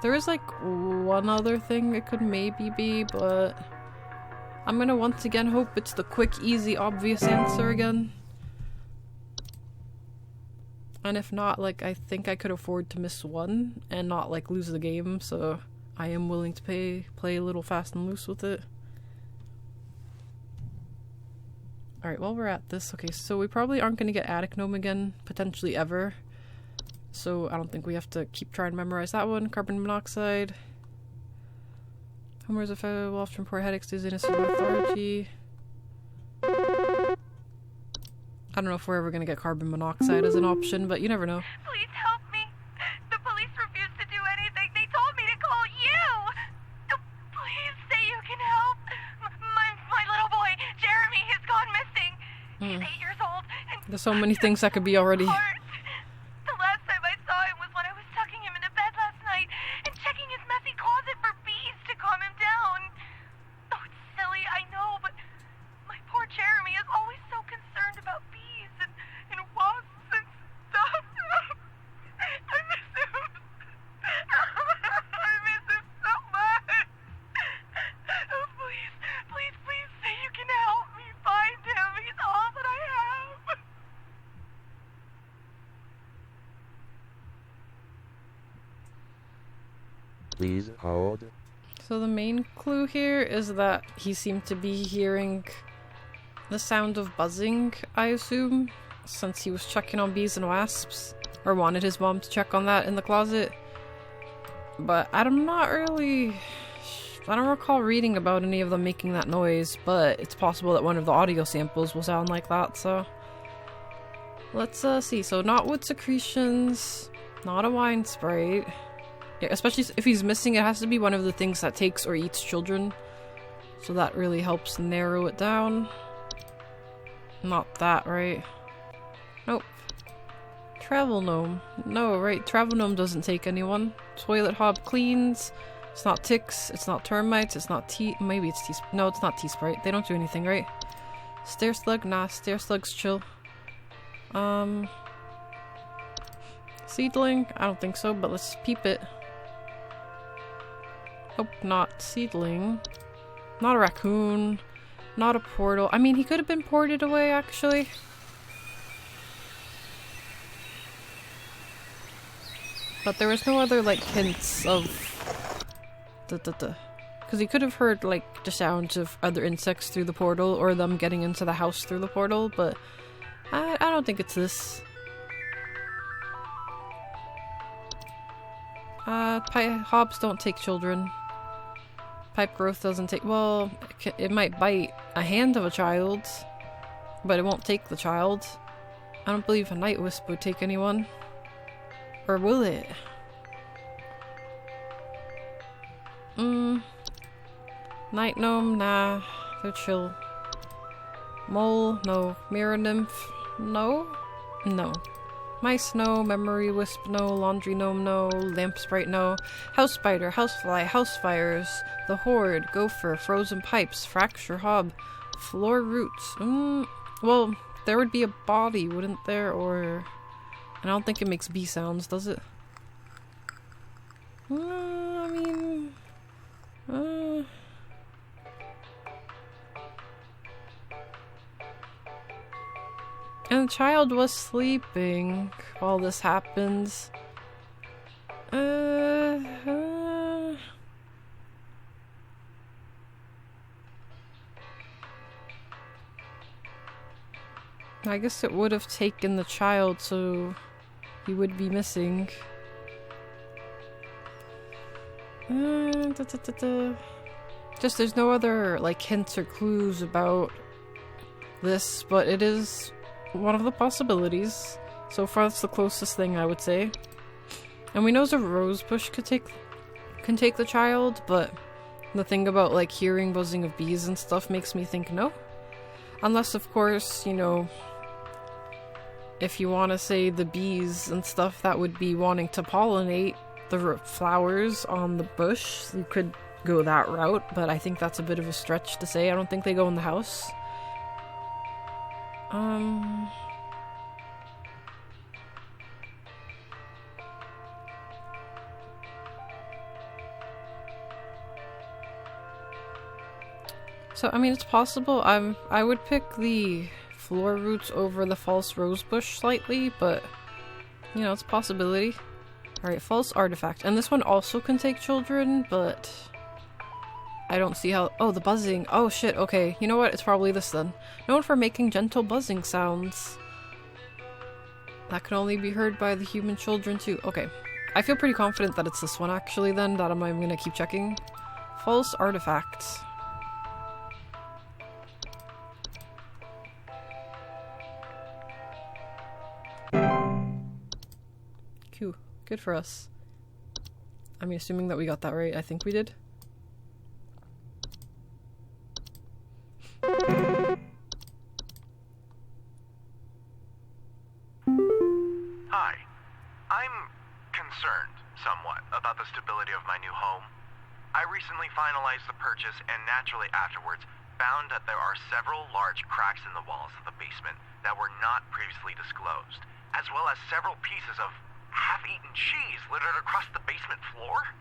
There is like one other thing it could maybe be, but I'm gonna once again hope it's the quick, easy, obvious answer again. And if not, like, I think I could afford to miss one and not like lose the game, so I am willing to play a little fast and loose with it. Alright, while we're at this, okay, so we probably aren't gonna get Attic Gnome again, potentially ever. So I don't think we have to keep trying to memorize that one. Carbon monoxide. Homeowners will often report headaches, dizziness, and lethargy. I don't know if we're ever gonna get carbon monoxide as an option, but you never know. Please help me. The police refuse to do anything. They told me to call you. Please say you can help. My little boy, Jeremy, has gone missing. He's 8 years old. And there's so many things that could be already. The last time I saw him was when I was tucking him into bed last night and checking his messy closet for bees to calm him down. Oh, it's silly, I know, but my poor Jeremy is always so concerned about bees and wasps and stuff. I miss him. I miss him so much. Oh, please say you can help me find him. He's all that I have. Please hold. So the main clue here is that he seemed to be hearing the sound of buzzing, I assume, since he was checking on bees and wasps, or wanted his mom to check on that in the closet. But I'm not really... I don't recall reading about any of them making that noise, but it's possible that one of the audio samples will sound like that, so... Let's see, so not wood secretions, not a wine sprite. Yeah, especially if he's missing, it has to be one of the things that takes or eats children. So that really helps narrow it down. Not that, right? Nope. Travel gnome. No, right, travel gnome doesn't take anyone. Toilet hob cleans. It's not ticks, it's not termites, it's not maybe it's no, it's not T-Sprite. They don't do anything, right? Stair slug? Nah, stair slugs chill. Seedling? I don't think so, but let's peep it. Nope, not seedling. Not a raccoon. Not a portal. I mean, he could have been ported away, actually. But there was no other, like, hints of... Because he could have heard, like, the sounds of other insects through the portal, or them getting into the house through the portal, but I don't think it's this. Hobs don't take children. Pipe growth doesn't take... Well, it might bite a hand of a child, but it won't take the child. I don't believe a night wisp would take anyone. Or will it? Night gnome? Nah. They're chill. Mole? No. Mirror nymph? No? No. Mice? No. Memory wisp? No. Laundry gnome? No. Lamp sprite? No. House spider? Housefly? House fires? The horde? Gopher? Frozen pipes? Fracture hob? Floor roots? Well, there would be a body, wouldn't there? Or... I don't think it makes bee sounds, does it? I mean... And the child was sleeping while this happens. I guess it would have taken the child, so he would be missing. Just there's no other like hints or clues about this, but it is one of the possibilities. So far, that's the closest thing I would say. And we know a rose bush can take the child, but the thing about like hearing buzzing of bees and stuff makes me think no. Unless, of course, you know, if you want to say the bees and stuff that would be wanting to pollinate the flowers on the bush, you could go that route, but I think that's a bit of a stretch to say. I don't think they go in the house. So, I mean, it's possible. I would pick the floor roots over the false rose bush slightly, but, you know, it's a possibility. Alright, false artifact. And this one also can take children, but I don't see how... Oh, the buzzing. Oh, shit. Okay. You know what? It's probably this then. Known for making gentle buzzing sounds. That can only be heard by the human children, too. Okay. I feel pretty confident that it's this one, actually, then. That I'm gonna keep checking. False artifact. Cool. Good for us. I mean, assuming that we got that right. I think we did. Hi. I'm concerned, somewhat, about the stability of my new home. I recently finalized the purchase and naturally afterwards found that there are several large cracks in the walls of the basement that were not previously disclosed, as well as several pieces of half-eaten cheese littered across the basement floor.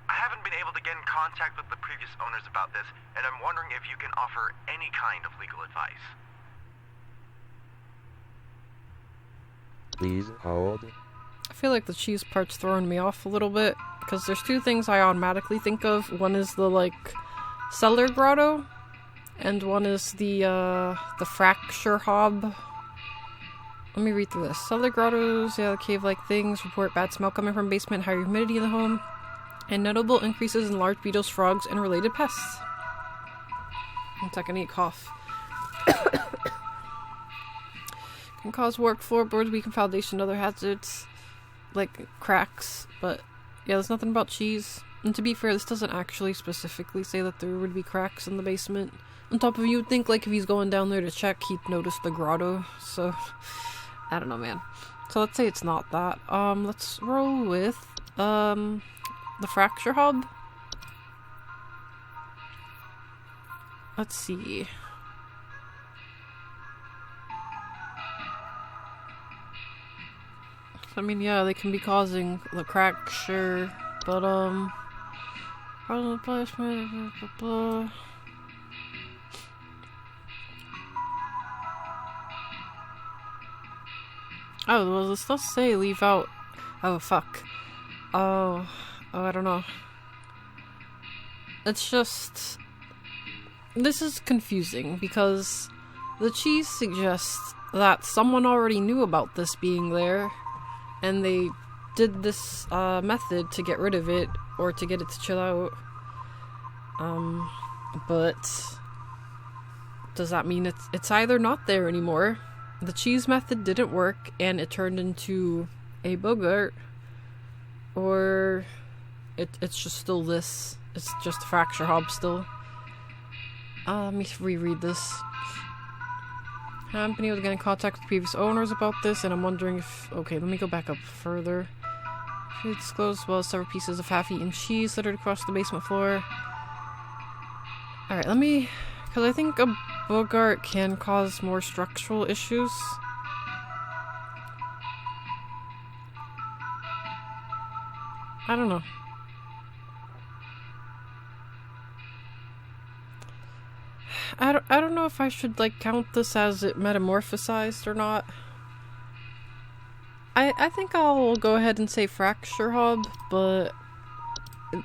I haven't been able to get in contact with the previous owners about this, and I'm wondering if you can offer any kind of legal advice. Please hold. I feel like the cheese part's throwing me off a little bit, because there's two things I automatically think of. One is the, like, cellar grotto, and one is the fracture hob. Let me read through this. Cellar grottos, yeah, the cave-like things, report bad smell coming from basement, higher humidity in the home, and notable increases in large beetles, frogs, and related pests. 1 second, I need a cough. Can cause warped floorboards, weakened foundation, other hazards, like cracks, but yeah, there's nothing about cheese. And to be fair, this doesn't actually specifically say that there would be cracks in the basement. On top of, you'd think, like, if he's going down there to check, he'd notice the grotto, so... I don't know, man. So let's say it's not that. Let's roll with, the fracture hob. Let's see. I mean, yeah, they can be causing the crack, sure, but, Oh, well, this does say leave out... Oh, fuck. Oh, I don't know. It's just... This is confusing, because the cheese suggests that someone already knew about this being there, and they did this method to get rid of it, or to get it to chill out. But does that mean it's either not there anymore, the cheese method didn't work and it turned into a boogart, or it's just still this. It's just a fracture hob still. Let me reread this. I haven't been able to get in contact with previous owners about this, and I'm wondering if... Okay, let me go back up further. It disclosed well several pieces of half-eaten cheese littered across the basement floor. Alright, let me... Because I think a boogart can cause more structural issues. I don't know. I don't know if I should, like, count this as it metamorphosized or not. I think I'll go ahead and say fracture hob, but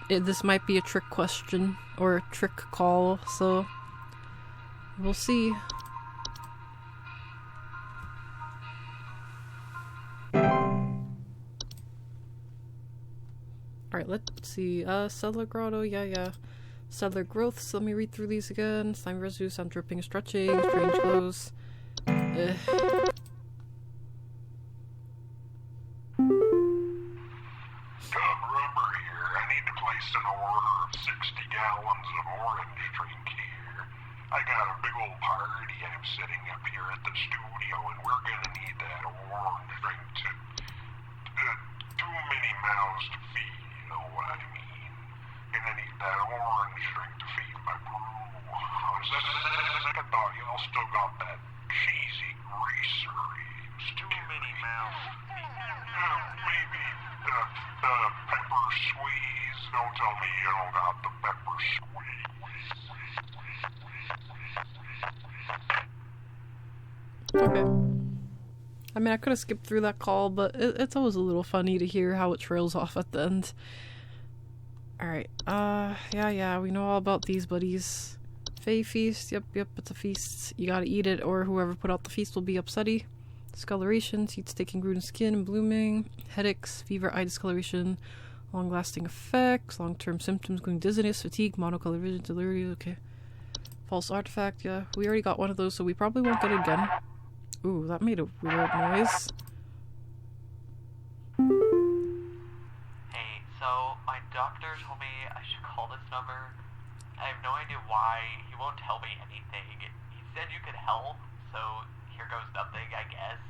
this might be a trick question, or a trick call, so we'll see. Alright, let's see. Cellar grotto, yeah. Cellar growth, so let me read through these again. Slime residue, sound dripping, stretching, strange glows. Remember here, I need to place an order of 60 gallons of orange drink here. I got a big old party I'm setting up here at the studio, and we're gonna need that orange drink to... too many mouths to feed, you know what I mean? Gonna need that orange drink to feed my brew. Second thought, y'all still got that cheesy greaser. Too many mouths. Maybe pepper squeeze. Don't tell me you don't got the pepper squeeze. Okay. I mean, I could have skipped through that call, but it's always a little funny to hear how it trails off at the end. Alright, yeah, we know all about these buddies. Fey feast, yep, it's a feast. You gotta eat it, or whoever put out the feast will be upsetty. Discoloration, seeds taking root in skin and blooming. Headaches, fever, eye discoloration. Long-lasting effects, long-term symptoms including dizziness, fatigue, monocolor vision, delirium, okay. False artifact, yeah. We already got one of those, so we probably won't get it again. Ooh, that made a weird noise. So, my doctor told me I should call this number. I have no idea why. He won't tell me anything. He said you could help, so here goes nothing, I guess.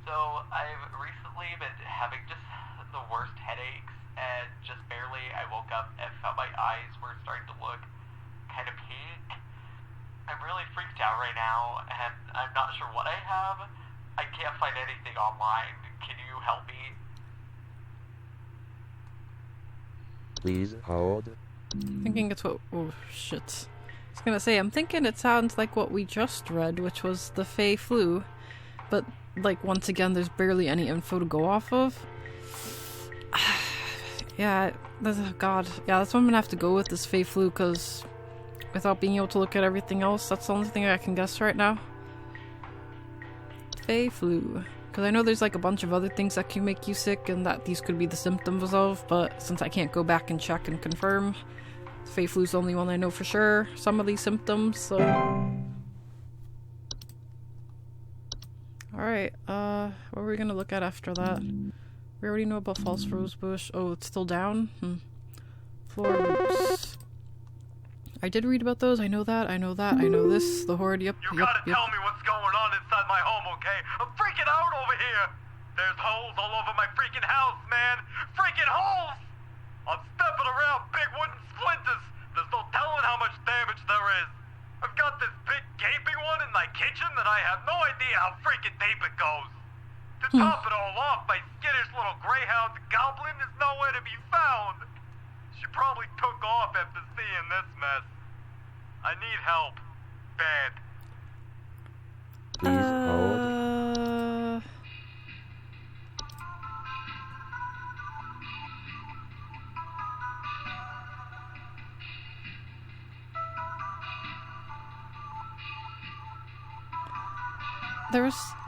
So I've recently been having just the worst headaches, and just barely I woke up and found my eyes were starting to look kind of pink. I'm really freaked out right now, and I'm not sure what I have. I can't find anything online. Can you help me? Please hold. Thinking it's what... Oh, shit. I was gonna say, I'm thinking it sounds like what we just read, which was the Fey flu. But, like, once again, there's barely any info to go off of. Yeah, God. Yeah, that's what I'm gonna have to go with, this Fey flu, because without being able to look at everything else, that's the only thing I can guess right now. Fey flu. Because I know there's like a bunch of other things that can make you sick and that these could be the symptoms of, but since I can't go back and check and confirm, Fey flu's the only one I know for sure, some of these symptoms, so... Alright, what are we gonna look at after that? We already know about false rosebush. Oh, it's still down? Floor roots. I did read about those, I know that, I know this, the horde, yep. You gotta tell me what's going on inside my home, okay? I'm freaking out over here! There's holes all over my freaking house, man! Freaking holes! I'm stepping around big wooden splinters! There's no telling how much damage there is! I've got this big gaping one in my kitchen that I have no idea how freaking deep it goes! To top it all off, my skittish little greyhound goblin is nowhere to be found! She probably took off after seeing this mess. I need help. Bad. Please hold.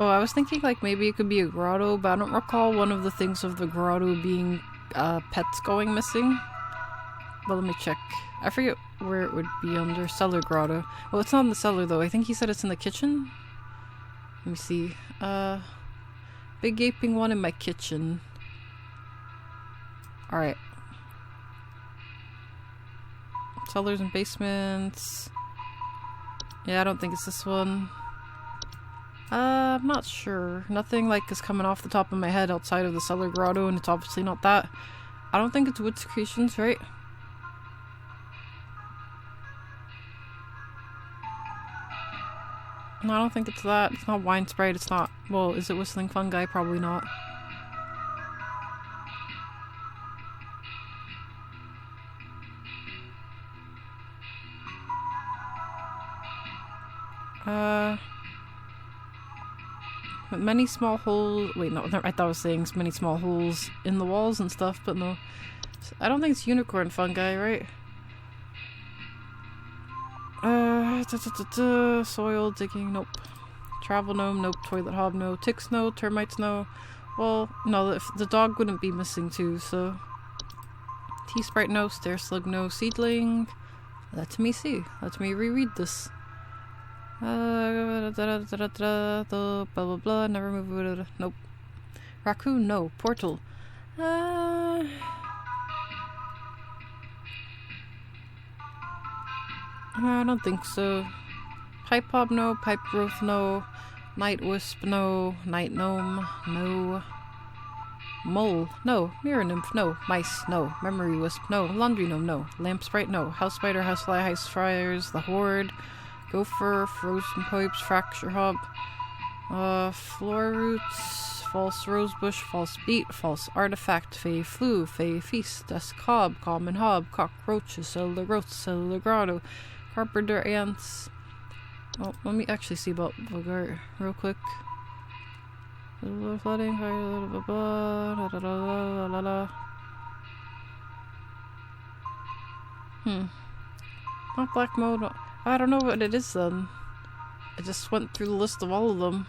I was thinking like maybe it could be a grotto, but I don't recall one of the things of the grotto being pets going missing. Well, let me check. I forget where it would be under cellar grotto. Well, it's not in the cellar though. I think he said it's in the kitchen. Let me see. Big gaping one in my kitchen. Alright. Cellars and basements. Yeah, I don't think it's this one. I'm not sure. Nothing like is coming off the top of my head outside of the cellar grotto, and it's obviously not that. I don't think it's wood secretions, right? No, I don't think it's that. It's not wine sprite. It's not. Well, is it whistling fungi? Probably not. Many small holes. Wait, no, I thought I was saying many small holes in the walls and stuff, but no. I don't think it's unicorn fungi, right? Soil digging, nope. Travel gnome, nope. Toilet hob, no. Ticks, no. Termites, no. Well, no, the dog wouldn't be missing too, so. T-sprite, no. Stair slug, no. Seedling. Let me see. Let me reread this. Blah blah blah. Never move. Nope. Raccoon, no. Portal. I don't think so. Pipe hob, no. Pipe growth, no. Night wisp, no. Night gnome, no. Mole, no. Mirror nymph, no. Mice, no. Memory wisp, no. Laundry gnome, no. Lamp sprite, no. House spider, housefly, house fryers, the horde. Gopher, frozen pipes, fracture hob. Floor roots, false rosebush, false beet, false artifact, fey flu, fey feast, desk hob, common hob, cockroaches, cellular growth, cellular grotto, carpenter ants. Oh, let me actually see about Bogart real quick. Flooding, blah blah blah, la la la la. Not black mode. I don't know what it is then. I just went through the list of all of them.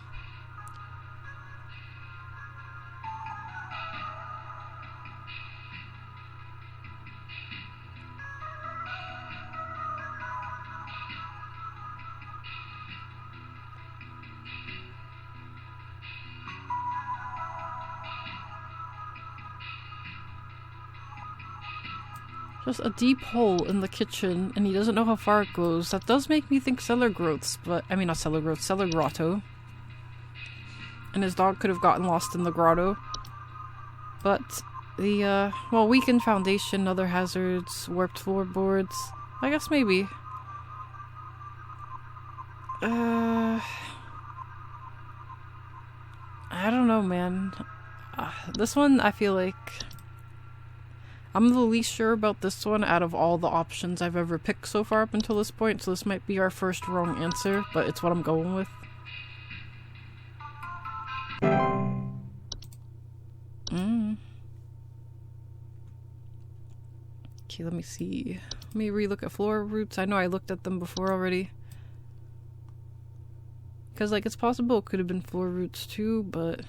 Just a deep hole in the kitchen, and he doesn't know how far it goes. That does make me think cellar growths, but I mean not cellar growth, cellar grotto. And his dog could have gotten lost in the grotto. But the well, weakened foundation, other hazards, warped floorboards. I guess maybe. I don't know, man. This one, I feel like I'm the least sure about this one out of all the options I've ever picked so far up until this point, so this might be our first wrong answer, but it's what I'm going with. Okay, let me see. Let me relook at floor roots. I know I looked at them before already. Because, like, it's possible it could have been floor roots too, but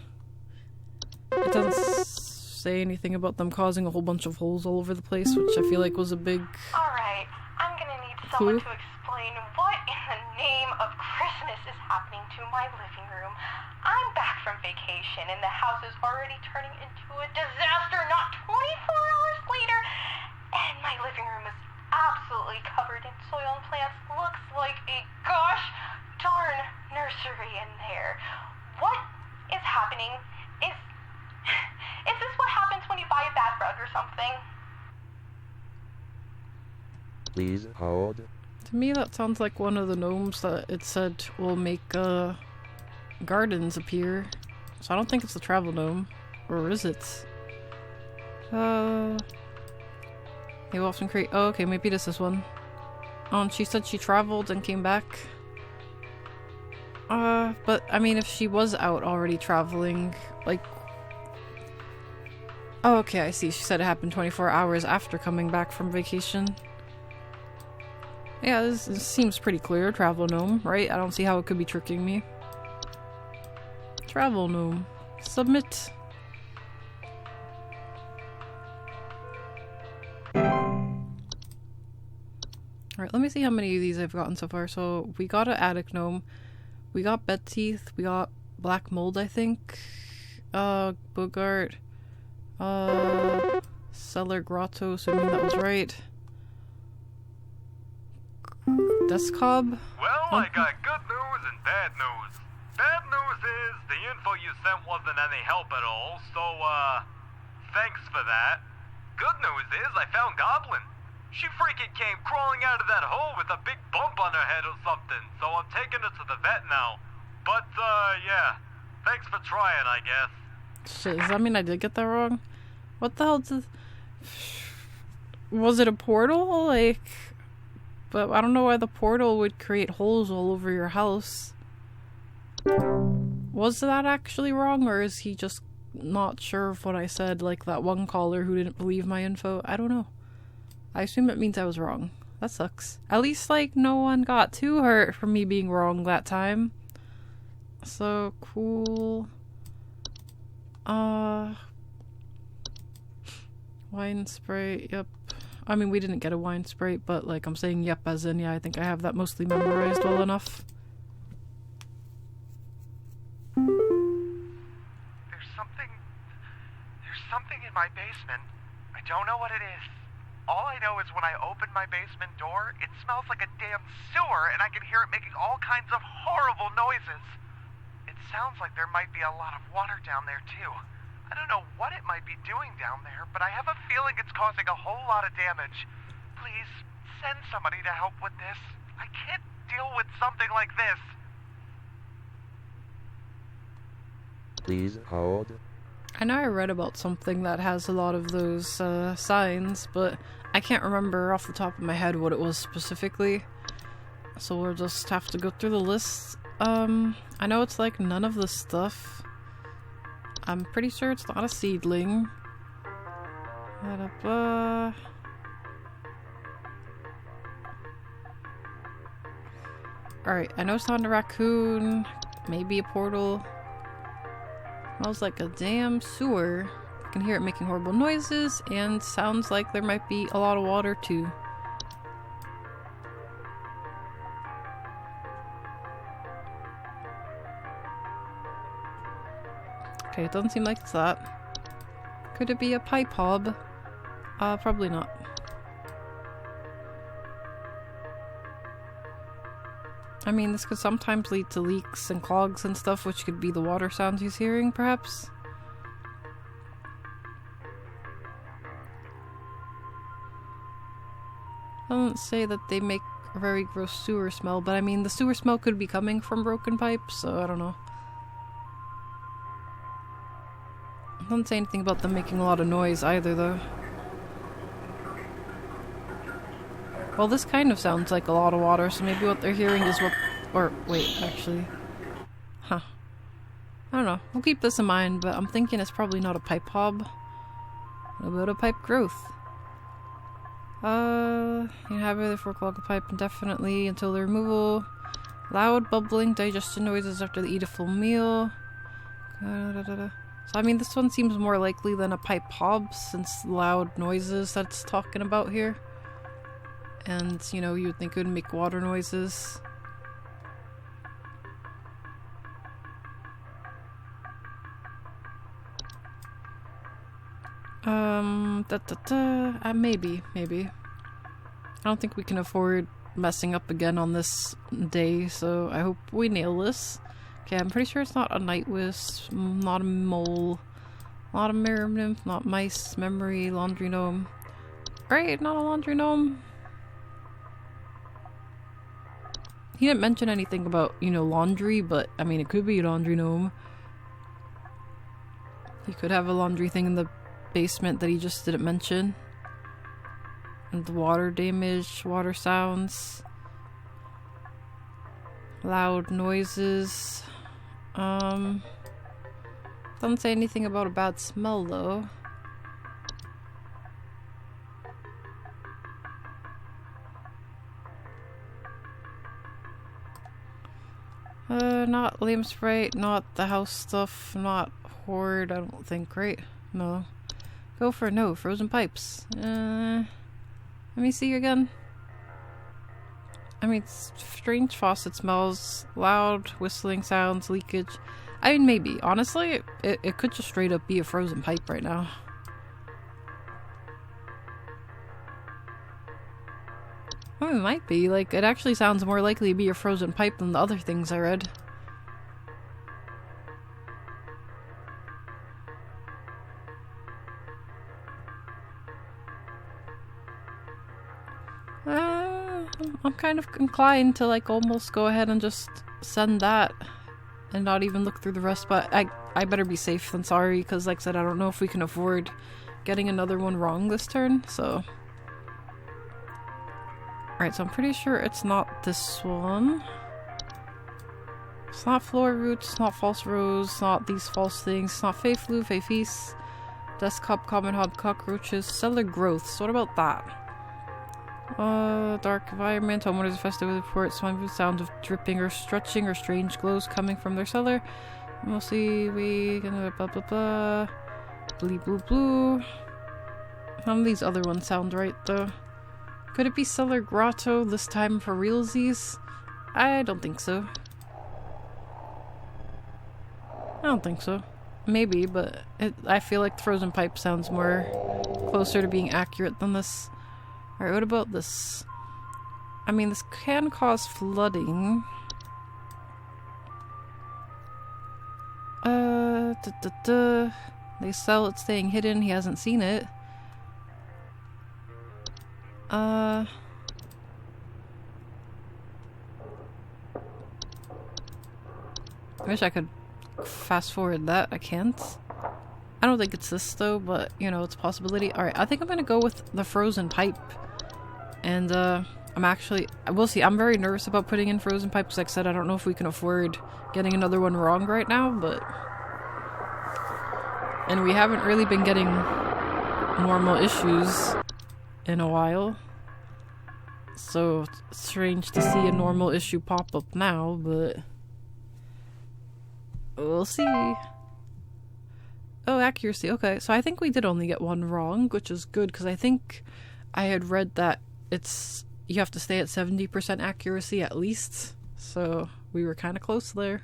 it doesn't say anything about them causing a whole bunch of holes all over the place, which I feel like was a big Alright, I'm gonna need someone to explain what in the name of Christmas is happening to my living room. I'm back from vacation and the house is already turning into a disaster not 24 hours later, and my living room is absolutely covered in soil and plants. Looks like a gosh darn nursery in there. What is happening? Is this what happens when you buy a bad rug or something? Please hold. To me, that sounds like one of the gnomes that it said will make gardens appear. So I don't think it's the travel gnome. Or is it? They will often create. Oh, okay, maybe this is one. Oh, and she said she traveled and came back. But I mean, if she was out already traveling, like. Oh, okay, I see. She said it happened 24 hours after coming back from vacation. Yeah, this seems pretty clear. Travel gnome, right? I don't see how it could be tricking me. Travel gnome. Submit. Alright, let me see how many of these I've gotten so far. So, we got an attic gnome. We got bed teeth. We got black mold, I think. Bogart. Cellar grotto, assuming that was right. Desk cob? Well, I got good news and bad news. Bad news is the info you sent wasn't any help at all, so, thanks for that. Good news is I found Goblin. She freaking came crawling out of that hole with a big bump on her head or something, so I'm taking her to the vet now. But, yeah. Thanks for trying, I guess. Shit, does that mean I did get that wrong? What the hell did... Was it a portal? Like... But I don't know why the portal would create holes all over your house. Was that actually wrong, or is he just not sure of what I said, like that one caller who didn't believe my info? I don't know. I assume it means I was wrong. That sucks. At least, like, no one got too hurt from me being wrong that time. So, cool. Wine spray, yep. I mean, we didn't get a wine spray, but, like, I'm saying yep as in, yeah, I think I have that mostly memorized well enough. There's something in my basement. I don't know what it is. All I know is when I open my basement door, it smells like a damn sewer, and I can hear it making all kinds of horrible noises. It sounds like there might be a lot of water down there, too. I don't know what it might be doing down there, but I have a feeling it's causing a whole lot of damage. Please, send somebody to help with this. I can't deal with something like this. Please hold. I know I read about something that has a lot of those signs, but I can't remember off the top of my head what it was specifically. So we'll just have to go through the list. I know it's like none of the stuff. I'm pretty sure it's not a seedling. Alright, I know it's not a raccoon. Maybe a portal. Smells like a damn sewer. I can hear it making horrible noises, and sounds like there might be a lot of water too. Okay, it doesn't seem like it's that. Could it be a pipe hob? Probably not. I mean, this could sometimes lead to leaks and clogs and stuff, which could be the water sounds he's hearing, perhaps? Doesn't say that they make a very gross sewer smell, but I mean, the sewer smell could be coming from broken pipes, so I don't know. Doesn't say anything about them making a lot of noise either, though. Well, this kind of sounds like a lot of water, so maybe what they're hearing is what... Or, wait, actually. Huh. I don't know. We'll keep this in mind, but I'm thinking it's probably not a pipe hob. What about a pipe growth? Inhabit therefore clog the pipe indefinitely until the removal. Loud, bubbling, digestion noises after they eat a full meal. So, I mean, this one seems more likely than a pipe hob, since loud noises that's talking about here. And, you know, you would think it would make water noises. Maybe. I don't think we can afford messing up again on this day, so I hope we nail this. Okay, I'm pretty sure it's not a night wisp, not a mole, not a mirror nymph, not mice, memory, laundry gnome. Great, not a laundry gnome. He didn't mention anything about, you know, laundry, but, I mean, it could be a laundry gnome. He could have a laundry thing in the basement that he just didn't mention. And the water damage, water sounds. Loud noises. Doesn't say anything about a bad smell, though. Not lame sprite, not the house stuff, not horde, I don't think, right? No. Go for no, frozen pipes. Let me see you again. I mean, strange faucet smells, loud whistling sounds, leakage. I mean, maybe. Honestly, it could just straight up be a frozen pipe right now. Oh, it might be. Like, it actually sounds more likely to be a frozen pipe than the other things I read. I'm kind of inclined to, like, almost go ahead and just send that and not even look through the rest, but I better be safe than sorry, because, like I said, I don't know if we can afford getting another one wrong this turn, so... Alright, so I'm pretty sure it's not this one. It's not floor roots, it's not false rose, it's not these false things, it's not fey flu, fey feast, desktop, common hob, cockroaches, cellar growths. What about that? Dark environment, homeowners infested with reports, smooth sound of dripping or stretching or strange glows coming from their cellar. Mostly we gonna blah blah blah. Bleep blue blue. None of these other ones sound right though. Could it be cellar grotto this time for realsies? I don't think so. I don't think so. Maybe, but I feel like the frozen pipe sounds more closer to being accurate than this. Alright, what about this? I mean, this can cause flooding. They sell it staying hidden, he hasn't seen it. I wish I could fast forward that. I can't. I don't think it's this though, but you know, it's a possibility. Alright, I think I'm gonna go with the frozen pipe. And we'll see. I'm very nervous about putting in frozen pipes. Like I said, I don't know if we can afford getting another one wrong right now, but... And we haven't really been getting normal issues in a while. So, it's strange to see a normal issue pop up now, but... We'll see. Oh, accuracy. Okay, so I think we did only get one wrong, which is good, because I think I had read that you have to stay at 70% accuracy at least, so we were kind of close there.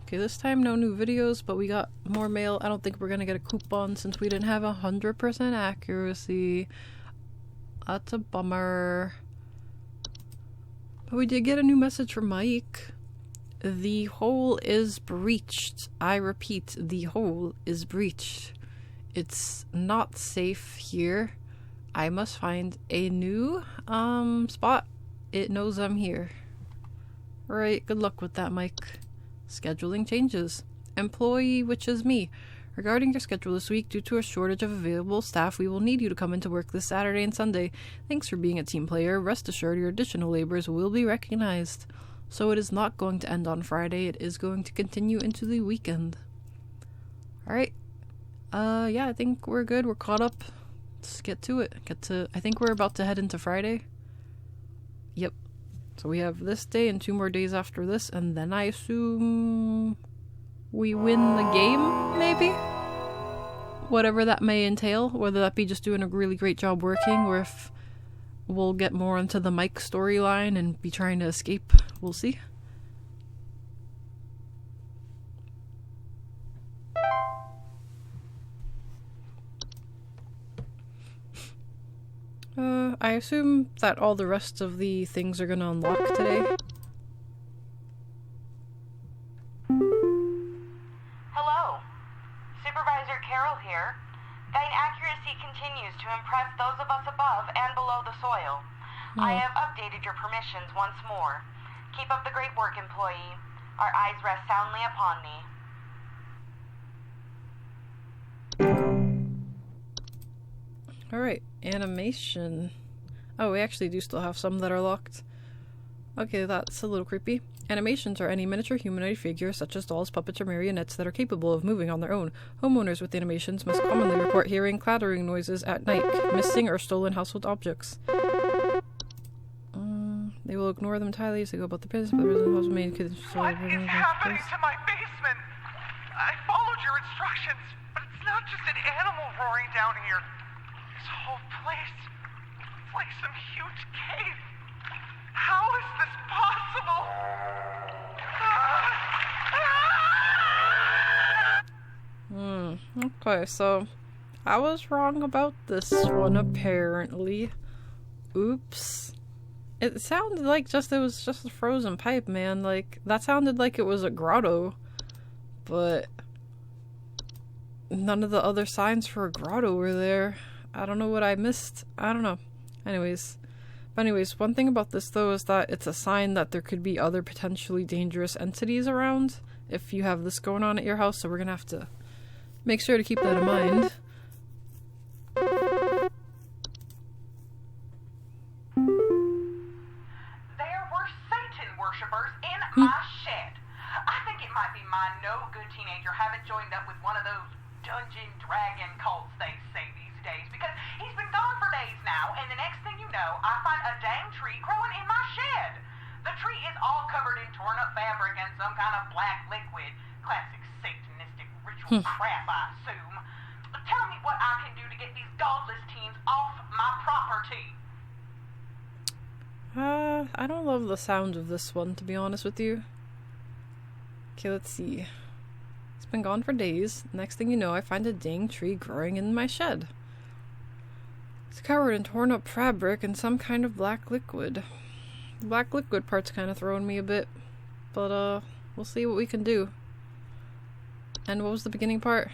Okay, this time no new videos, but we got more mail. I don't think we're gonna get a coupon since we didn't have 100% accuracy. That's a bummer. But we did get a new message from Mike. The hole is breached. I repeat, the hole is breached. It's not safe here. I must find a new spot. It knows I'm here. Alright, good luck with that, Mike. Scheduling changes. Employee, which is me. Regarding your schedule this week, due to a shortage of available staff, we will need you to come into work this Saturday and Sunday. Thanks for being a team player. Rest assured your additional labors will be recognized. So it is not going to end on Friday. It is going to continue into the weekend. Alright. Yeah, I think we're good. We're caught up. Let's get to it. I think we're about to head into Friday. Yep. So we have this day and 2 more days after this, and then I assume we win the game, maybe? Whatever that may entail, whether that be just doing a really great job working, or if we'll get more into the Mike storyline and be trying to escape. We'll see. I assume that all the rest of the things are gonna unlock today. Hello. Supervisor Carol here. Thine accuracy continues to impress those of us above and below the soil. I have updated your permissions once more. Keep up the great work, employee. Our eyes rest soundly upon thee. Alright, animation. Oh, we actually do still have some that are locked. Okay, that's a little creepy. Animations are any miniature humanoid figure, such as dolls, puppets, or marionettes that are capable of moving on their own. Homeowners with animations must commonly report hearing clattering noises at night, missing or stolen household objects. They will ignore them entirely as they go about the business, but the resident also made kids. What is happening to my basement? I followed your instructions, but it's not just an animal roaring down here. This whole place, it's like some huge cave. How is this possible? Okay, so I was wrong about this one apparently. Oops. It sounded like it was just a frozen pipe, man. Like, that sounded like it was a grotto. But none of the other signs for a grotto were there. I don't know what I missed. I don't know. Anyways, one thing about this though is that it's a sign that there could be other potentially dangerous entities around if you have this going on at your house, so we're gonna have to make sure to keep that in mind. There were Satan worshippers in my shed. I think it might be my no-good teenager having joined up with one of those dungeon dragon cults they say these days, because he's been gone for days now, and the next thing you know, I find a dang tree growing in my shed. The tree is all covered in torn up fabric and some kind of black liquid. Classic satanistic ritual crap, I assume. Tell me what I can do to get these godless teens off my property. I don't love the sound of this one, to be honest with you. Okay, let's see. It's been gone for days. Next thing you know, I find a dang tree growing in my shed. It's covered in torn up fabric and some kind of black liquid. The black liquid part's kind of throwing me a bit. But, we'll see what we can do. And what was the beginning part?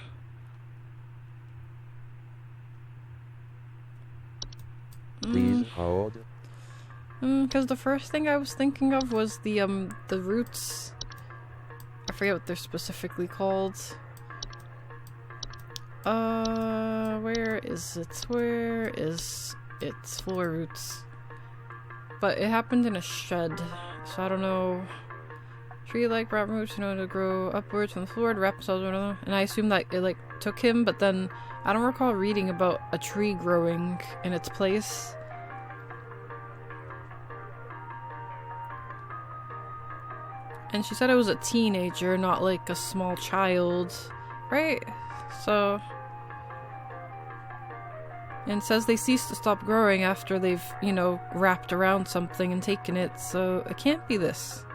Please hold. Because the first thing I was thinking of was the roots. I forget what they're specifically called. Where is it? Where is it? Floor roots. But it happened in a shed, so I don't know. Tree-like brown roots known to grow upwards from the floor to wrap themselves around them. And I assume that it, like, took him, but then I don't recall reading about a tree growing in its place. And she said it was a teenager, not like a small child, right? So, and it says they cease to stop growing after they've, you know, wrapped around something and taken it, so it can't be this.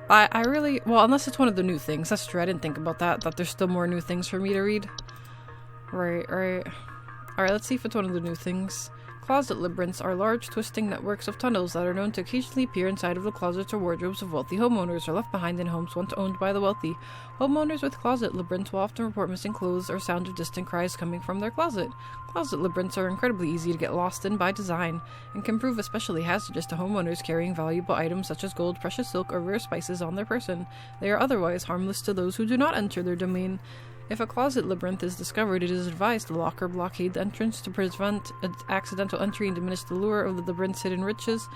I really, well, unless it's one of the new things. That's true, I didn't think about that there's still more new things for me to read. Right. Alright, let's see if it's one of the new things. Closet labyrinths are large twisting networks of tunnels that are known to occasionally appear inside of the closets or wardrobes of wealthy homeowners or left behind in homes once owned by the wealthy. Homeowners with closet labyrinths will often report missing clothes or sound of distant cries coming from their closet. Closet labyrinths are incredibly easy to get lost in by design, and can prove especially hazardous to homeowners carrying valuable items such as gold, precious silk, or rare spices on their person. They are otherwise harmless to those who do not enter their domain. If a closet labyrinth is discovered, it is advised to lock or blockade the entrance to prevent accidental entry and diminish the lure of the labyrinth's hidden riches.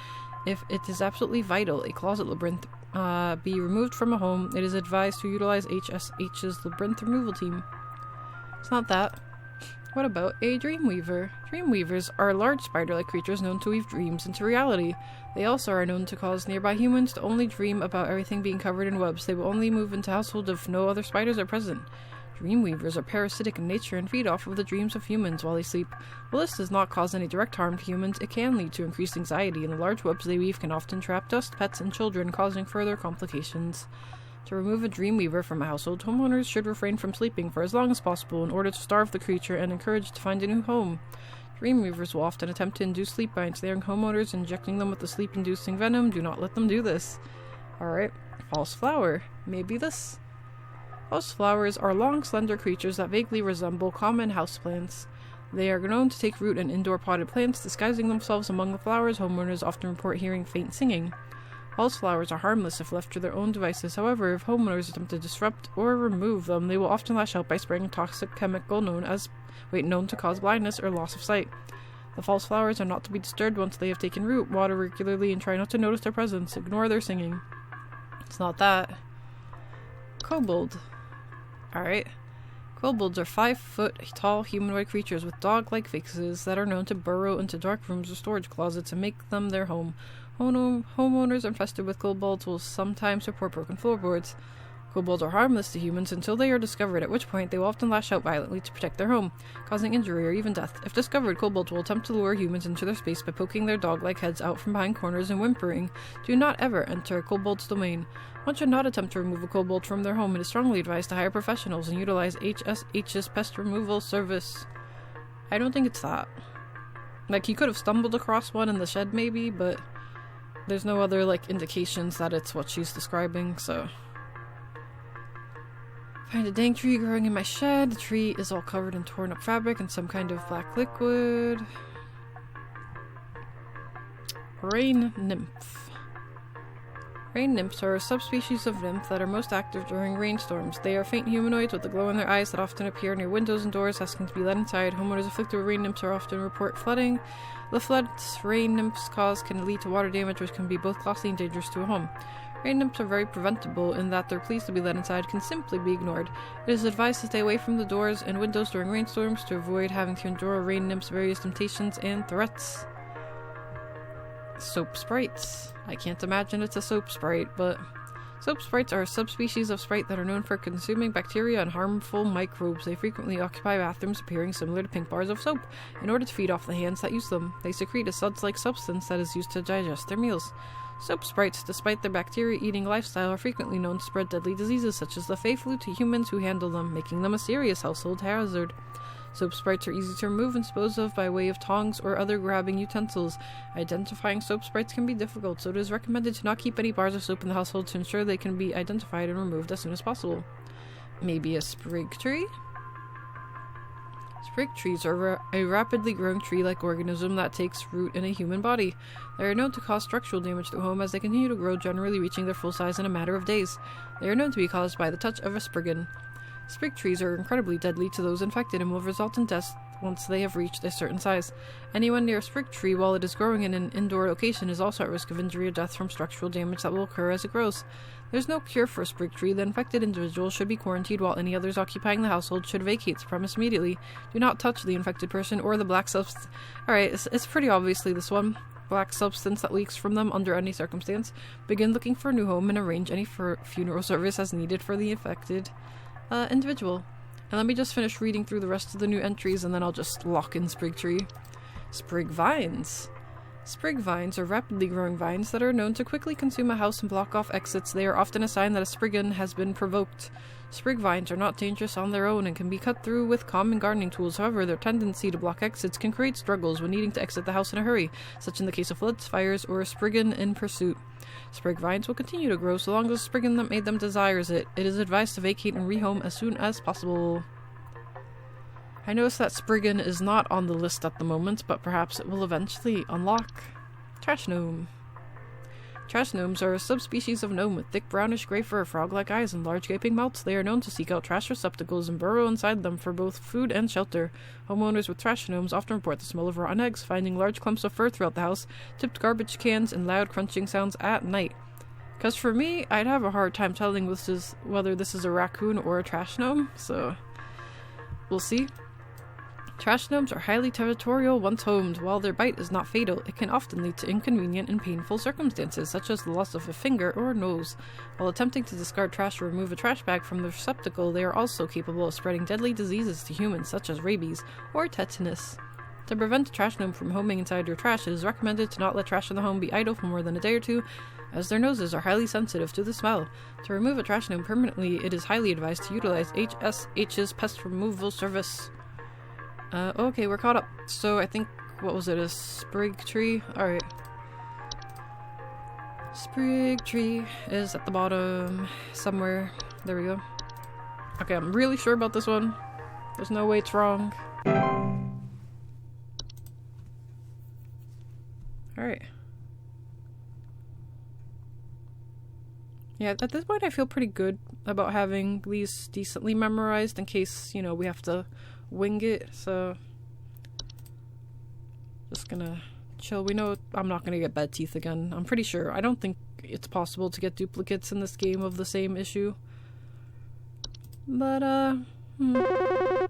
If it is absolutely vital a closet labyrinth be removed from a home, it is advised to utilize HSH's labyrinth removal team. It's not that. What about a dreamweaver? Dreamweavers are large spider-like creatures known to weave dreams into reality. They also are known to cause nearby humans to only dream about everything being covered in webs. They will only move into households if no other spiders are present. Dreamweavers are parasitic in nature and feed off of the dreams of humans while they sleep. While this does not cause any direct harm to humans, it can lead to increased anxiety, and the large webs they weave can often trap dust, pets, and children, causing further complications. To remove a dreamweaver from a household, homeowners should refrain from sleeping for as long as possible in order to starve the creature and encourage to find a new home. Dreamweavers will often attempt to induce sleep by ensnaring homeowners, injecting them with the sleep-inducing venom. Do not let them do this. Alright. False flower. Maybe this? False flowers are long, slender creatures that vaguely resemble common houseplants. They are known to take root in indoor potted plants, disguising themselves among the flowers. Homeowners often report hearing faint singing. False flowers are harmless if left to their own devices. However, if homeowners attempt to disrupt or remove them, they will often lash out by spraying a toxic chemical known to cause blindness or loss of sight. The false flowers are not to be disturbed once they have taken root. Water regularly and try not to notice their presence. Ignore their singing. It's not that. Kobold. Alright. Kobolds are 5-foot tall humanoid creatures with dog-like faces that are known to burrow into dark rooms or storage closets and make them their home. Homeowners infested with kobolds will sometimes report broken floorboards. Kobolds are harmless to humans until they are discovered, at which point they will often lash out violently to protect their home, causing injury or even death. If discovered, kobolds will attempt to lure humans into their space by poking their dog-like heads out from behind corners and whimpering. Do not ever enter a kobold's domain. One should not attempt to remove a kobold from their home. It is strongly advised to hire professionals and utilize HSH's pest removal service. I don't think it's that. Like, he could have stumbled across one in the shed maybe, but there's no other, like, indications that it's what she's describing, so... Find a dang tree growing in my shed. The tree is all covered in torn up fabric and some kind of black liquid. Rain nymph. Rain nymphs are a subspecies of nymph that are most active during rainstorms. They are faint humanoids with a glow in their eyes that often appear near windows and doors, asking to be let inside. Homeowners afflicted with rain nymphs are often report flooding. The floods rain nymphs cause can lead to water damage, which can be both costly and dangerous to a home. Rain nymphs are very preventable in that their pleas to be let inside can simply be ignored. It is advised to stay away from the doors and windows during rainstorms to avoid having to endure a rain nymph's various temptations and threats. Soap sprites. I can't imagine it's a soap sprite, but... Soap sprites are a subspecies of sprite that are known for consuming bacteria and harmful microbes. They frequently occupy bathrooms appearing similar to pink bars of soap in order to feed off the hands that use them. They secrete a suds-like substance that is used to digest their meals. Soap sprites, despite their bacteria-eating lifestyle, are frequently known to spread deadly diseases such as the Fey flu to humans who handle them, making them a serious household hazard. Soap sprites are easy to remove and dispose of by way of tongs or other grabbing utensils. Identifying soap sprites can be difficult, so it is recommended to not keep any bars of soap in the household to ensure they can be identified and removed as soon as possible. Maybe a sprig tree? Sprig trees are a rapidly growing tree-like organism that takes root in a human body. They are known to cause structural damage to a home as they continue to grow, generally reaching their full size in a matter of days. They are known to be caused by the touch of a spriggan. Sprig trees are incredibly deadly to those infected and will result in death once they have reached a certain size. Anyone near a sprig tree while it is growing in an indoor location is also at risk of injury or death from structural damage that will occur as it grows. There's no cure for a sprig tree. The infected individual should be quarantined while any others occupying the household should vacate the premise immediately. Do not touch the infected person or the black substance. Alright, it's pretty obviously this one. Black substance that leaks from them under any circumstance. Begin looking for a new home and arrange any funeral service as needed for the affected individual. And let me just finish reading through the rest of the new entries and then I'll just lock in sprig tree. Sprig vines. Sprig vines are rapidly growing vines that are known to quickly consume a house and block off exits. They are often a sign that a spriggan has been provoked. Sprig vines are not dangerous on their own and can be cut through with common gardening tools. However, their tendency to block exits can create struggles when needing to exit the house in a hurry, such in the case of floods, fires, or a spriggan in pursuit. Sprig vines will continue to grow so long as the spriggan that made them desires it. It is advised to vacate and rehome as soon as possible. I notice that spriggan is not on the list at the moment, but perhaps it will eventually unlock. Trash gnome. Trash gnomes are a subspecies of gnome with thick brownish gray fur, frog-like eyes, and large gaping mouths. They are known to seek out trash receptacles and burrow inside them for both food and shelter. Homeowners with trash gnomes often report the smell of rotten eggs, finding large clumps of fur throughout the house, tipped garbage cans, and loud crunching sounds at night. Because for me, I'd have a hard time telling whether this is a raccoon or a trash gnome, so we'll see. Trash gnomes are highly territorial once homed. While their bite is not fatal, it can often lead to inconvenient and painful circumstances, such as the loss of a finger or a nose. While attempting to discard trash or remove a trash bag from the receptacle, they are also capable of spreading deadly diseases to humans, such as rabies or tetanus. To prevent a trash gnome from homing inside your trash, it is recommended to not let trash in the home be idle for more than a day or two, as their noses are highly sensitive to the smell. To remove a trash gnome permanently, it is highly advised to utilize HSH's pest removal service. Okay, we're caught up. So I think, what was it, a sprig tree? Alright. Sprig tree is at the bottom somewhere. There we go. Okay, I'm really sure about this one. There's no way it's wrong. Alright. Yeah, at this point I feel pretty good about having these decently memorized in case, you know, we have to wing it, so just gonna chill. We know I'm not gonna get bad teeth again. I'm pretty sure. I don't think it's possible to get duplicates in this game of the same issue. But, Hey,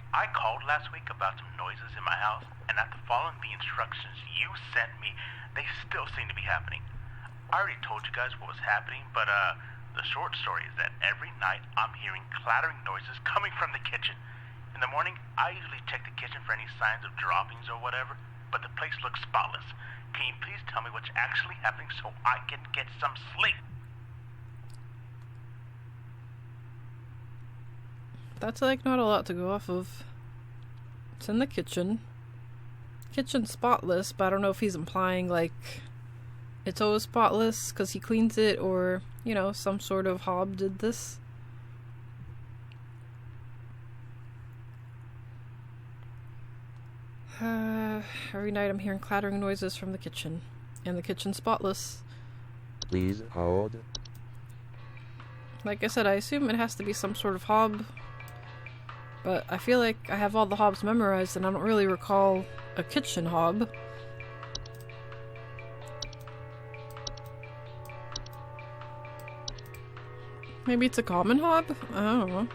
I called last week about some noises in my house, and after following the instructions you sent me, they still seem to be happening. I already told you guys what was happening, but the short story is that every night I'm hearing clattering noises coming from the kitchen. In the morning, I usually check the kitchen for any signs of droppings or whatever, but the place looks spotless. Can you please tell me what's actually happening so I can get some sleep? That's like not a lot to go off of. It's in the kitchen. Kitchen's spotless, but I don't know if he's implying like it's always spotless because he cleans it, or, you know, some sort of hob did this. Every night I'm hearing clattering noises from the kitchen, and the kitchen's spotless. Please hold. Like I said, I assume it has to be some sort of hob, but I feel like I have all the hobs memorized and I don't really recall a kitchen hob. Maybe it's a common hob? I don't know.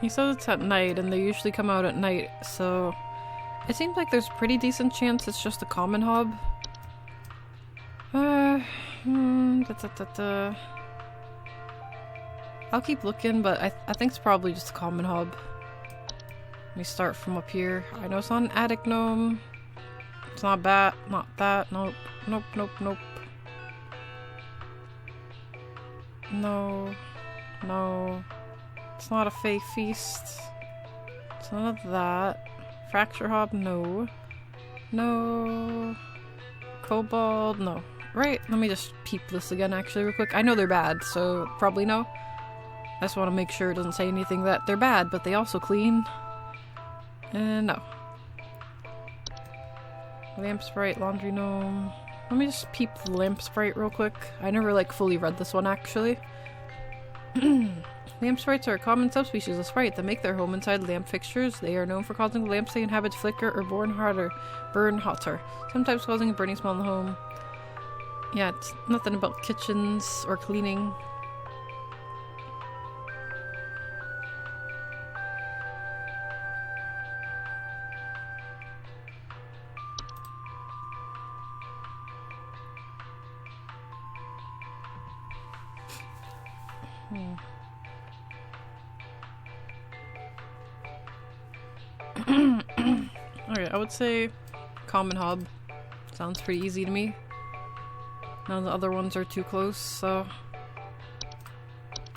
He says it's at night, and they usually come out at night, so it seems like there's a pretty decent chance it's just a common hob. I'll keep looking, but I think it's probably just a common hob. Let me start from up here. I know it's not an attic gnome. It's not bat, not that. Nope, nope, nope, nope. No, no. It's not a Fey Feast. It's none of that. Fracture Hob, no. No. Kobold, no. Right, let me just peep this again actually real quick. I know they're bad, so probably no. I just want to make sure it doesn't say anything that they're bad, but they also clean. And no. Lamp Sprite, Laundry Gnome. Let me just peep the Lamp Sprite real quick. I never like fully read this one actually. Lamp sprites are a common subspecies of sprite that make their home inside lamp fixtures. They are known for causing the lamps they inhabit to flicker or burn hotter, sometimes causing a burning smell in the home. Yeah, it's nothing about kitchens or cleaning. Okay, I would say common hob. Sounds pretty easy to me. None of the other ones are too close, so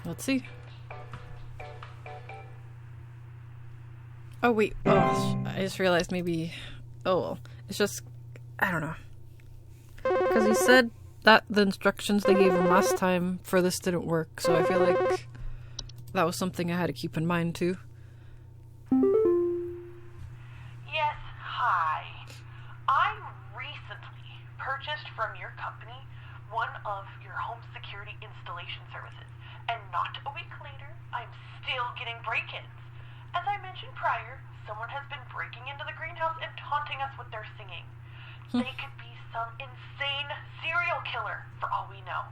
let's see. Oh wait, oh, I just realized maybe, oh well, it's just, I don't know. Because he said that the instructions they gave him last time for this didn't work, so I feel like that was something I had to keep in mind too. Yes, hi. I recently purchased from your company one of your home security installation services, and not a week later, I'm still getting break-ins. As I mentioned prior, someone has been breaking into the greenhouse and taunting us with their singing. They could be some insane serial killer, for all we know.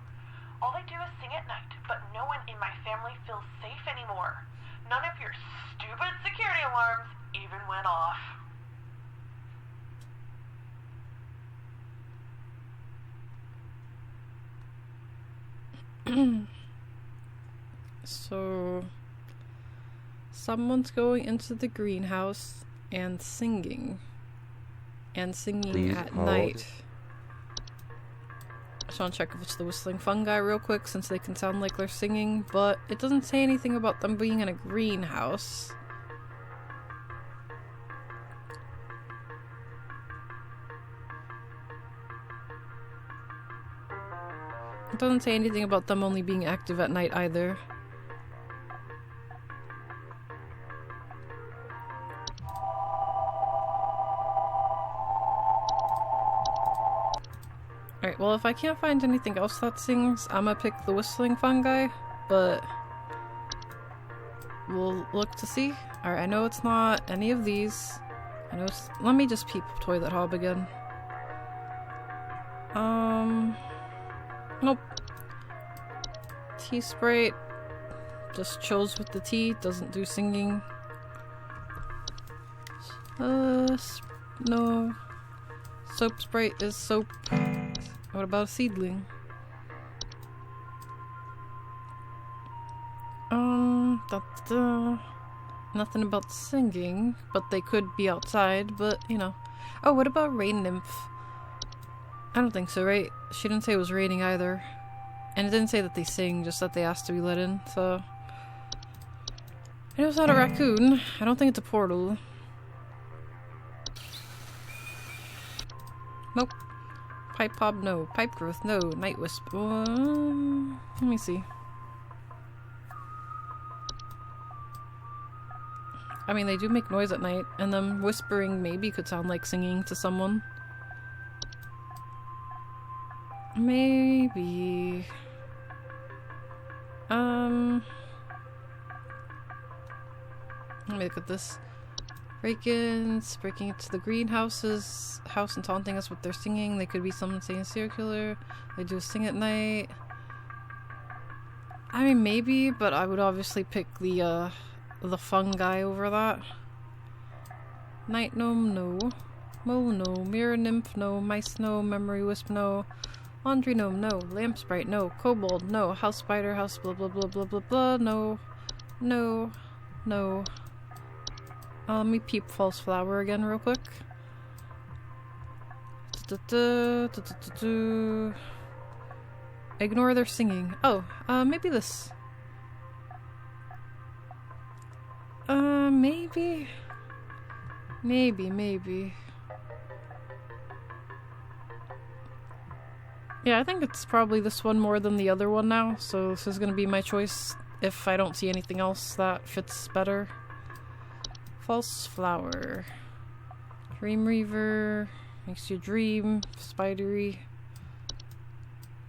All they do is sing at night, but no one in my family feels safe anymore. None of your stupid security alarms even went off. So, someone's going into the greenhouse and singing. And singing Please at hold. night. I just want to check if it's the whistling fungi real quick, since they can sound like they're singing, but it doesn't say anything about them being in a greenhouse. It doesn't say anything about them only being active at night either. Alright, well, if I can't find anything else that sings, I'm gonna pick the whistling fungi, but we'll look to see. Alright, I know it's not any of these. I know it's... Let me just peep Toilet Hob again. Nope. Tea Sprite just chills with the tea, doesn't do singing. No. Soap Sprite is soap. What about a seedling? Nothing about singing, but they could be outside, but, you know. Oh, what about Rain Nymph? I don't think so, right? She didn't say it was raining either. And it didn't say that they sing, just that they asked to be let in, so... I know it's not a raccoon. I don't think it's a portal. Nope. Pipe Pob, no. Pipe Growth, no. Night Wisp. Let me see. I mean, they do make noise at night, and them whispering maybe could sound like singing to someone. Maybe... Let me look at this. Break-ins, breaking into the greenhouses, house and taunting us with their singing. They could be someone saying serial killer. They do sing at night. I mean, maybe, but I would obviously pick the fungi over that. Night gnome, no. Mole, no. Mirror nymph, no. Mice, no. Memory wisp, no. Laundry gnome, no. Lamp sprite, no. Kobold, no. House spider, house blah blah blah blah blah blah, no. No. No. Let me peep false flower again real quick. Ignore their singing. Oh, maybe this. Maybe. Maybe. Yeah, I think it's probably this one more than the other one now, so this is gonna be my choice if I don't see anything else that fits better. False flower. Dream Reaver. Makes you dream. Spidery.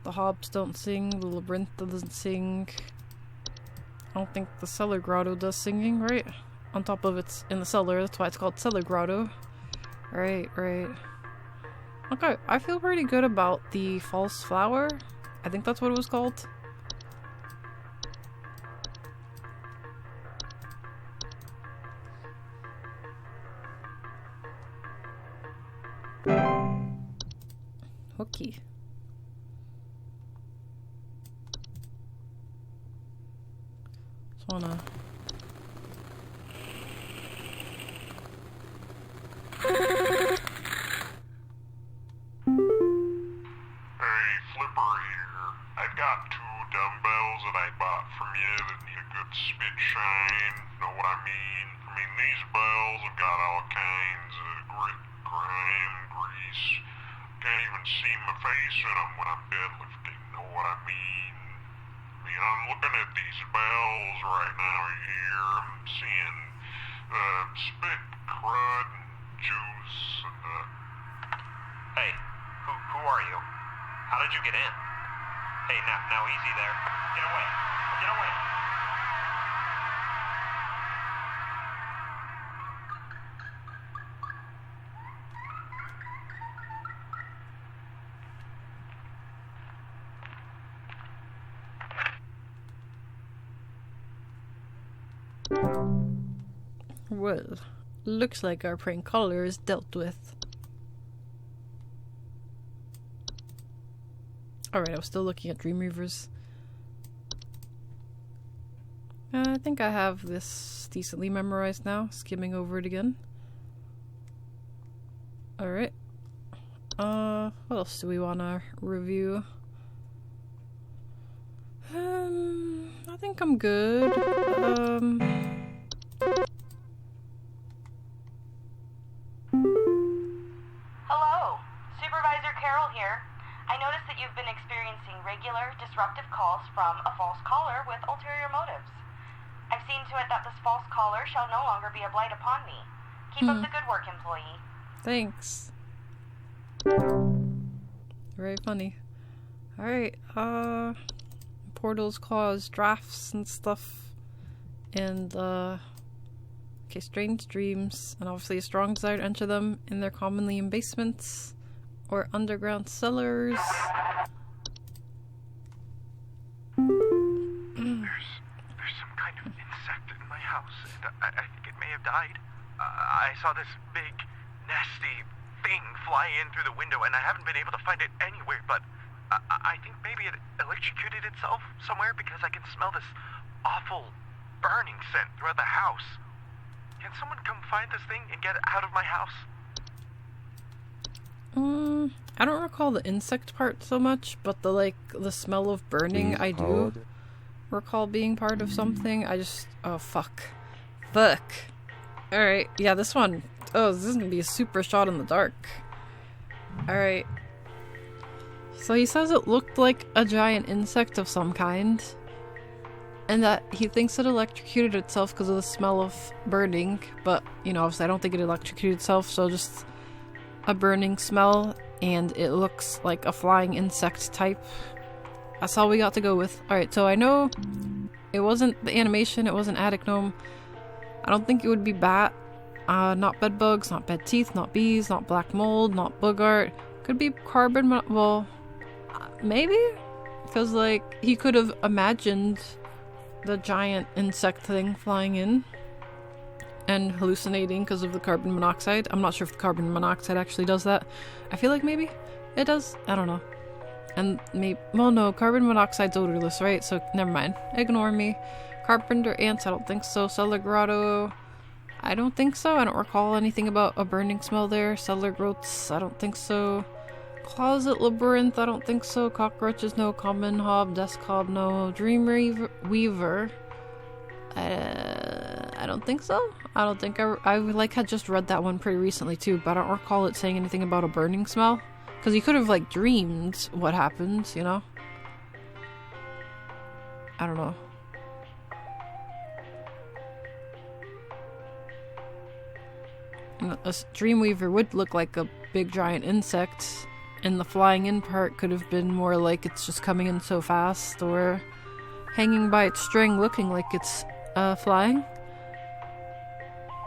The hobs don't sing. The labyrinth doesn't sing. I don't think the cellar grotto does singing, right? On top of it's in the cellar, that's why it's called cellar grotto. Right. Okay, I feel pretty good about the false flower. I think that's what it was called. Hooky. Just wanna... Well, looks like our prank caller is dealt with. Alright, I was still looking at Dream Reavers. I think I have this decently memorized now, skimming over it again. Alright. What else do we want to review? I think I'm good. Hello, Supervisor Carol here. I noticed that you've been experiencing regular, disruptive calls from a false caller with ulterior motives. I've seen to it that this false caller shall no longer be a blight upon me. Keep up the good work, employee. Thanks. Very funny. Alright, portals cause drafts and stuff. And, okay, strange dreams. And obviously a strong desire to enter them, and they're commonly in basements or underground cellars. There's some kind of insect in my house. I think it may have died. I saw this big, nasty thing fly in through the window, and I haven't been able to find it anywhere, but I think maybe it electrocuted itself somewhere because I can smell this awful burning scent throughout the house. Can someone come find this thing and get it out of my house? I don't recall the insect part so much, but the smell of burning, I do recall being part of something. I just, oh fuck. Alright, yeah, this one, oh, this is gonna be a super shot in the dark. Alright. So he says it looked like a giant insect of some kind, and that he thinks it electrocuted itself because of the smell of burning, but, you know, obviously I don't think it electrocuted itself, so just a burning smell, and it looks like a flying insect type. That's all we got to go with. Alright, so I know it wasn't the animation, it wasn't attic gnome. I don't think it would be bat. Not bed bugs, not bed teeth, not bees, not black mold, not boogart. Could be carbon, well, maybe? Because, like, he could have imagined the giant insect thing flying in and hallucinating because of the carbon monoxide. I'm not sure if the carbon monoxide actually does that. I feel like maybe it does. I don't know. And maybe, well, no, carbon monoxide's odorless, right? So never mind. Ignore me. Carpenter ants, I don't think so. Cellar grotto, I don't think so. I don't recall anything about a burning smell there. Cellar growths, I don't think so. Closet labyrinth, I don't think so. Cockroaches, no. Common hob, desk hob, no. Dream weaver, I don't think so. I don't think I like had just read that one pretty recently too, but I don't recall it saying anything about a burning smell. Because he could have like dreamed what happened, you know? I don't know. A dreamweaver would look like a big giant insect, and the flying in part could have been more like it's just coming in so fast, or hanging by its string looking like it's flying.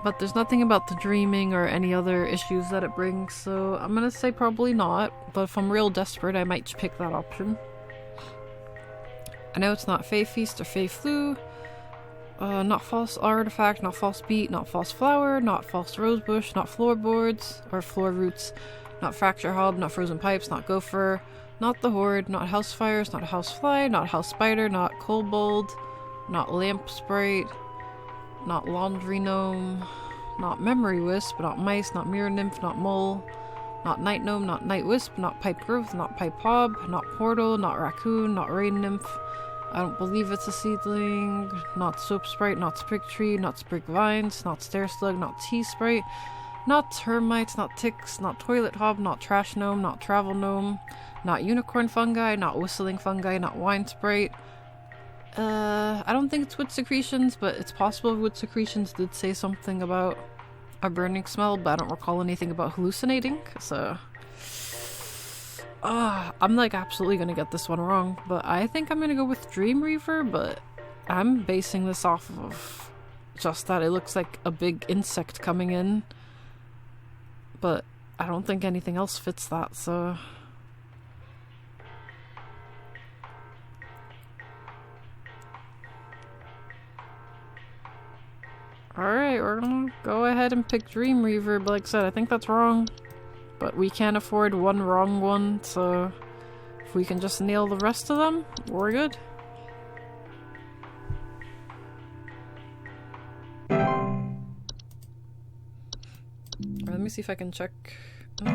But there's nothing about the dreaming or any other issues that it brings, so I'm gonna say probably not, but if I'm real desperate I might just pick that option. I know it's not Fey Feast or Fey Flu. Not false artifact, not false beet, not false flower, not false rosebush, not floorboards or floor roots, not fracture hob, not frozen pipes, not gopher, not the horde, not house fires, not house fly, not house spider, not kobold, not lamp sprite, not laundry gnome, not memory wisp, not mice, not mirror nymph, not mole, not night gnome, not night wisp, not pipe growth, not pipe hob, not portal, not raccoon, not rain nymph. I don't believe it's a seedling. Not soap sprite, not sprig tree, not sprig vines, not stair slug, not tea sprite, not termites, not ticks, not toilet hob, not trash gnome, not travel gnome, not unicorn fungi, not whistling fungi, not wine sprite. I don't think it's wood secretions, but it's possible wood secretions did say something about a burning smell, but I don't recall anything about hallucinating, so... I'm like absolutely gonna get this one wrong, but I think I'm gonna go with Dreamweaver, but I'm basing this off of just that it looks like a big insect coming in, but I don't think anything else fits that, so... Alright, we're gonna go ahead and pick Dreamweaver, but like I said, I think that's wrong. But we can't afford one wrong one, so if we can just nail the rest of them, we're good. Let me see if I can check. La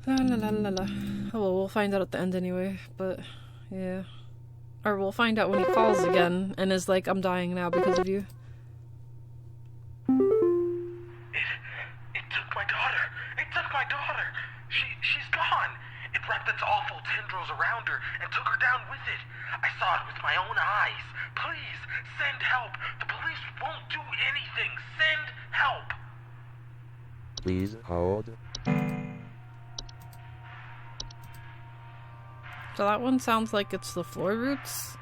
la la la la. Oh well, we'll find out at the end anyway, but yeah. Or we'll find out when he calls again and is like, I'm dying now because of you. She's gone. It wrapped its awful tendrils around her and took her down with it. I saw it with my own eyes. Please, send help. The police won't do anything. Send help. Please hold. So that one sounds like it's the floor roots.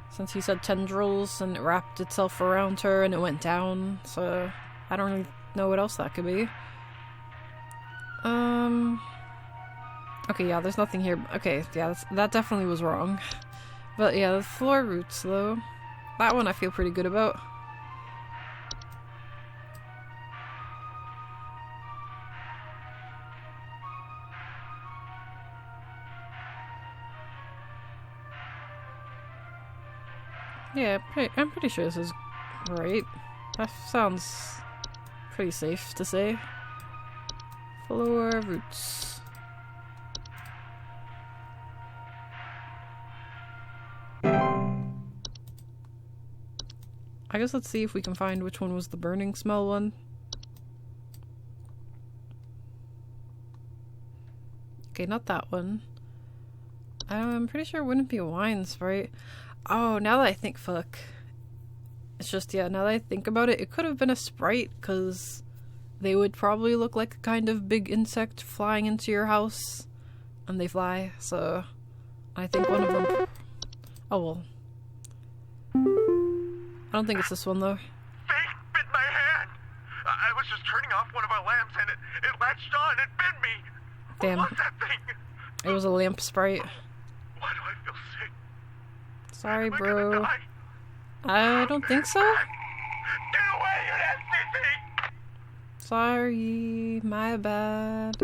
Since he said tendrils and it wrapped itself around her and it went down. So I don't really know what else that could be. Okay, yeah, there's nothing here. Okay, yeah, that definitely was wrong. But yeah, the floor roots though. That one I feel pretty good about. Yeah, I'm pretty sure this is right. That sounds pretty safe to say. Floor roots. I guess let's see if we can find which one was the burning smell one. Okay, not that one. I'm pretty sure it wouldn't be a wine sprite. Oh, now that I think, fuck. It's just, yeah, now that I think about it, it could have been a sprite, because they would probably look like a kind of big insect flying into your house. And they fly, so I think one of them... Oh, well. I don't think it's this one, though. Fate bit my hand! I was just turning off one of our lamps and it latched on and bit me! Damn. What was that thing? It was a lamp sprite. Why do I feel sick? Sorry, Am I bro. gonna die? I don't think so. Get away, you nasty thing! Sorry, my bad.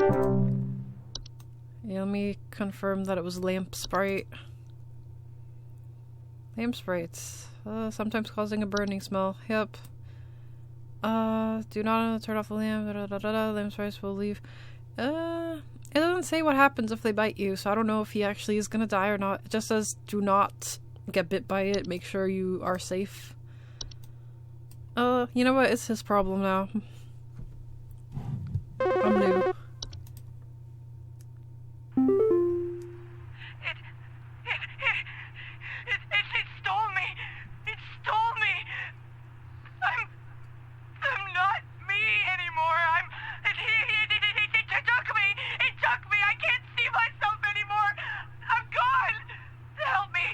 Yeah, let me confirm that it was lamp sprite. Lamp sprites. Sometimes causing a burning smell. Yep. Do not turn off the lamp. Lamp sprites will leave. It doesn't say what happens if they bite you, so I don't know if he actually is gonna die or not. It just says do not get bit by it. Make sure you are safe. You know what? It's his problem now. I'm new. It stole me. It stole me. I'm not me anymore. It took me. It took me. I can't see myself anymore. I'm gone. Help me.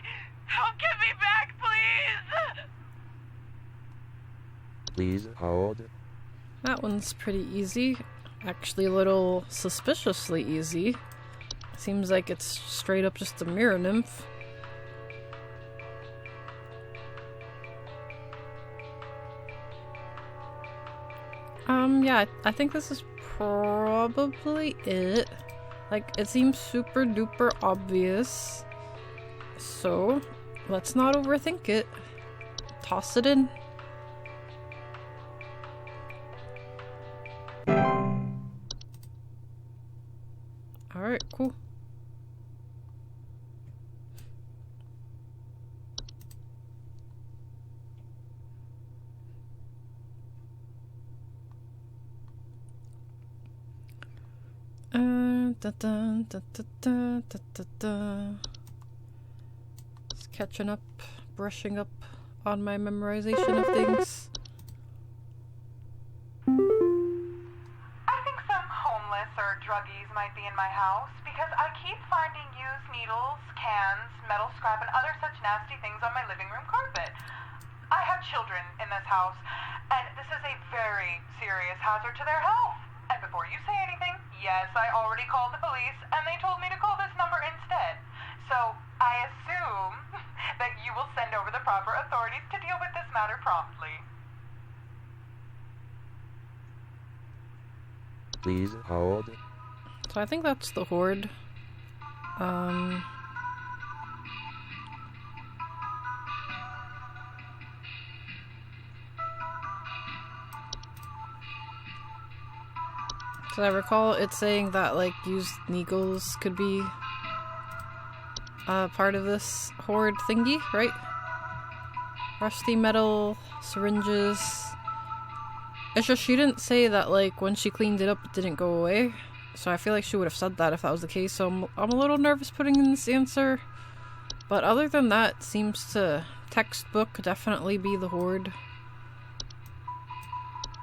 Help get me back, please. Please hold. That one's pretty easy. Actually, a little suspiciously easy. Seems like it's straight up just a mirror nymph. Yeah, I think this is probably it. Like, it seems super duper obvious. So, let's not overthink it. Toss it in. Alright, cool. Just catching up, brushing up on my memorization of things. I think some homeless or druggies might be in my house because I keep finding used needles, cans, metal scrap, and other such nasty things on my living room carpet. I have children in this house, and this is a very serious hazard to their health. And before you say anything, yes, I already called the police, and they told me to call this number instead. So I assume that you will send over the proper authorities to deal with this matter promptly. Please hold. So I think that's the horde. So I recall it saying that, like, used needles could be part of this horde thingy, right? Rusty metal, syringes. It's just she didn't say that, like, when she cleaned it up it didn't go away. So I feel like she would have said that if that was the case, so I'm a little nervous putting in this answer. But other than that, seems to textbook definitely be the horde.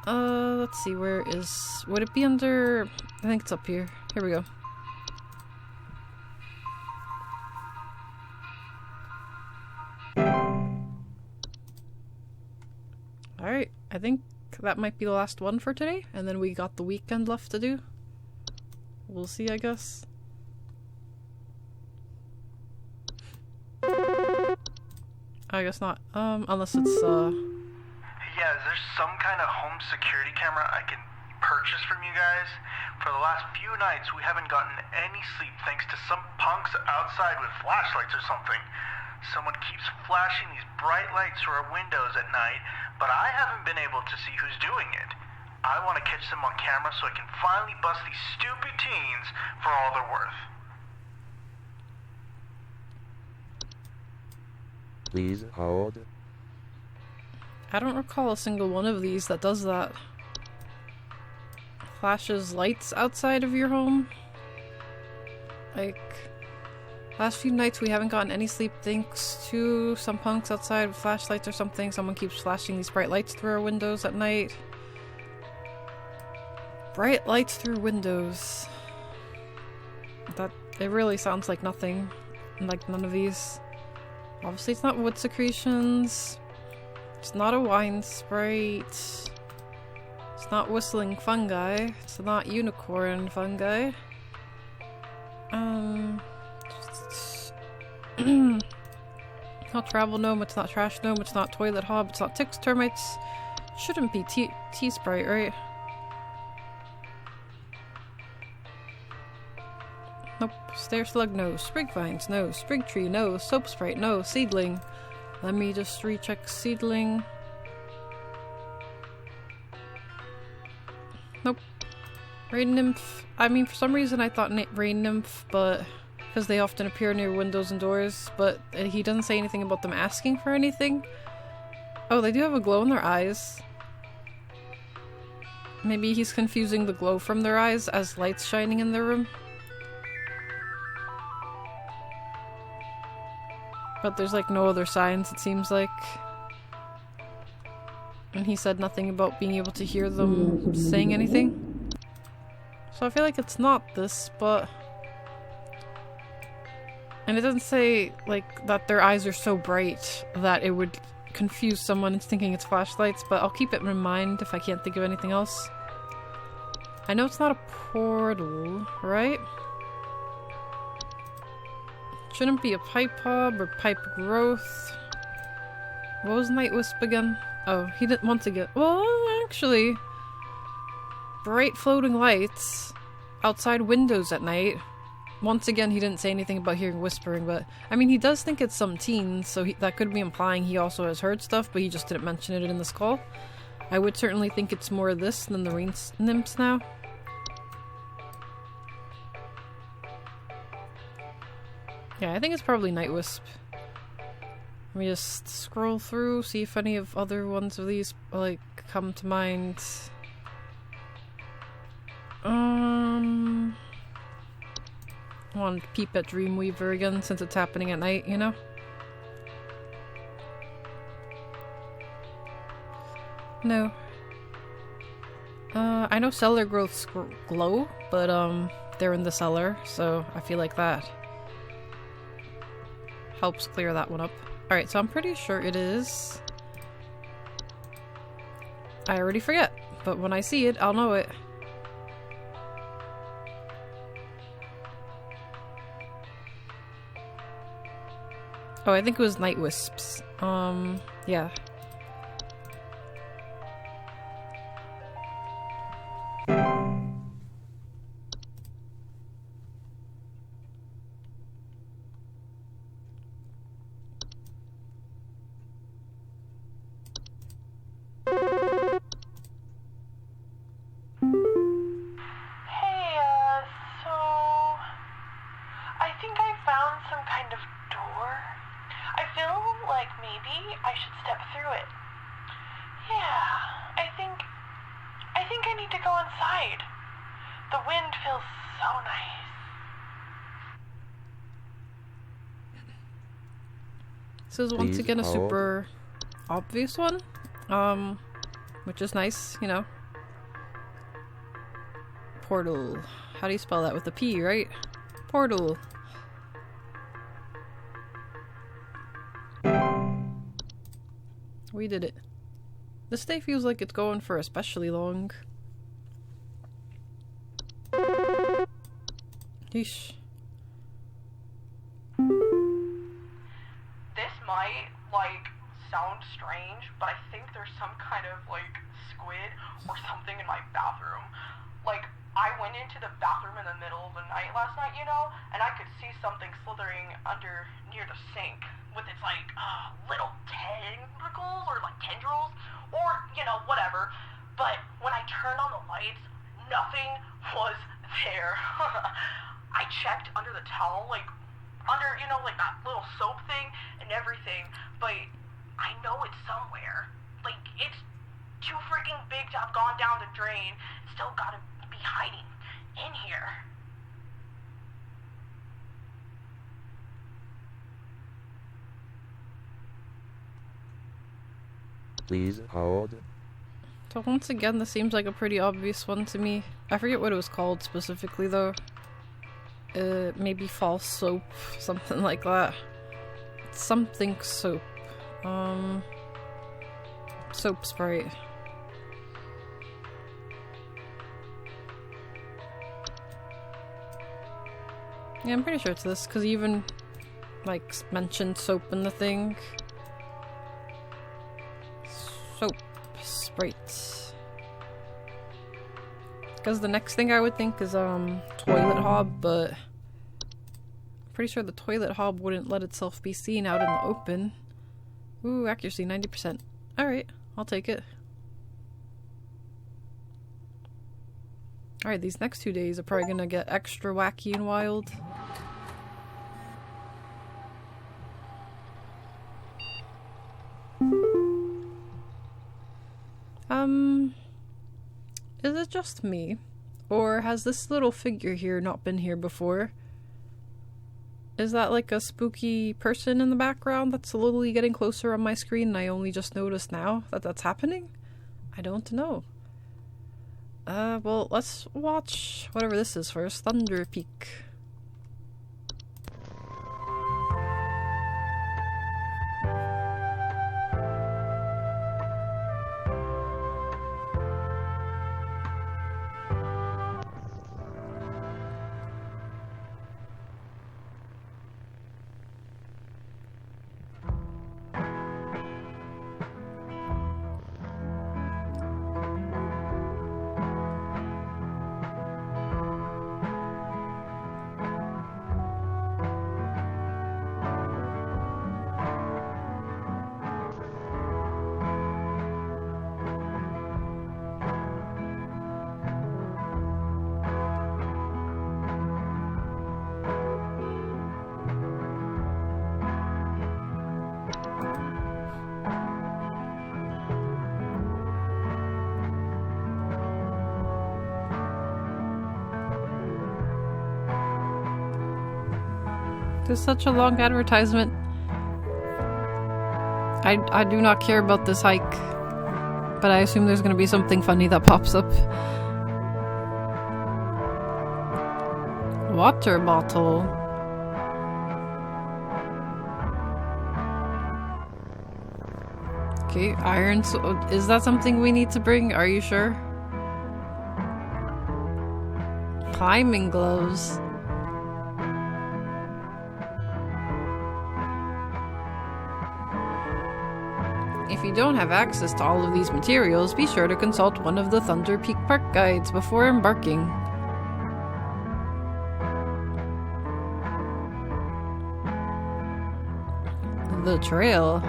Let's see, where is... Would it be under... I think it's up here. Here we go. Alright, I think that might be the last one for today, and then we got the weekend left to do. We'll see, I guess. I guess not. Unless it's, Yeah, is there some kind of home security camera I can purchase from you guys? For the last few nights, we haven't gotten any sleep thanks to some punks outside with flashlights or something. Someone keeps flashing these bright lights through our windows at night, but I haven't been able to see who's doing it. I want to catch them on camera so I can finally bust these stupid teens for all they're worth. Please hold. I don't recall a single one of these that does that. Flashes lights outside of your home. Like, last few nights we haven't gotten any sleep thanks to some punks outside with flashlights or something. Someone keeps flashing these bright lights through our windows at night. Bright lights through windows. It really sounds like nothing. Like none of these. Obviously it's not wood secretions. It's not a wine sprite. It's not whistling fungi. It's not unicorn fungi. Not travel gnome, it's not trash gnome, it's not toilet hob, it's not ticks, termites. Shouldn't be tea sprite, right? Nope. Stair slug, no. Sprig vines, no. Sprig tree, no. Soap sprite, no. Seedling. Let me just recheck seedling. Nope. Rain nymph. I mean, for some reason I thought rain nymph, but because they often appear near windows and doors, but he doesn't say anything about them asking for anything. Oh, they do have a glow in their eyes. Maybe he's confusing the glow from their eyes as lights shining in their room. But there's like no other signs, it seems like. And he said nothing about being able to hear them saying anything. So I feel like it's not this, but... And it doesn't say, like, that their eyes are so bright that it would confuse someone into thinking it's flashlights, but I'll keep it in mind if I can't think of anything else. I know it's not a portal, right? Shouldn't be a pipe hob or pipe growth. What was Night Wisp again? Oh, he didn't want to get... Well, actually... Bright floating lights outside windows at night. Once again, he didn't say anything about hearing whispering, but... I mean, he does think it's some teens, so that could be implying he also has heard stuff, but he just didn't mention it in this call. I would certainly think it's more this than the rain nymphs now. Yeah, I think it's probably Night Wisp. Let me just scroll through, see if any of other ones of these, like, come to mind. I want to peep at Dreamweaver again, since it's happening at night, you know? No. I know cellar growths glow, but, they're in the cellar, so I feel like that helps clear that one up. Alright, so I'm pretty sure it is... I already forget, but when I see it, I'll know it. Oh, I think it was Night Wisps. Yeah. This is once again a super obvious one, which is nice, you know. Portal. How do you spell that? With a P, right? Portal. We did it. This day feels like it's going for especially long. Yeesh. This might, like, sound strange, but I think there's some kind of, like, squid or something in my bathroom. Like, I went into the bathroom in the middle of the night last night, you know, and I could see something slithering under near the sink with its, like, little tentacles or, like, tendrils or, you know, whatever. But when I turned on the lights, nothing was there. I checked under the towel, like, under, you know, like that little soap thing and everything, but I know it's somewhere. Like, it's too freaking big to have gone down the drain. It's still gotta be hiding in here. Please hold. So once again, this seems like a pretty obvious one to me. I forget what it was called specifically though. Maybe false soap, something like that. Something soap. Soap Sprite. Yeah, I'm pretty sure it's this, because he even, like, mentioned soap in the thing. Soap Sprite. Because the next thing I would think is, toilet hob, but I'm pretty sure the toilet hob wouldn't let itself be seen out in the open. Ooh, accuracy 90%. Alright, I'll take it. Alright, these next 2 days are probably gonna get extra wacky and wild. Is it just me? Or has this little figure here not been here before? Is that like a spooky person in the background that's slowly getting closer on my screen and I only just noticed now that that's happening? I don't know. Well, let's watch whatever this is first. Thunder Peak. There's such a long advertisement. I do not care about this hike, but I assume there's gonna be something funny that pops up. Water bottle. Okay, iron. So is that something we need to bring? Are you sure? Climbing gloves. If you don't have access to all of these materials, be sure to consult one of the Thunder Peak Park guides before embarking. The trail.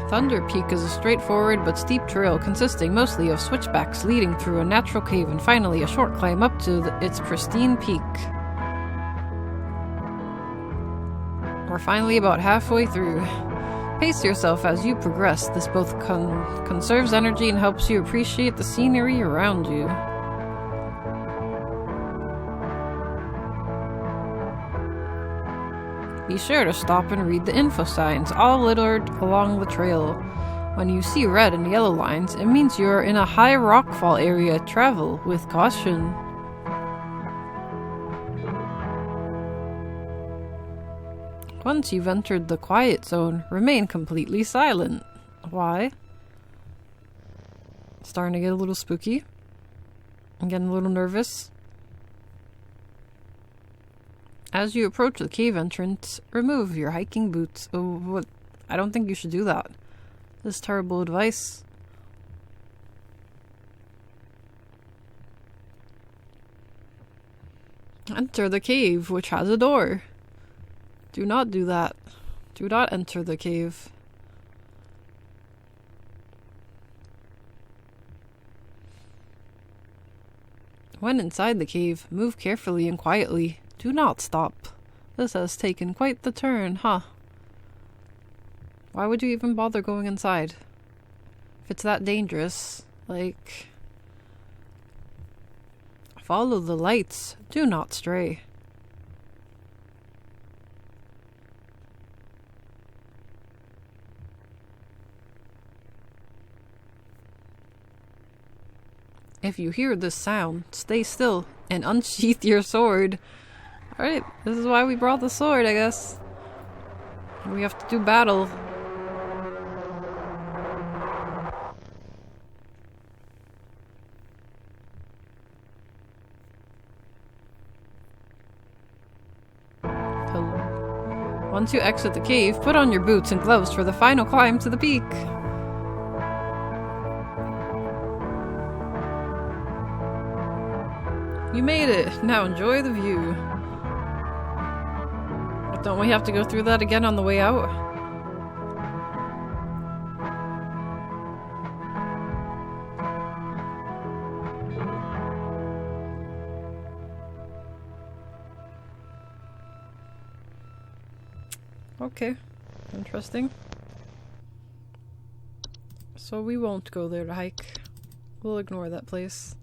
Thunder Peak is a straightforward but steep trail consisting mostly of switchbacks leading through a natural cave and finally a short climb up to its pristine peak. We're finally about halfway through. Pace yourself as you progress. This both conserves energy and helps you appreciate the scenery around you. Be sure to stop and read the info signs, all littered along the trail. When you see red and yellow lines, it means you're in a high rockfall area. Travel with caution. Once you've entered the quiet zone, remain completely silent. Why? Starting to get a little spooky. I'm getting a little nervous. As you approach the cave entrance, remove your hiking boots. Oh, what? I don't think you should do that. This is terrible advice. Enter the cave, which has a door. Do not do that. Do not enter the cave. When inside the cave, move carefully and quietly. Do not stop. This has taken quite the turn, huh? Why would you even bother going inside? If it's that dangerous, like... Follow the lights. Do not stray. If you hear this sound, stay still and unsheath your sword. Alright, this is why we brought the sword, I guess. We have to do battle. Once you exit the cave, put on your boots and gloves for the final climb to the peak. You made it! Now enjoy the view. Don't we have to go through that again on the way out? Okay, interesting. So we won't go there to hike. We'll ignore that place.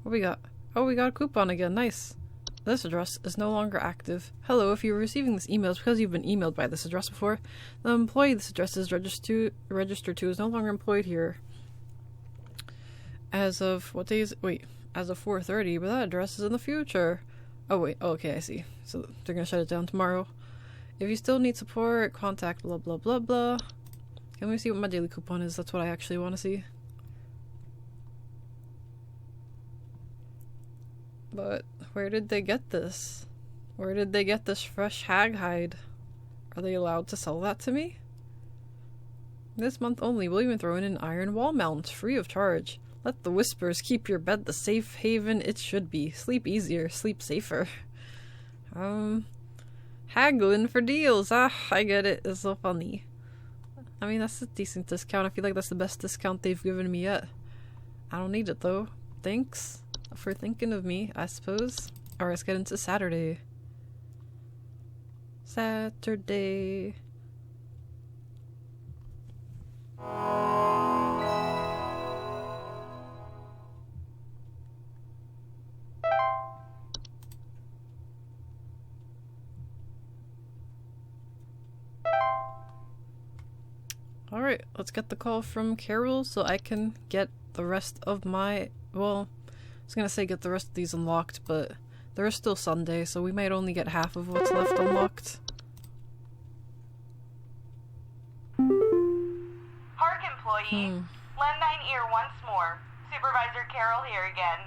What we got? Oh, we got a coupon again. Nice. This address is no longer active. Hello, if you're receiving this email, it's because you've been emailed by this address before. The employee this address is registered to is no longer employed here. As of, what day is it? Wait, as of 4:30, but that address is in the future. Oh wait, oh, okay, I see. So they're gonna shut it down tomorrow. If you still need support, contact blah blah blah blah. Let me see what my daily coupon is. That's what I actually want to see. But where did they get this? Where did they get this fresh hag hide? Are they allowed to sell that to me? This month only, we'll even throw in an iron wall mount, free of charge. Let the whispers keep your bed the safe haven it should be. Sleep easier, sleep safer. Haggling for deals. Ah, I get it. It's so funny. I mean, that's a decent discount. I feel like that's the best discount they've given me yet. I don't need it though. Thanks for thinking of me, I suppose. Alright, let's get into Saturday. Saturday. Alright, let's get the call from Carol so I can get the rest of my... Well, I was gonna say get the rest of these unlocked, but there is still Sunday, so we might only get half of what's left unlocked. Park employee, lend thine ear once more. Supervisor Carol here again.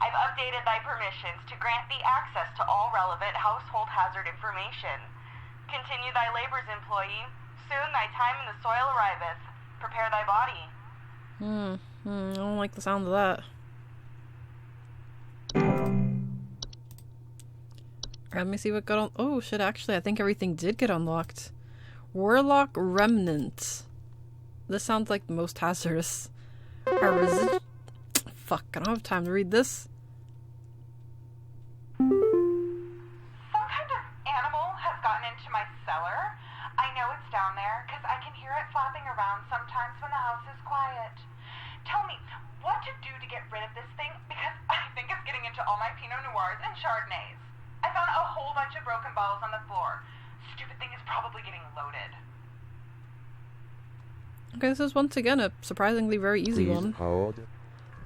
I've updated thy permissions to grant thee access to all relevant household hazard information. Continue thy labors, employee. Soon thy time in the soil arriveth. Prepare thy body. I don't like the sound of that. Let me see what got on. Oh shit, actually I think everything did get unlocked. Warlock Remnant. This sounds like the most hazardous. Fuck, I don't have time to read this. Some kind of animal has gotten into my cellar. I know it's down there because I can hear it flapping around sometimes when the house is quiet. Tell me what to do to get rid of this thing because I think it's getting into all my Pinot Noirs and Chardonnays. I found a whole bunch of broken bottles on the floor. Stupid thing is probably getting loaded. Okay, this is once again a surprisingly very easy Please one. hold.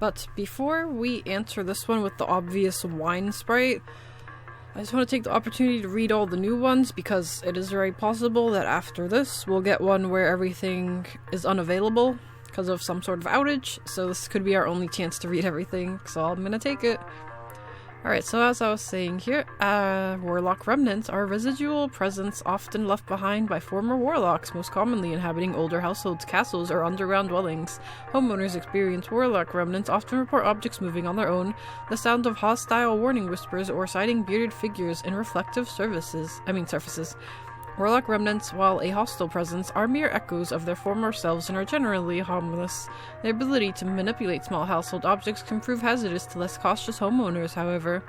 But before we answer this one with the obvious wine sprite, I just want to take the opportunity to read all the new ones because it is very possible that after this we'll get one where everything is unavailable because of some sort of outage, so this could be our only chance to read everything, so I'm gonna take it. Alright, so as I was saying here, warlock remnants are residual presence often left behind by former warlocks, most commonly inhabiting older households, castles, or underground dwellings. Homeowners experience warlock remnants often report objects moving on their own, the sound of hostile warning whispers, or sighting bearded figures in reflective surfaces. Warlock remnants, while a hostile presence, are mere echoes of their former selves and are generally harmless. Their ability to manipulate small household objects can prove hazardous to less cautious homeowners, however.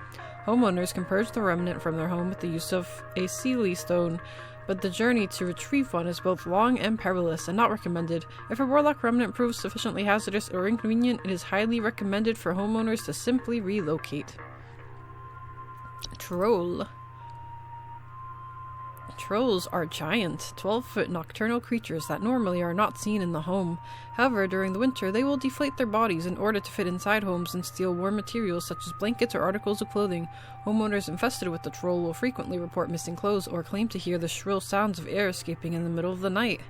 Homeowners can purge the remnant from their home with the use of a Sealy stone, but the journey to retrieve one is both long and perilous and not recommended. If a warlock remnant proves sufficiently hazardous or inconvenient, it is highly recommended for homeowners to simply relocate. Troll. Trolls are giant, 12-foot nocturnal creatures that normally are not seen in the home. However, during the winter, they will deflate their bodies in order to fit inside homes and steal warm materials such as blankets or articles of clothing. Homeowners infested with the troll will frequently report missing clothes or claim to hear the shrill sounds of air escaping in the middle of the night.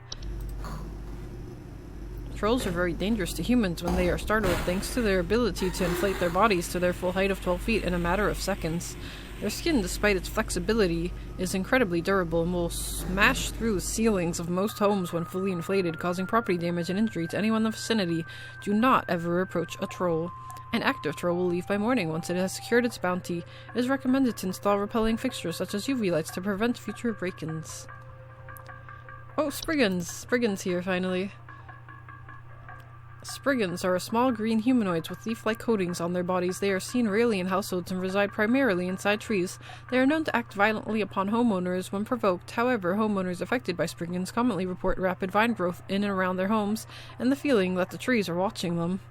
Trolls are very dangerous to humans when they are startled thanks to their ability to inflate their bodies to their full height of 12 feet in a matter of seconds. Their skin, despite its flexibility, is incredibly durable and will smash through the ceilings of most homes when fully inflated, causing property damage and injury to anyone in the vicinity. Do not ever approach a troll. An active troll will leave by morning once it has secured its bounty. It is recommended to install repelling fixtures such as UV lights to prevent future break-ins. Oh, Spriggans! Spriggans here, finally. Spriggans are small green humanoids with leaf-like coatings on their bodies. They are seen rarely in households and reside primarily inside trees. They are known to act violently upon homeowners when provoked. However, homeowners affected by Spriggans commonly report rapid vine growth in and around their homes and the feeling that the trees are watching them.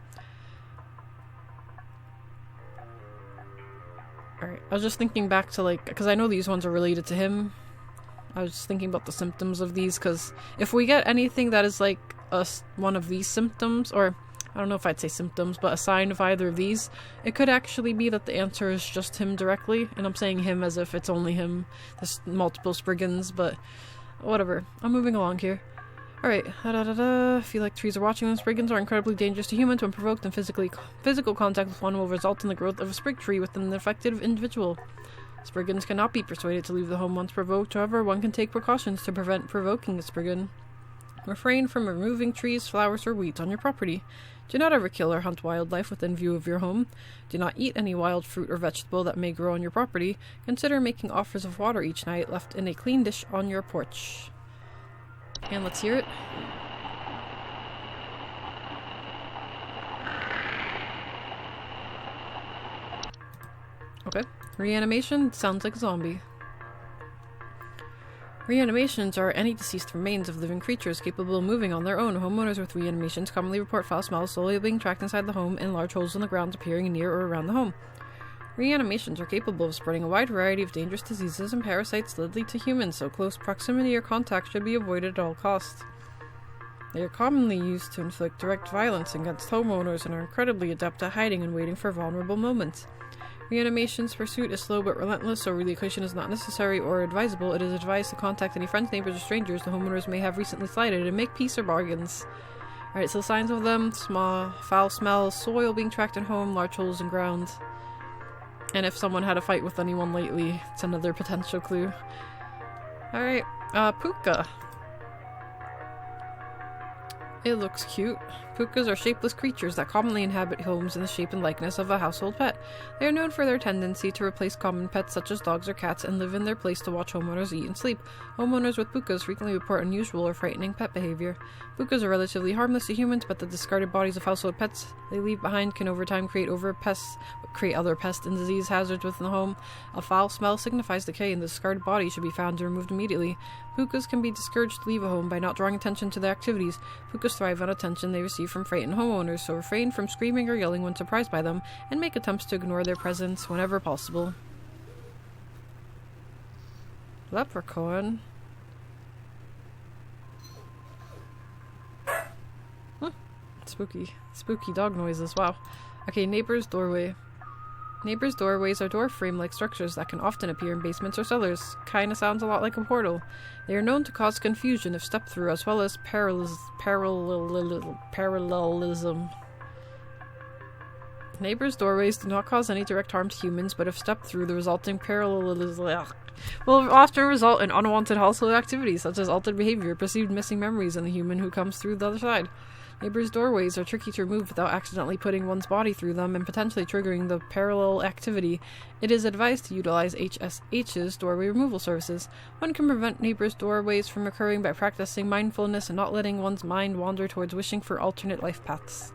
Alright, I was just thinking back to, like, because I know these ones are related to him. I was just thinking about the symptoms of these, because if we get anything that is, like, one of these symptoms, or I don't know if I'd say symptoms, but a sign of either of these, it could actually be that the answer is just him directly, and I'm saying him as if it's only him. There's multiple Spriggans, but whatever. I'm moving along here. Alright, I feel like trees are watching them. Spriggans are incredibly dangerous to humans when provoked, and physical contact with one will result in the growth of a sprig tree within the affected individual. Spriggans cannot be persuaded to leave the home once provoked, however, one can take precautions to prevent provoking a Spriggan. Refrain from removing trees, flowers, or weeds on your property. Do not ever kill or hunt wildlife within view of your home. Do not eat any wild fruit or vegetable that may grow on your property. Consider making offers of water each night left in a clean dish on your porch. And let's hear it. Okay. Reanimation sounds like a zombie. Reanimations are any deceased remains of living creatures capable of moving on their own. Homeowners with reanimations commonly report foul smells slowly being tracked inside the home and large holes in the ground appearing near or around the home. Reanimations are capable of spreading a wide variety of dangerous diseases and parasites deadly to humans, so close proximity or contact should be avoided at all costs. They are commonly used to inflict direct violence against homeowners and are incredibly adept at hiding and waiting for vulnerable moments. Reanimation's pursuit is slow but relentless, so relocation is not necessary or advisable. It is advised to contact any friends, neighbors, or strangers the homeowners may have recently slighted and make peace or bargains. Alright, so signs of them: small, foul smells, soil being tracked at home, large holes in ground. And if someone had a fight with anyone lately, it's another potential clue. Alright, Puka. It looks cute. Pukas are shapeless creatures that commonly inhabit homes in the shape and likeness of a household pet. They are known for their tendency to replace common pets such as dogs or cats and live in their place to watch homeowners eat and sleep. Homeowners with pukas frequently report unusual or frightening pet behavior. Pukas are relatively harmless to humans, but the discarded bodies of household pets they leave behind can over time create other pests and disease hazards within the home. A foul smell signifies decay, and the discarded body should be found and removed immediately. Pukas can be discouraged to leave a home by not drawing attention to their activities. Pukas thrive on attention they receive from frightened homeowners, so refrain from screaming or yelling when surprised by them, and make attempts to ignore their presence whenever possible. Leprechaun? Spooky. Spooky dog noises, wow. Okay, neighbor's doorway. Neighbors' doorways are door frame-like structures that can often appear in basements or cellars. Kinda sounds a lot like a portal. They are known to cause confusion if stepped through, as well as parallelism. Neighbors' doorways do not cause any direct harm to humans, but if stepped through, the resulting parallelism will often result in unwanted household activities, such as altered behavior, perceived missing memories in the human who comes through the other side. Neighbors' doorways are tricky to remove without accidentally putting one's body through them and potentially triggering the parallel activity. It is advised to utilize HSH's doorway removal services. One can prevent neighbors' doorways from occurring by practicing mindfulness and not letting one's mind wander towards wishing for alternate life paths.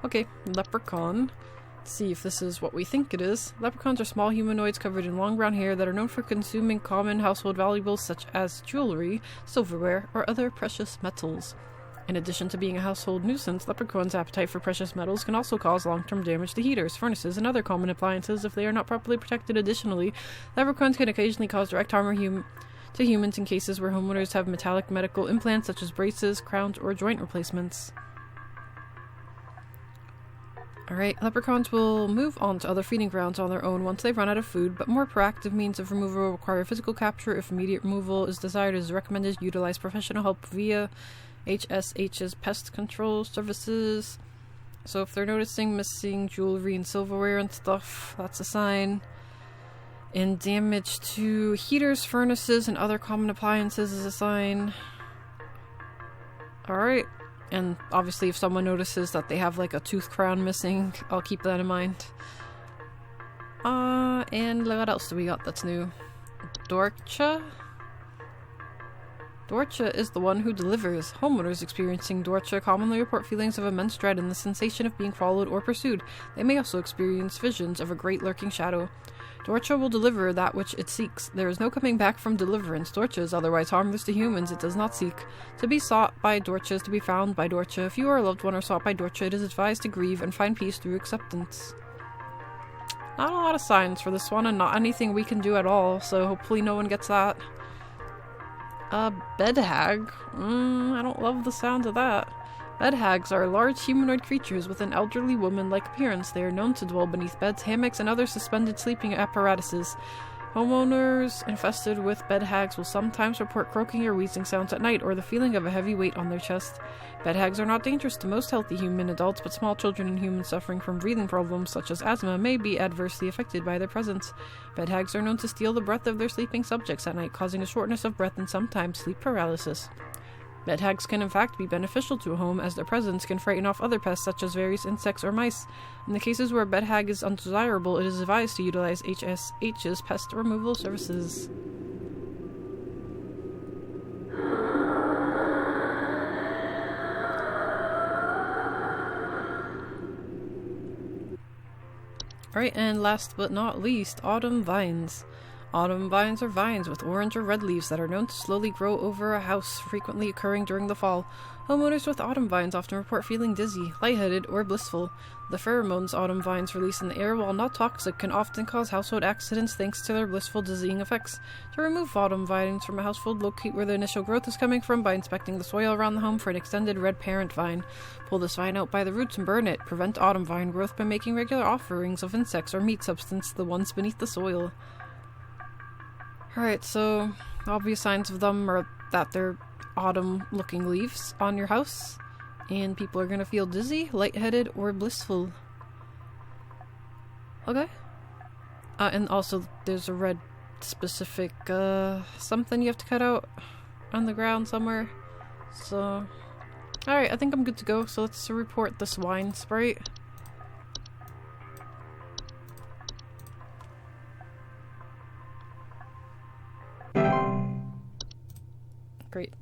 Okay, leprechaun. Let's see if this is what we think it is. Leprechauns are small humanoids covered in long brown hair that are known for consuming common household valuables such as jewelry, silverware, or other precious metals. In addition to being a household nuisance, leprechauns' appetite for precious metals can also cause long-term damage to heaters, furnaces, and other common appliances if they are not properly protected. Additionally, leprechauns can occasionally cause direct harm to humans in cases where homeowners have metallic medical implants such as braces, crowns, or joint replacements. Alright, leprechauns will move on to other feeding grounds on their own once they've run out of food, but more proactive means of removal will require physical capture. If immediate removal is desired, it is recommended to utilize professional help via HSH's pest control services. So if they're noticing missing jewelry and silverware and stuff, that's a sign. And damage to heaters, furnaces, and other common appliances is a sign. Alright. And obviously if someone notices that they have like a tooth crown missing, I'll keep that in mind. And what else do we got that's new? Dorcha? Dorcha is the one who delivers. Homeowners experiencing Dorcha commonly report feelings of immense dread and the sensation of being followed or pursued. They may also experience visions of a great lurking shadow. Dorcha will deliver that which it seeks. There is no coming back from deliverance. Dorcha is otherwise harmless to humans. It does not seek. To be sought by Dorcha is to be found by Dorcha. If you or a loved one are sought by Dorcha, it is advised to grieve and find peace through acceptance. Not a lot of signs for this one, and not anything we can do at all, so hopefully no one gets that. Bed hag? I don't love the sound of that. Bed hags are large humanoid creatures with an elderly woman-like appearance. They are known to dwell beneath beds, hammocks, and other suspended sleeping apparatuses. Homeowners infested with bed hags will sometimes report croaking or wheezing sounds at night, or the feeling of a heavy weight on their chest. Bed hags are not dangerous to most healthy human adults, but small children and humans suffering from breathing problems such as asthma may be adversely affected by their presence. Bed hags are known to steal the breath of their sleeping subjects at night, causing a shortness of breath and sometimes sleep paralysis. Bed hags can in fact be beneficial to a home, as their presence can frighten off other pests such as various insects or mice. In the cases where a bed hag is undesirable, it is advised to utilize HSH's pest removal services. Alright, and last but not least, autumn vines. Autumn vines are vines with orange or red leaves that are known to slowly grow over a house, frequently occurring during the fall. Homeowners with autumn vines often report feeling dizzy, lightheaded, or blissful. The pheromones autumn vines release in the air, while not toxic, can often cause household accidents thanks to their blissful dizzying effects. To remove autumn vines from a household, locate where the initial growth is coming from by inspecting the soil around the home for an extended red parent vine. Pull this vine out by the roots and burn it. Prevent autumn vine growth by making regular offerings of insects or meat substance to the ones beneath the soil. Alright, so obvious signs of them are that they're autumn-looking leaves on your house, and people are gonna feel dizzy, lightheaded, or blissful. Okay. And also there's a red specific, something you have to cut out on the ground somewhere. So, alright, I think I'm good to go, so let's report this wine sprite. Great.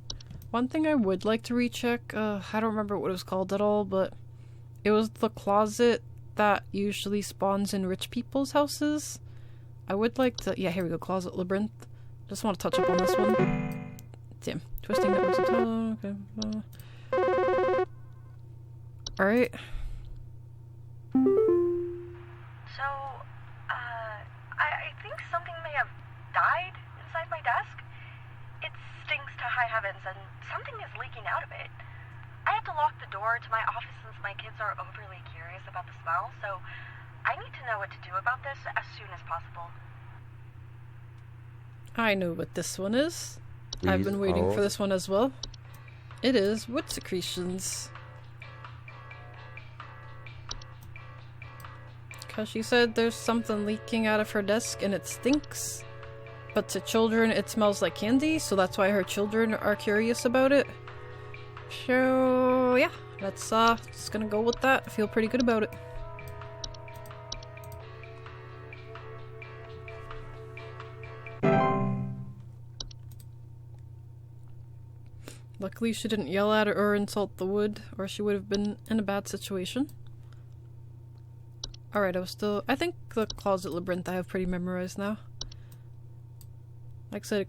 One thing I would like to recheck, I don't remember what it was called at all, but it was the closet that usually spawns in rich people's houses. I would like to, yeah, here we go, closet labyrinth. Just want to touch up on this one. Damn. Twisting networks and okay. Alright. So, I think something may have died inside my desk. It stinks to high heavens, and something is leaking out of it. I have to lock the door to my office since my kids are overly curious about the smell, so I need to know what to do about this as soon as possible. I know what this one is. Please I've been waiting hold. for this one as well. It is wood secretions. Because she said there's something leaking out of her desk and it stinks. But to children it smells like candy, so that's why her children are curious about it. So yeah, let's just gonna go with that. I feel pretty good about it. Luckily she didn't yell at her or insult the wood, or she would have been in a bad situation. Alright, I think the closet labyrinth I have pretty memorized now. Like I said,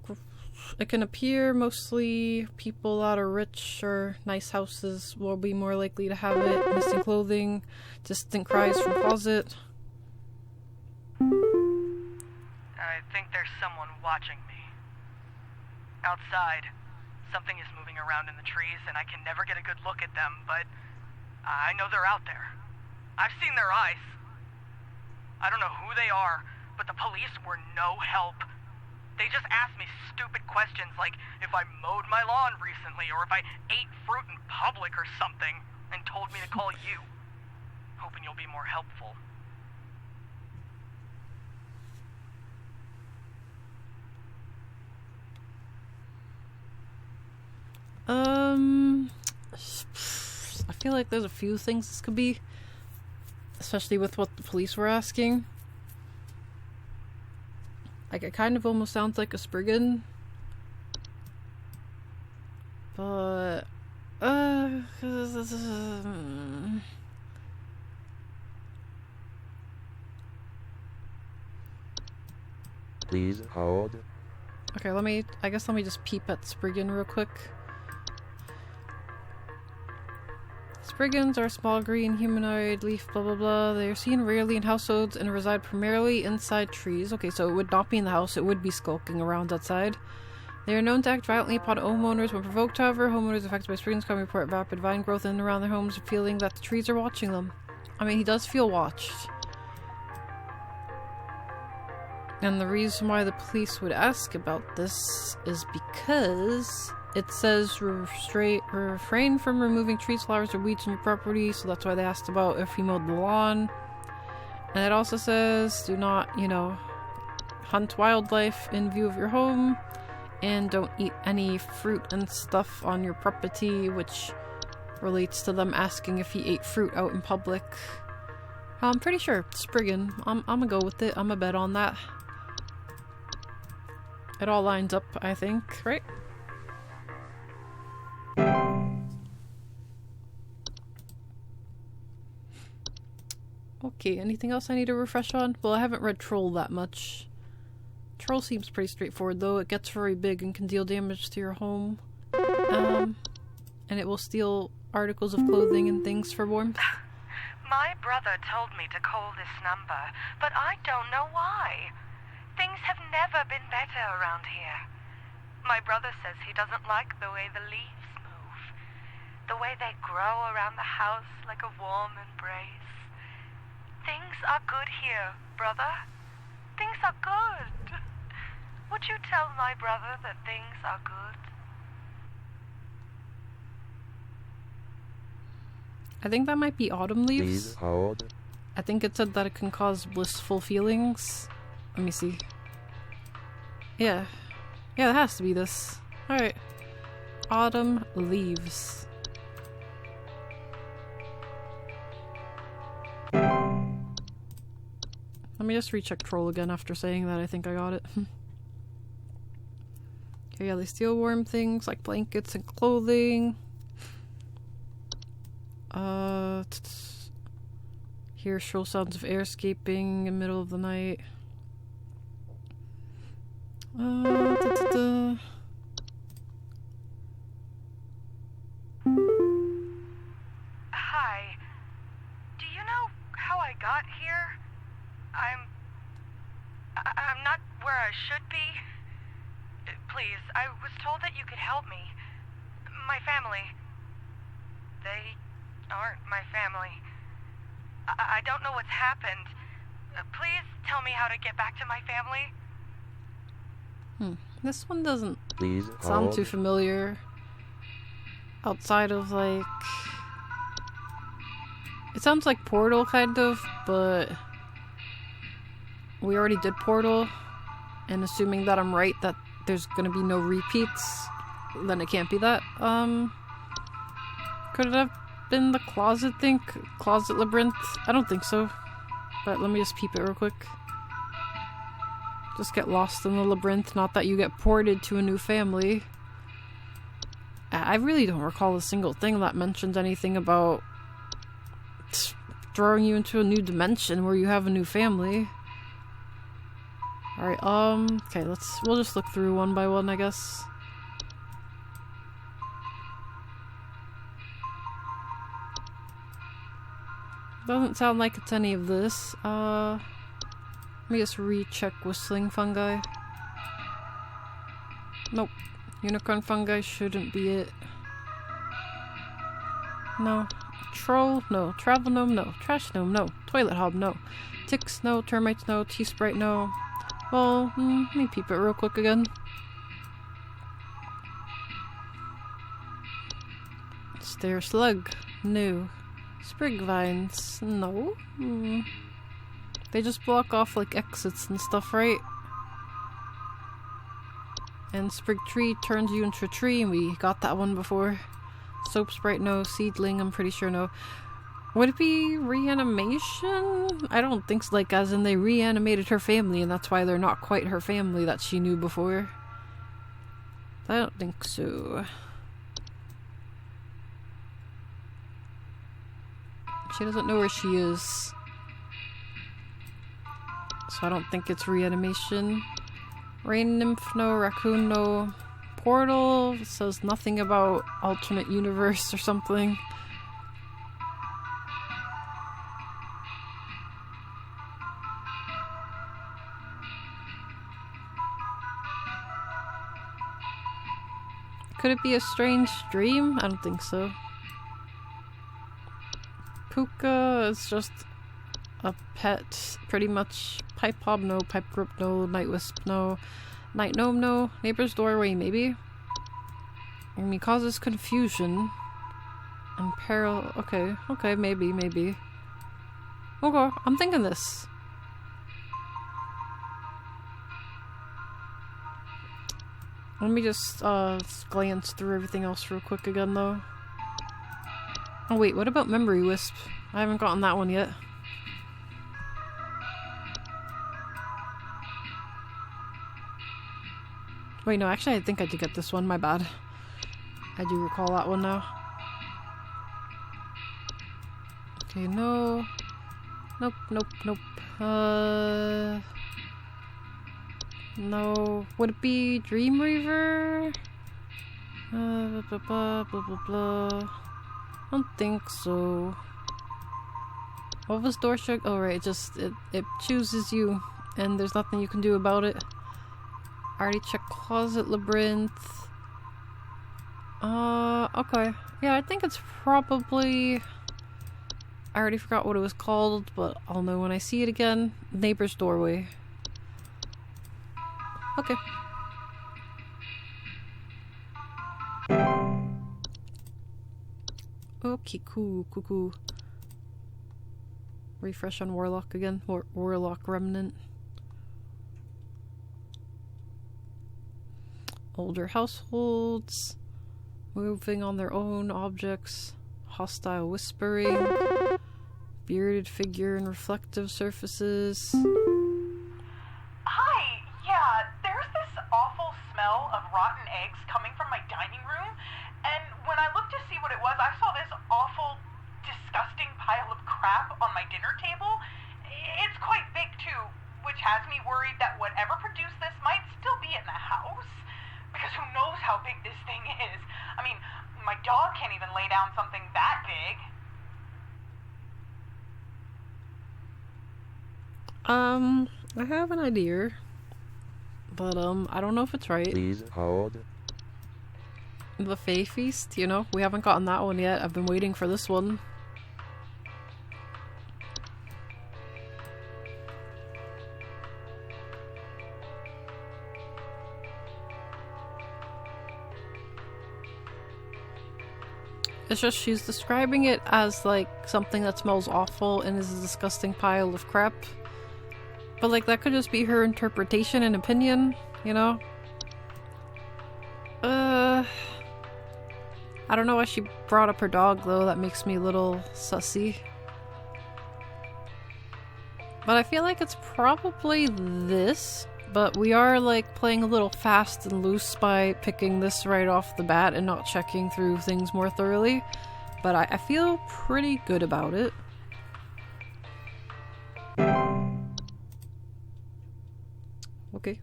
it can appear mostly people out of rich or nice houses will be more likely to have it. Missing clothing, distant cries from closet. I think there's someone watching me. Outside, something is moving around in the trees and I can never get a good look at them, but I know they're out there. I've seen their eyes. I don't know who they are, but the police were no help. They just asked me stupid questions like if I mowed my lawn recently or if I ate fruit in public or something, and told me to call you. Hoping you'll be more helpful. I feel like there's a few things this could be, especially with what the police were asking. Like, it kind of almost sounds like a Spriggan. But, Please hold. okay, I guess let me just peep at Spriggan real quick. Spriggans are small green humanoid leaf blah blah blah. They are seen rarely in households and reside primarily inside trees. Okay, so it would not be in the house, it would be skulking around outside. They are known to act violently upon homeowners when provoked, however. Homeowners affected by Spriggans can report rapid vine growth in and around their homes, feeling that the trees are watching them. I mean, he does feel watched. And the reason why the police would ask about this is because it says refrain from removing trees, flowers, or weeds on your property, so that's why they asked about if he mowed the lawn. And it also says do not, hunt wildlife in view of your home, and don't eat any fruit and stuff on your property, which relates to them asking if he ate fruit out in public. I'm pretty sure Spriggan. I'm gonna go with it. I'm gonna bet on that. It all lines up, I think, right? Okay, anything else I need to refresh on? Well, I haven't read Troll that much. Troll seems pretty straightforward, though. It gets very big and can deal damage to your home. And it will steal articles of clothing and things for warmth. My brother told me to call this number, but I don't know why. Things have never been better around here. My brother says he doesn't like the way the leaves move. The way they grow around the house like a warm embrace. Things are good here, brother. Things are good. Would you tell my brother that things are good? I think that might be autumn leaves. Please hold. I think it said that it can cause blissful feelings. Let me see. Yeah. Yeah, it has to be this. Alright. Autumn leaves. Let me just recheck Troll again after saying that. I think I got it. Okay, yeah, they steal warm things like blankets and clothing. Hear shrill sounds of air escaping in the middle of the night. Hi. Do you know how I got here? I'm not where I should be. Please, I was told that you could help me. My family. They aren't my family. I don't know what's happened. Please tell me how to get back to my family. This one doesn't Please sound hold. too familiar. Outside of, like... It sounds like Portal, kind of, but... We already did Portal, and assuming that I'm right, that there's gonna be no repeats, then it can't be that. Could it have been the closet thing? Closet labyrinth? I don't think so. But let me just peep it real quick. Just get lost in the labyrinth, not that you get ported to a new family. I really don't recall a single thing that mentioned anything about throwing you into a new dimension where you have a new family. Alright, okay, we'll just look through one by one, I guess. Doesn't sound like it's any of this. Let me just recheck whistling fungi. Nope. Unicorn fungi shouldn't be it. No. Troll? No. Travel gnome? No. Trash gnome? No. Toilet hob? No. Ticks? No. Termites? No. T-sprite? No. Well, let me peep it real quick again. Stair slug? No. Sprig vines? No. They just block off like exits and stuff, right? And sprig tree turns you into a tree, and we got that one before. Soap sprite, no. Seedling, I'm pretty sure no. Would it be reanimation? I don't think so, like as in they reanimated her family and that's why they're not quite her family that she knew before. I don't think so. She doesn't know where she is. So I don't think it's reanimation. Rain nymph, no. Raccoon, no. Portal says nothing about alternate universe or something. Could it be a strange dream? I don't think so. Puka is just a pet, pretty much. Pipe hob, no. Pipe grip, no. Night wisp, no. Night gnome, no. Neighbor's doorway, maybe. I mean, causes confusion. And peril. Okay, maybe. Okay, I'm thinking this. Let me just glance through everything else real quick again, though. Oh wait, what about Memory Wisp? I haven't gotten that one yet. Wait, no, actually I think I did get this one, my bad. I do recall that one now. Okay, no. Nope. No. Would it be Dream Reaver? Blah, blah, blah. I don't think so. What was door shug? Oh right, it chooses you and there's nothing you can do about it. I already checked closet labyrinth. Okay. Yeah, I think it's probably... I already forgot what it was called, but I'll know when I see it again. Neighbor's doorway. Okay. Okay, cool. Refresh on Warlock again. Warlock Remnant. Older households. Moving on their own objects. Hostile whispering. Bearded figure and reflective surfaces. Hi, yeah, there's this awful smell of rotten eggs coming from my dining room, and when I looked to see what it was, I saw this awful, disgusting pile of crap on my dinner table. It's quite big too, which has me worried that whatever produced this might still be in the house, because who knows how big this thing is. I mean, my dog can't even lay down something that big. I have an idea, but I don't know if it's right. Please hold. The Fae Feast, you know, we haven't gotten that one yet. I've been waiting for this one. It's just she's describing it as like something that smells awful and is a disgusting pile of crap. But like that could just be her interpretation and opinion, you know? I don't know why she brought up her dog though, that makes me a little sussy. But I feel like it's probably this, but we are like playing a little fast and loose by picking this right off the bat and not checking through things more thoroughly. But I feel pretty good about it. Okay.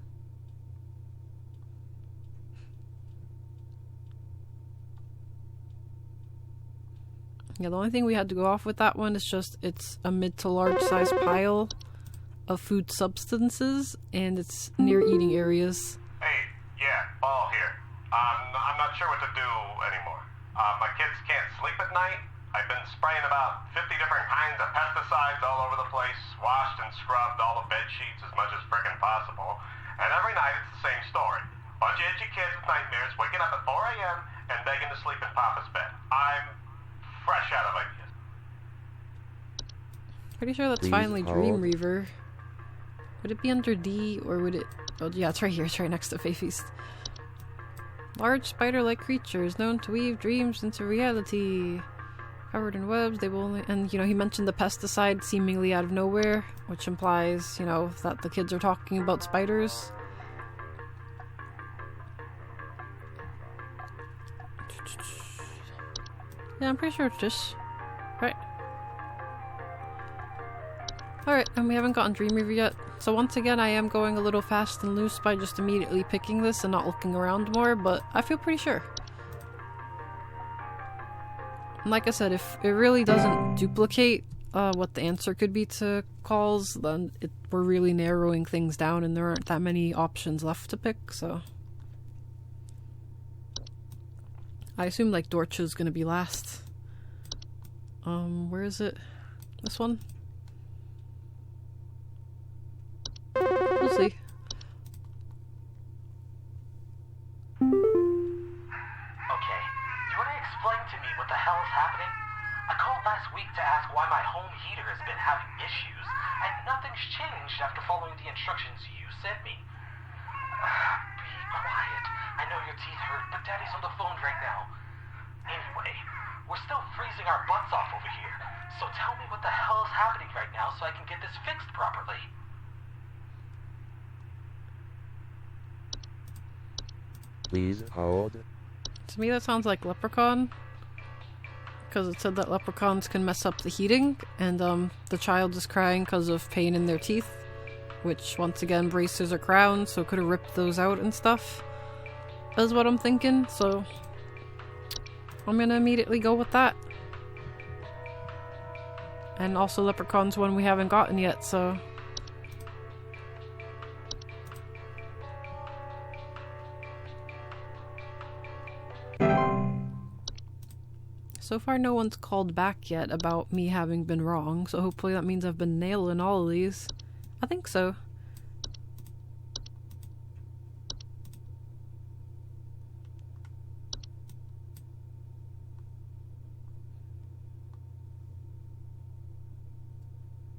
Yeah, the only thing we had to go off with that one is just it's a mid to large size pile of food substances and it's near eating areas. Hey, yeah, Ball here. I'm not sure what to do anymore. My kids can't sleep at night. I've been spraying about 50 different kinds of pesticides all over the place, washed and scrubbed all the bed sheets as much as frickin' possible, and every night it's the same story. Bunch of itchy kids with nightmares waking up at 4 a.m. and begging to sleep in Papa's bed. I'm fresh out of ideas. Pretty sure that's finally Dream Reaver. Would it be under D or would it... Oh yeah, it's right here. It's right next to Feist. Large spider-like creatures known to weave dreams into reality. Covered in webs, they will only... And, you know, he mentioned the pesticide seemingly out of nowhere, which implies, you know, that the kids are talking about spiders. Yeah, I'm pretty sure it's this. Right. Alright, and we haven't gotten Dream Reaver yet. So once again, I am going a little fast and loose by just immediately picking this and not looking around more, but I feel pretty sure. And like I said, if it really doesn't duplicate what the answer could be to calls, then we're really narrowing things down and there aren't that many options left to pick, so... I assume like Dorcha's gonna be last. Where is it? This one? We'll see. Okay, do you want to explain to me what the hell is happening? I called last week to ask why my home heater has been having issues, and nothing's changed after following the instructions you sent me. Be quiet. I know your teeth hurt, but Daddy's on the phone right now. Anyway, we're still freezing our butts off over here, so tell me what the hell is happening right now so I can get this fixed properly. Please hold. To me that sounds like Leprechaun. Because it said that leprechauns can mess up the heating, and the child is crying because of pain in their teeth. Which, once again, braces are crowns, so could have ripped those out and stuff. Is what I'm thinking, so... I'm gonna immediately go with that. And also Leprechaun's one we haven't gotten yet, so... So far no one's called back yet about me having been wrong, so hopefully that means I've been nailing all of these. I think so.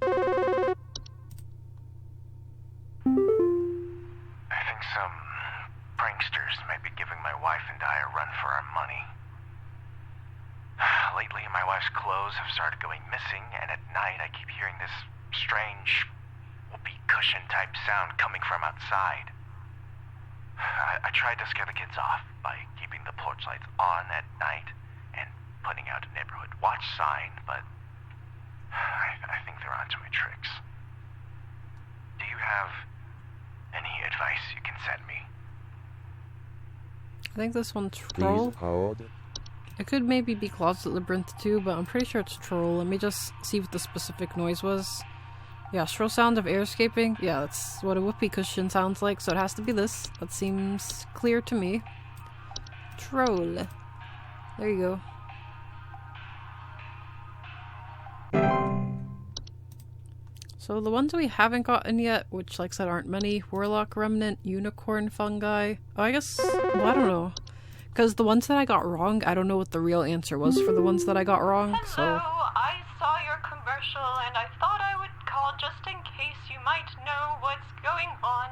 I think some pranksters might be giving my wife and I a run for our money. Lately, my wife's clothes have started going missing, and at night I keep hearing this strange whoopee cushion type sound coming from outside. I tried to scare the kids off by keeping the porch lights on at night and putting out a neighborhood watch sign, but I think they're onto my tricks. Do you have any advice you can send me? I think this one's Troll. Please hold. It could maybe be Closet Labyrinth too, but I'm pretty sure it's Troll. Let me just see what the specific noise was. Yeah, shrill sound of air escaping. Yeah, that's what a whoopee cushion sounds like, so it has to be this. That seems clear to me. Troll. There you go. So the ones we haven't gotten yet, which like I said aren't many, Warlock Remnant, Unicorn Fungi. Oh, I guess, well, I don't know. Because the ones that I got wrong, I don't know what the real answer was for the ones that I got wrong, so... Hello, I saw your commercial and I thought I would call just in case you might know what's going on.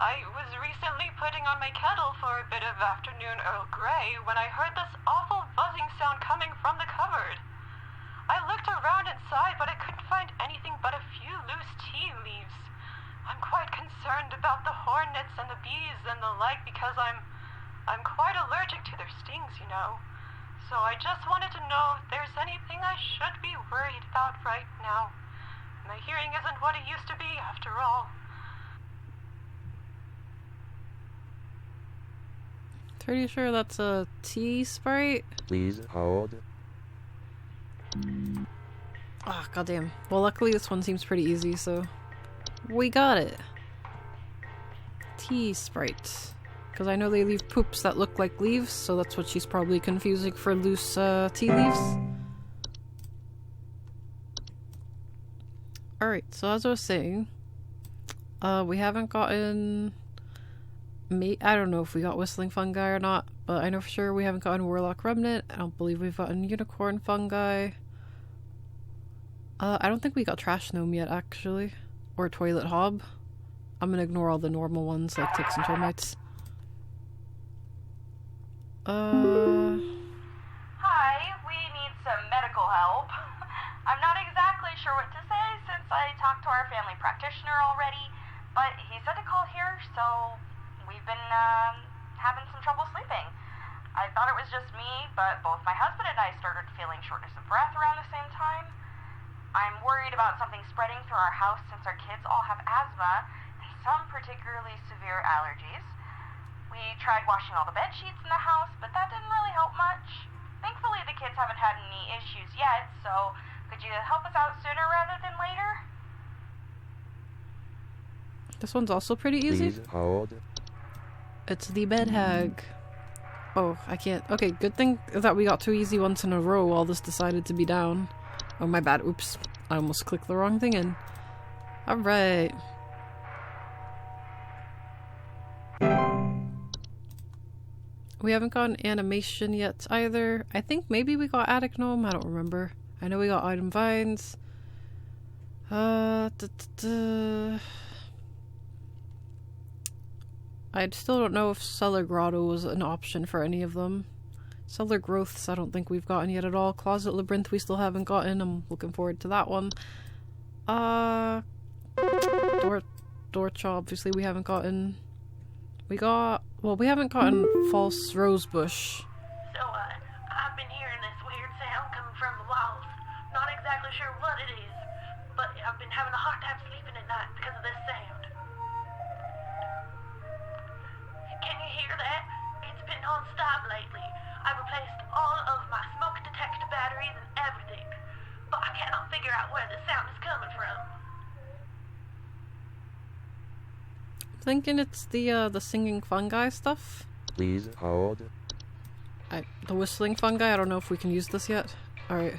I was recently putting on my kettle for a bit of afternoon Earl Grey when I heard this awful buzzing sound coming from the cupboard. I looked around inside, but I couldn't find anything but a few loose tea leaves. I'm quite concerned about the hornets and the bees and the like because I'm quite allergic to their stings, you know. So I just wanted to know if there's anything I should be worried about right now. My hearing isn't what it used to be, after all. Pretty sure that's a tea sprite. Please hold. Ah, goddamn. Well, luckily this one seems pretty easy, so... We got it! Tea sprite. Because I know they leave poops that look like leaves, so that's what she's probably confusing for loose tea leaves. Alright, so as I was saying, we haven't gotten... I don't know if we got Whistling Fungi or not, but I know for sure we haven't gotten Warlock Remnant. I don't believe we've gotten Unicorn Fungi. I don't think we got Trash Gnome yet, actually. Or Toilet Hob. I'm gonna ignore all the normal ones, like ticks and termites. Hi, we need some medical help. I'm not exactly sure what to say since I talked to our family practitioner already, but he said to call here, so we've been having some trouble sleeping. I thought it was just me, but both my husband and I started feeling shortness of breath around the same time. I'm worried about something spreading through our house since our kids all have asthma and some particularly severe allergies. We tried washing all the bed sheets in the house, but that didn't really help much. Thankfully, the kids haven't had any issues yet, so could you help us out sooner rather than later? This one's also pretty easy. Please hold. It's the bed hag. Oh, I can't. Okay, good thing that we got 2 easy ones in a row while this decided to be down. Oh, my bad. Oops. I almost clicked the wrong thing in. Alright. We haven't got an animation yet either. I think maybe we got Attic Gnome. I don't remember. I know we got Item Vines. I still don't know if Cellar Grotto was an option for any of them. Cellar Growths I don't think we've gotten yet at all. Closet Labyrinth we still haven't gotten. I'm looking forward to that one. Dorch obviously we haven't gotten. We haven't gotten False Rosebush. So, I've been hearing this weird sound coming from the walls. Not exactly sure what it is, but I've been having a hard time sleeping at night because of this sound. Can you hear that? It's been non-stop lately. I've replaced all of my smoke detector batteries and everything, but I cannot figure out where the sound is coming from. Thinking it's the singing fungi stuff. Please hold. The whistling fungi. I don't know if we can use this yet. All right.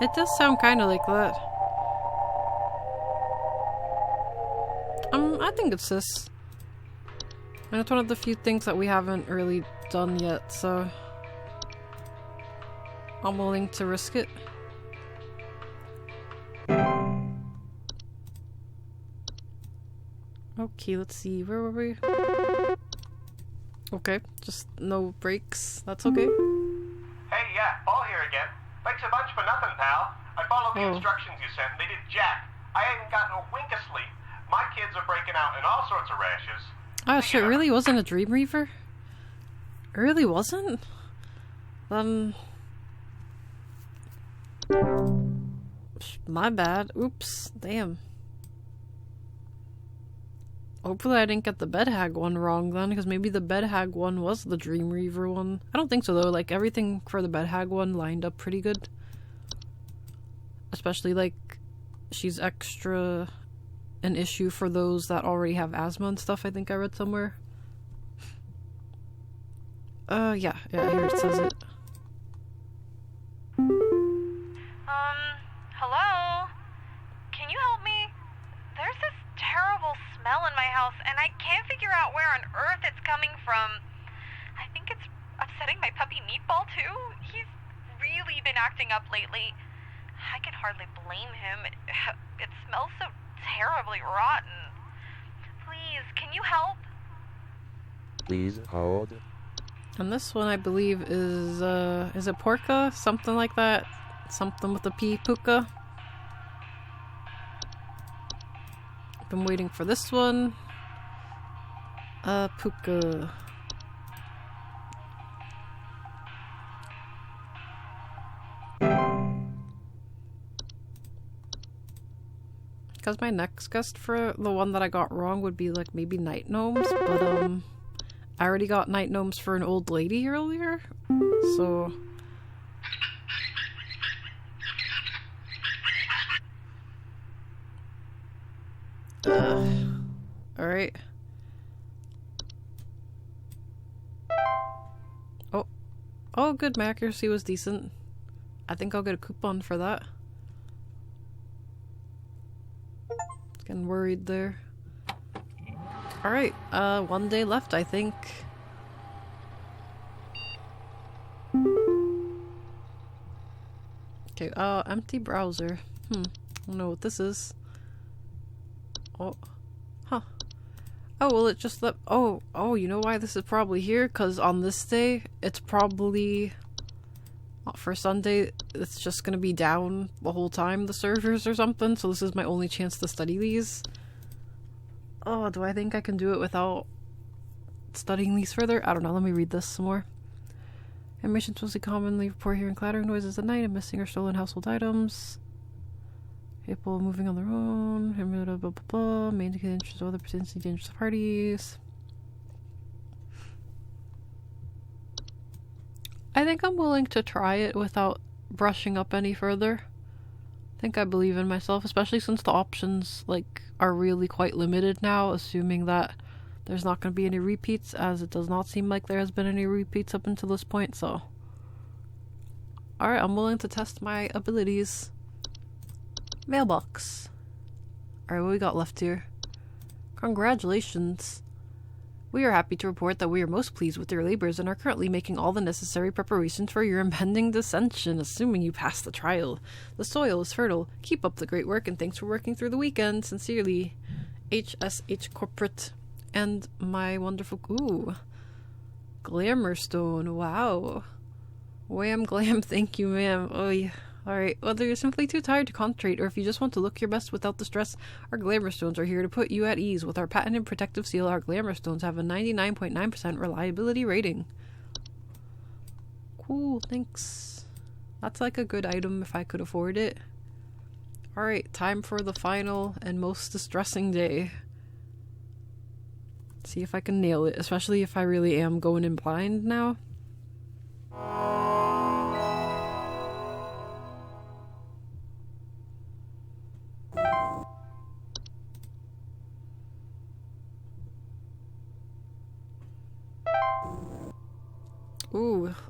It does sound kind of like that. I think it's this. And it's one of the few things that we haven't really done yet, so I'm willing to risk it. Okay, let's see. Where were we? Okay, just no breaks. That's okay. Hey, yeah, Paul here again. Thanks a bunch for nothing, pal. I followed the instructions you sent and they did jack. I ain't gotten a wink of sleep. My kids are breaking out in all sorts of rashes. Oh shit, it really wasn't a Dream Reaver? It really wasn't? My bad. Oops. Damn. Hopefully I didn't get the Bed Hag one wrong then, because maybe the Bed Hag one was the Dream Reaver one. I don't think so though, like everything for the Bed Hag one lined up pretty good. Especially like, she's extra an issue for those that already have asthma and stuff, I think I read somewhere. Yeah, here it says it. Hello? Can you help me? There's this terrible smell in my my house, and I can't figure out where on earth it's coming from. I think it's upsetting my puppy Meatball, too. He's really been acting up lately. I can hardly blame him. It smells so terribly rotten. Please, can you help? Please hold. And this one, I believe, is it Porca? Something like that. Something with a P. Puka. Been waiting for this one. Puka. Because my next guess for the one that I got wrong would be like maybe night gnomes, but I already got night gnomes for an old lady earlier, so... Alright. Oh, good, my accuracy was decent. I think I'll get a coupon for that. Getting worried there. Alright, 1 day left, I think. Okay, empty browser. I don't know what this is. Oh. Huh. Oh, well, it just let... Oh, you know why this is probably here? Because on this day, it's probably... For Sunday, it's just gonna be down the whole time, the servers or something, so this is my only chance to study these. Oh, do I think I can do it without studying these further? I don't know, let me read this some more. Animations mostly commonly report hearing clattering noises at night and missing or stolen household items. People moving on their own, blah blah blah, may indicate interest of other potentially dangerous parties. I think I'm willing to try it without brushing up any further. I think I believe in myself, especially since the options are really quite limited now, assuming that there's not going to be any repeats, as it does not seem like there has been any repeats up until this point, so... Alright, I'm willing to test my abilities. Mailbox. Alright, what we got left here? Congratulations. We are happy to report that we are most pleased with your labors and are currently making all the necessary preparations for your impending descension, assuming you pass the trial. The soil is fertile. Keep up the great work and thanks for working through the weekend. Sincerely, HSH Corporate. And my wonderful... Ooh. Glamour Stone. Wow. Wham glam, thank you, ma'am. Oh, yeah. Alright, whether you're simply too tired to concentrate or if you just want to look your best without the stress, our Glamour Stones are here to put you at ease. With our patented protective seal, our Glamour Stones have a 99.9% reliability rating. Cool, thanks. That's like a good item if I could afford it. Alright, time for the final and most distressing day. See if I can nail it, especially if I really am going in blind now.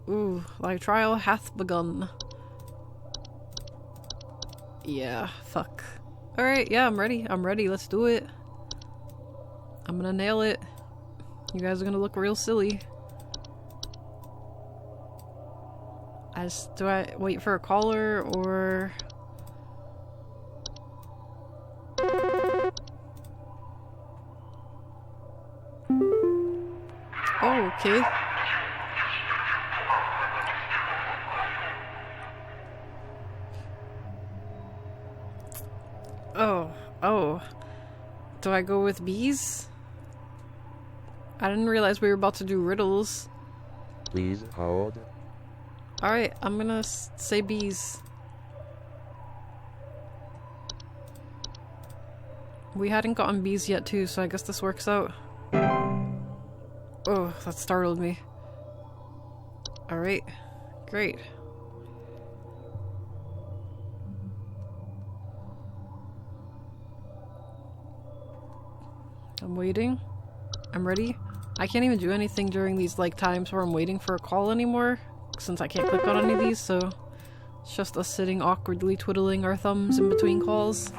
Ooh, thy trial hath begun. Yeah, fuck. Alright, yeah, I'm ready, let's do it. I'm gonna nail it. You guys are gonna look real silly. Do I wait for a caller, or... Oh, okay. Oh. Do I go with bees? I didn't realize we were about to do riddles. Please hold. Alright, I'm gonna say bees. We hadn't gotten bees yet too, so I guess this works out. Oh, that startled me. Alright, great. I'm waiting. I'm ready. I can't even do anything during these times where I'm waiting for a call anymore, since I can't click on any of these, so it's just us sitting awkwardly twiddling our thumbs in between calls.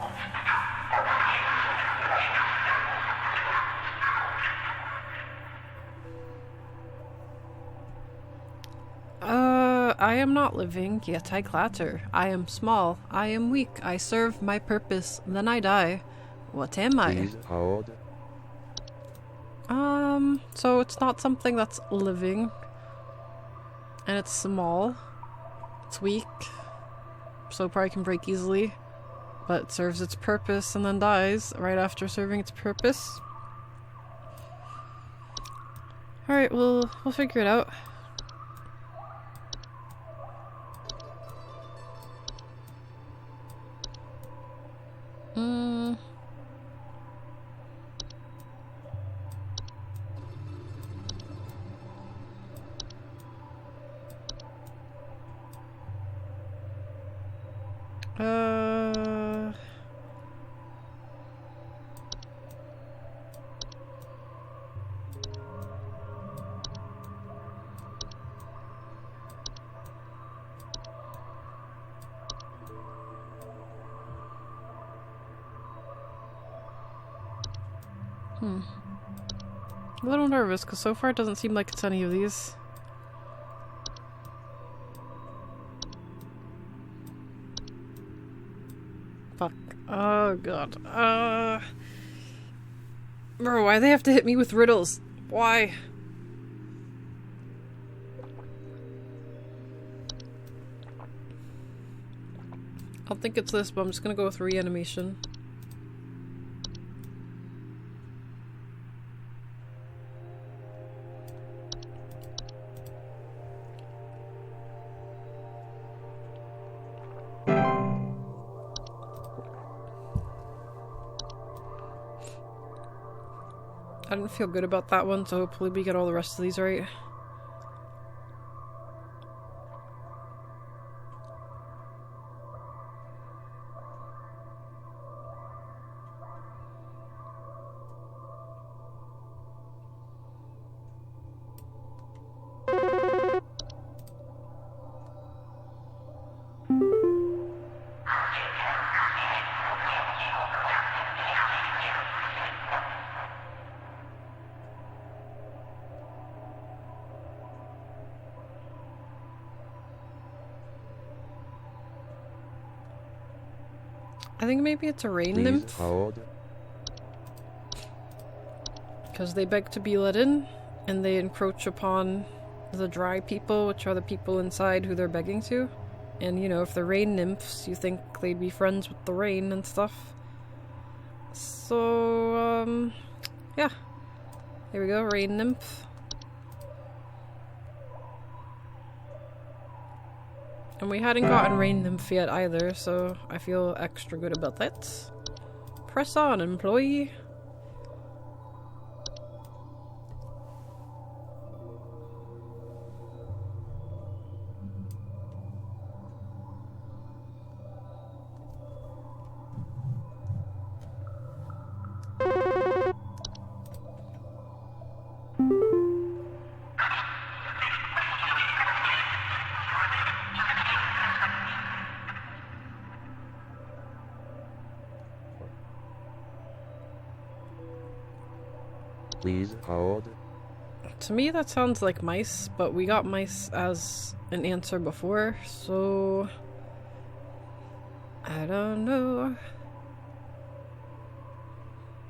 I am not living, yet I clatter. I am small, I am weak, I serve my purpose, then I die. What am I? Please hold. So it's not something that's living. And it's small. It's weak. So probably can break easily. But it serves its purpose and then dies right after serving its purpose. Alright, we'll figure it out. A little nervous because so far it doesn't seem like it's any of these. Fuck. Oh god. Bro, why they have to hit me with riddles? Why? I don't think it's this, but I'm just gonna go with reanimation. I didn't feel good about that one, so hopefully we get all the rest of these right. I think maybe it's a rain nymph. Hold. Because they beg to be let in, and they encroach upon the dry people, which are the people inside who they're begging to. And, you know, if they're rain nymphs, you think they'd be friends with the rain and stuff. So, yeah. Here we go, rain nymph. And we hadn't gotten rain nymph yet either, so I feel extra good about that. Press on, employee. Please hold. To me that sounds like mice, but we got mice as an answer before, so I don't know.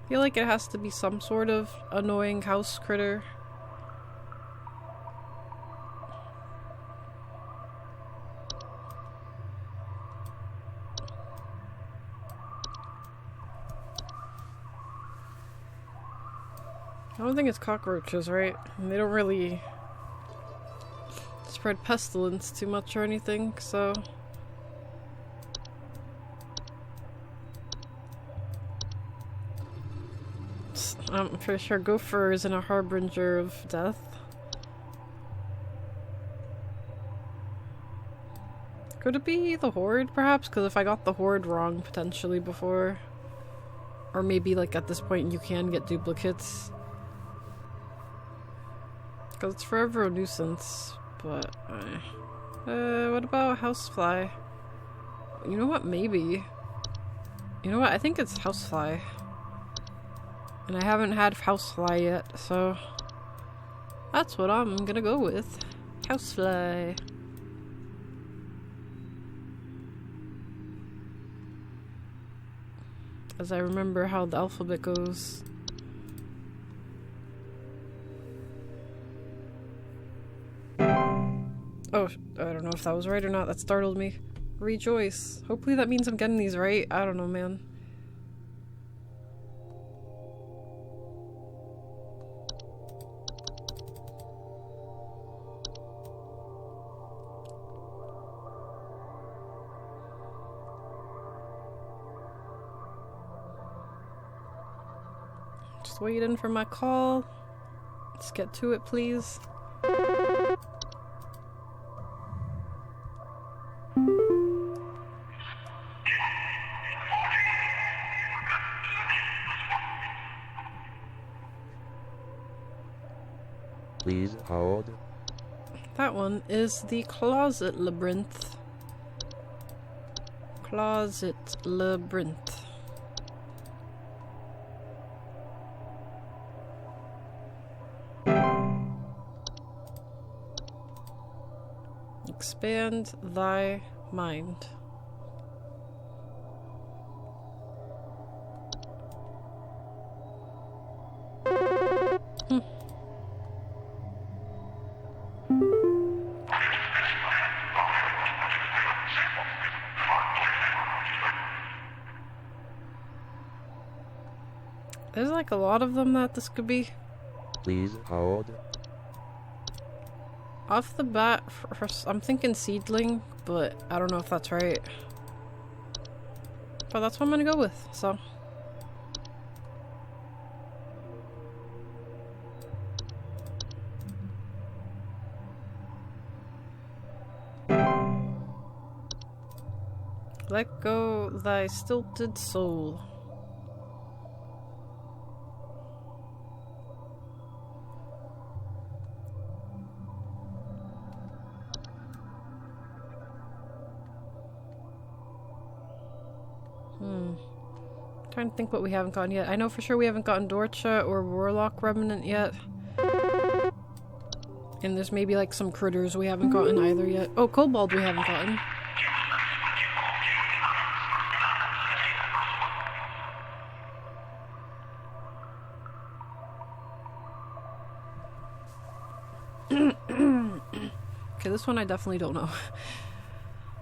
I feel like it has to be some sort of annoying house critter. I don't think it's cockroaches, right? And they don't really spread pestilence too much or anything, so... I'm pretty sure gopher isn't a harbinger of death. Could it be the horde, perhaps? Because if I got the horde wrong, potentially, before... Or maybe, like, at this point you can get duplicates. Because it's forever a nuisance, but... what about housefly? You know what? Maybe. You know what? I think it's housefly. And I haven't had housefly yet, so... That's what I'm gonna go with. Housefly. as I remember how the alphabet goes. Oh, I don't know if that was right or not. That startled me. Rejoice. Hopefully that means I'm getting these right. I don't know, man. Just waiting for my call. Let's get to it, please. Please hold. That one is the closet labyrinth. Closet labyrinth. Expand thy mind. There's like a lot of them that this could be. Please hold. Off the bat, I'm thinking seedling, but I don't know if that's right. But that's what I'm gonna go with, so. Let go thy stilted soul. Trying to think what we haven't gotten yet. I know for sure we haven't gotten Dorcha or Warlock Remnant yet. And there's maybe like some critters we haven't gotten either yet. Oh, Kobold we haven't gotten. Okay, this one I definitely don't know.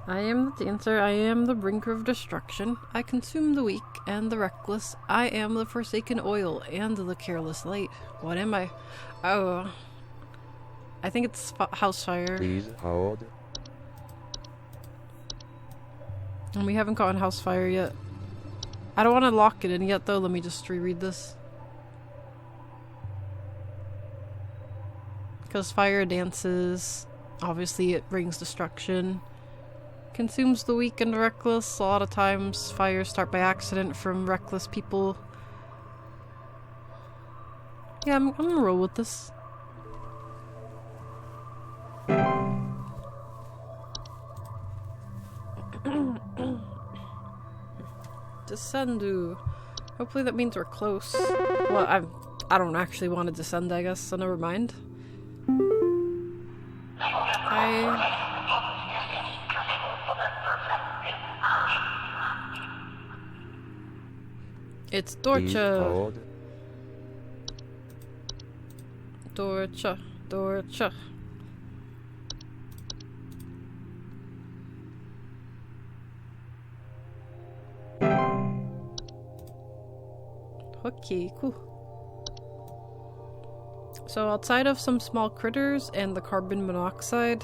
I am the dancer, I am the brinker of destruction, I consume the weak and the reckless, I am the forsaken oil and the careless light. What am I? Oh, I think it's Housefire. Please hold. And we haven't gotten Housefire yet. I don't want to lock it in yet though, let me just reread this. Because fire dances, obviously it brings destruction. Consumes the weak and reckless. A lot of times fires start by accident from reckless people. Yeah, I'm gonna roll with this. Descendu. Hopefully that means we're close. Well, I don't actually want to descend, I guess, so never mind. It's Dorcha. Dorcha. Dorcha. Okay, cool. So outside of some small critters and the carbon monoxide,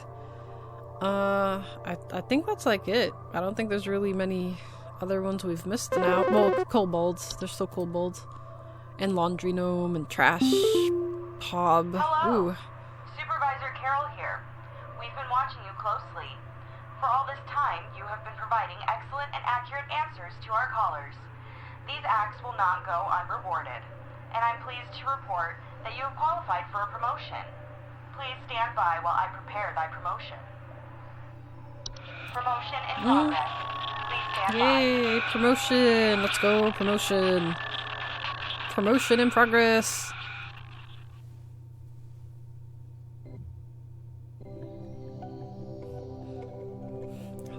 I think that's like it. I don't think there's really many other ones we've missed now. Well, kobolds. There's still kobolds. And laundry gnome and trash hob. Hello. Ooh. Supervisor Carol here. We've been watching you closely. For all this time, you have been providing excellent and accurate answers to our callers. These acts will not go unrewarded, and I'm pleased to report that you have qualified for a promotion. Please stand by while I prepare thy promotion. Promotion in progress. Please stand by. Yay, promotion! Let's go, promotion. Promotion in progress.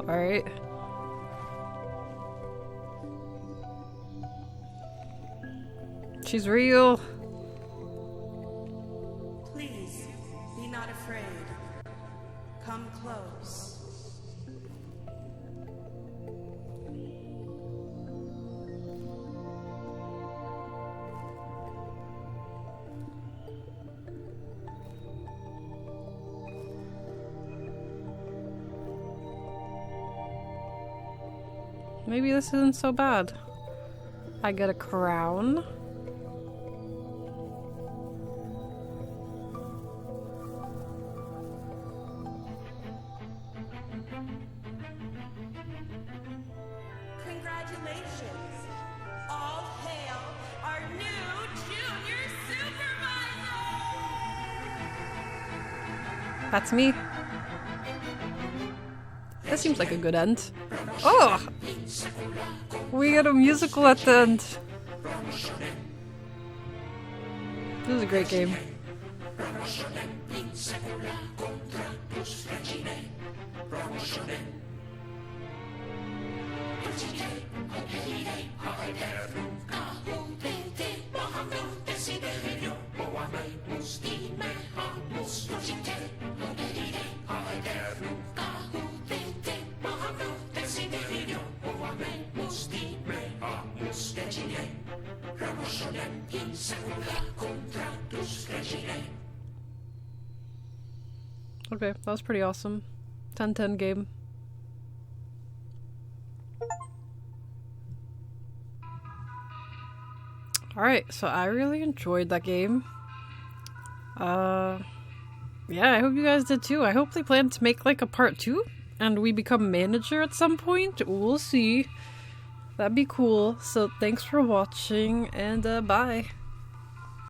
Alright. She's real. Please, be not afraid. Come close. Maybe this isn't so bad. I get a crown. Congratulations. All hail our new junior supervisor! That's me. That seems like a good end. Oh! We get a musical at the end. This is a great game. Okay, that was pretty awesome. 10-10 game. Alright, so I really enjoyed that game. Yeah, I hope you guys did too. I hope they plan to make like a part 2 and we become manager at some point. We'll see. That'd be cool. So thanks for watching and bye.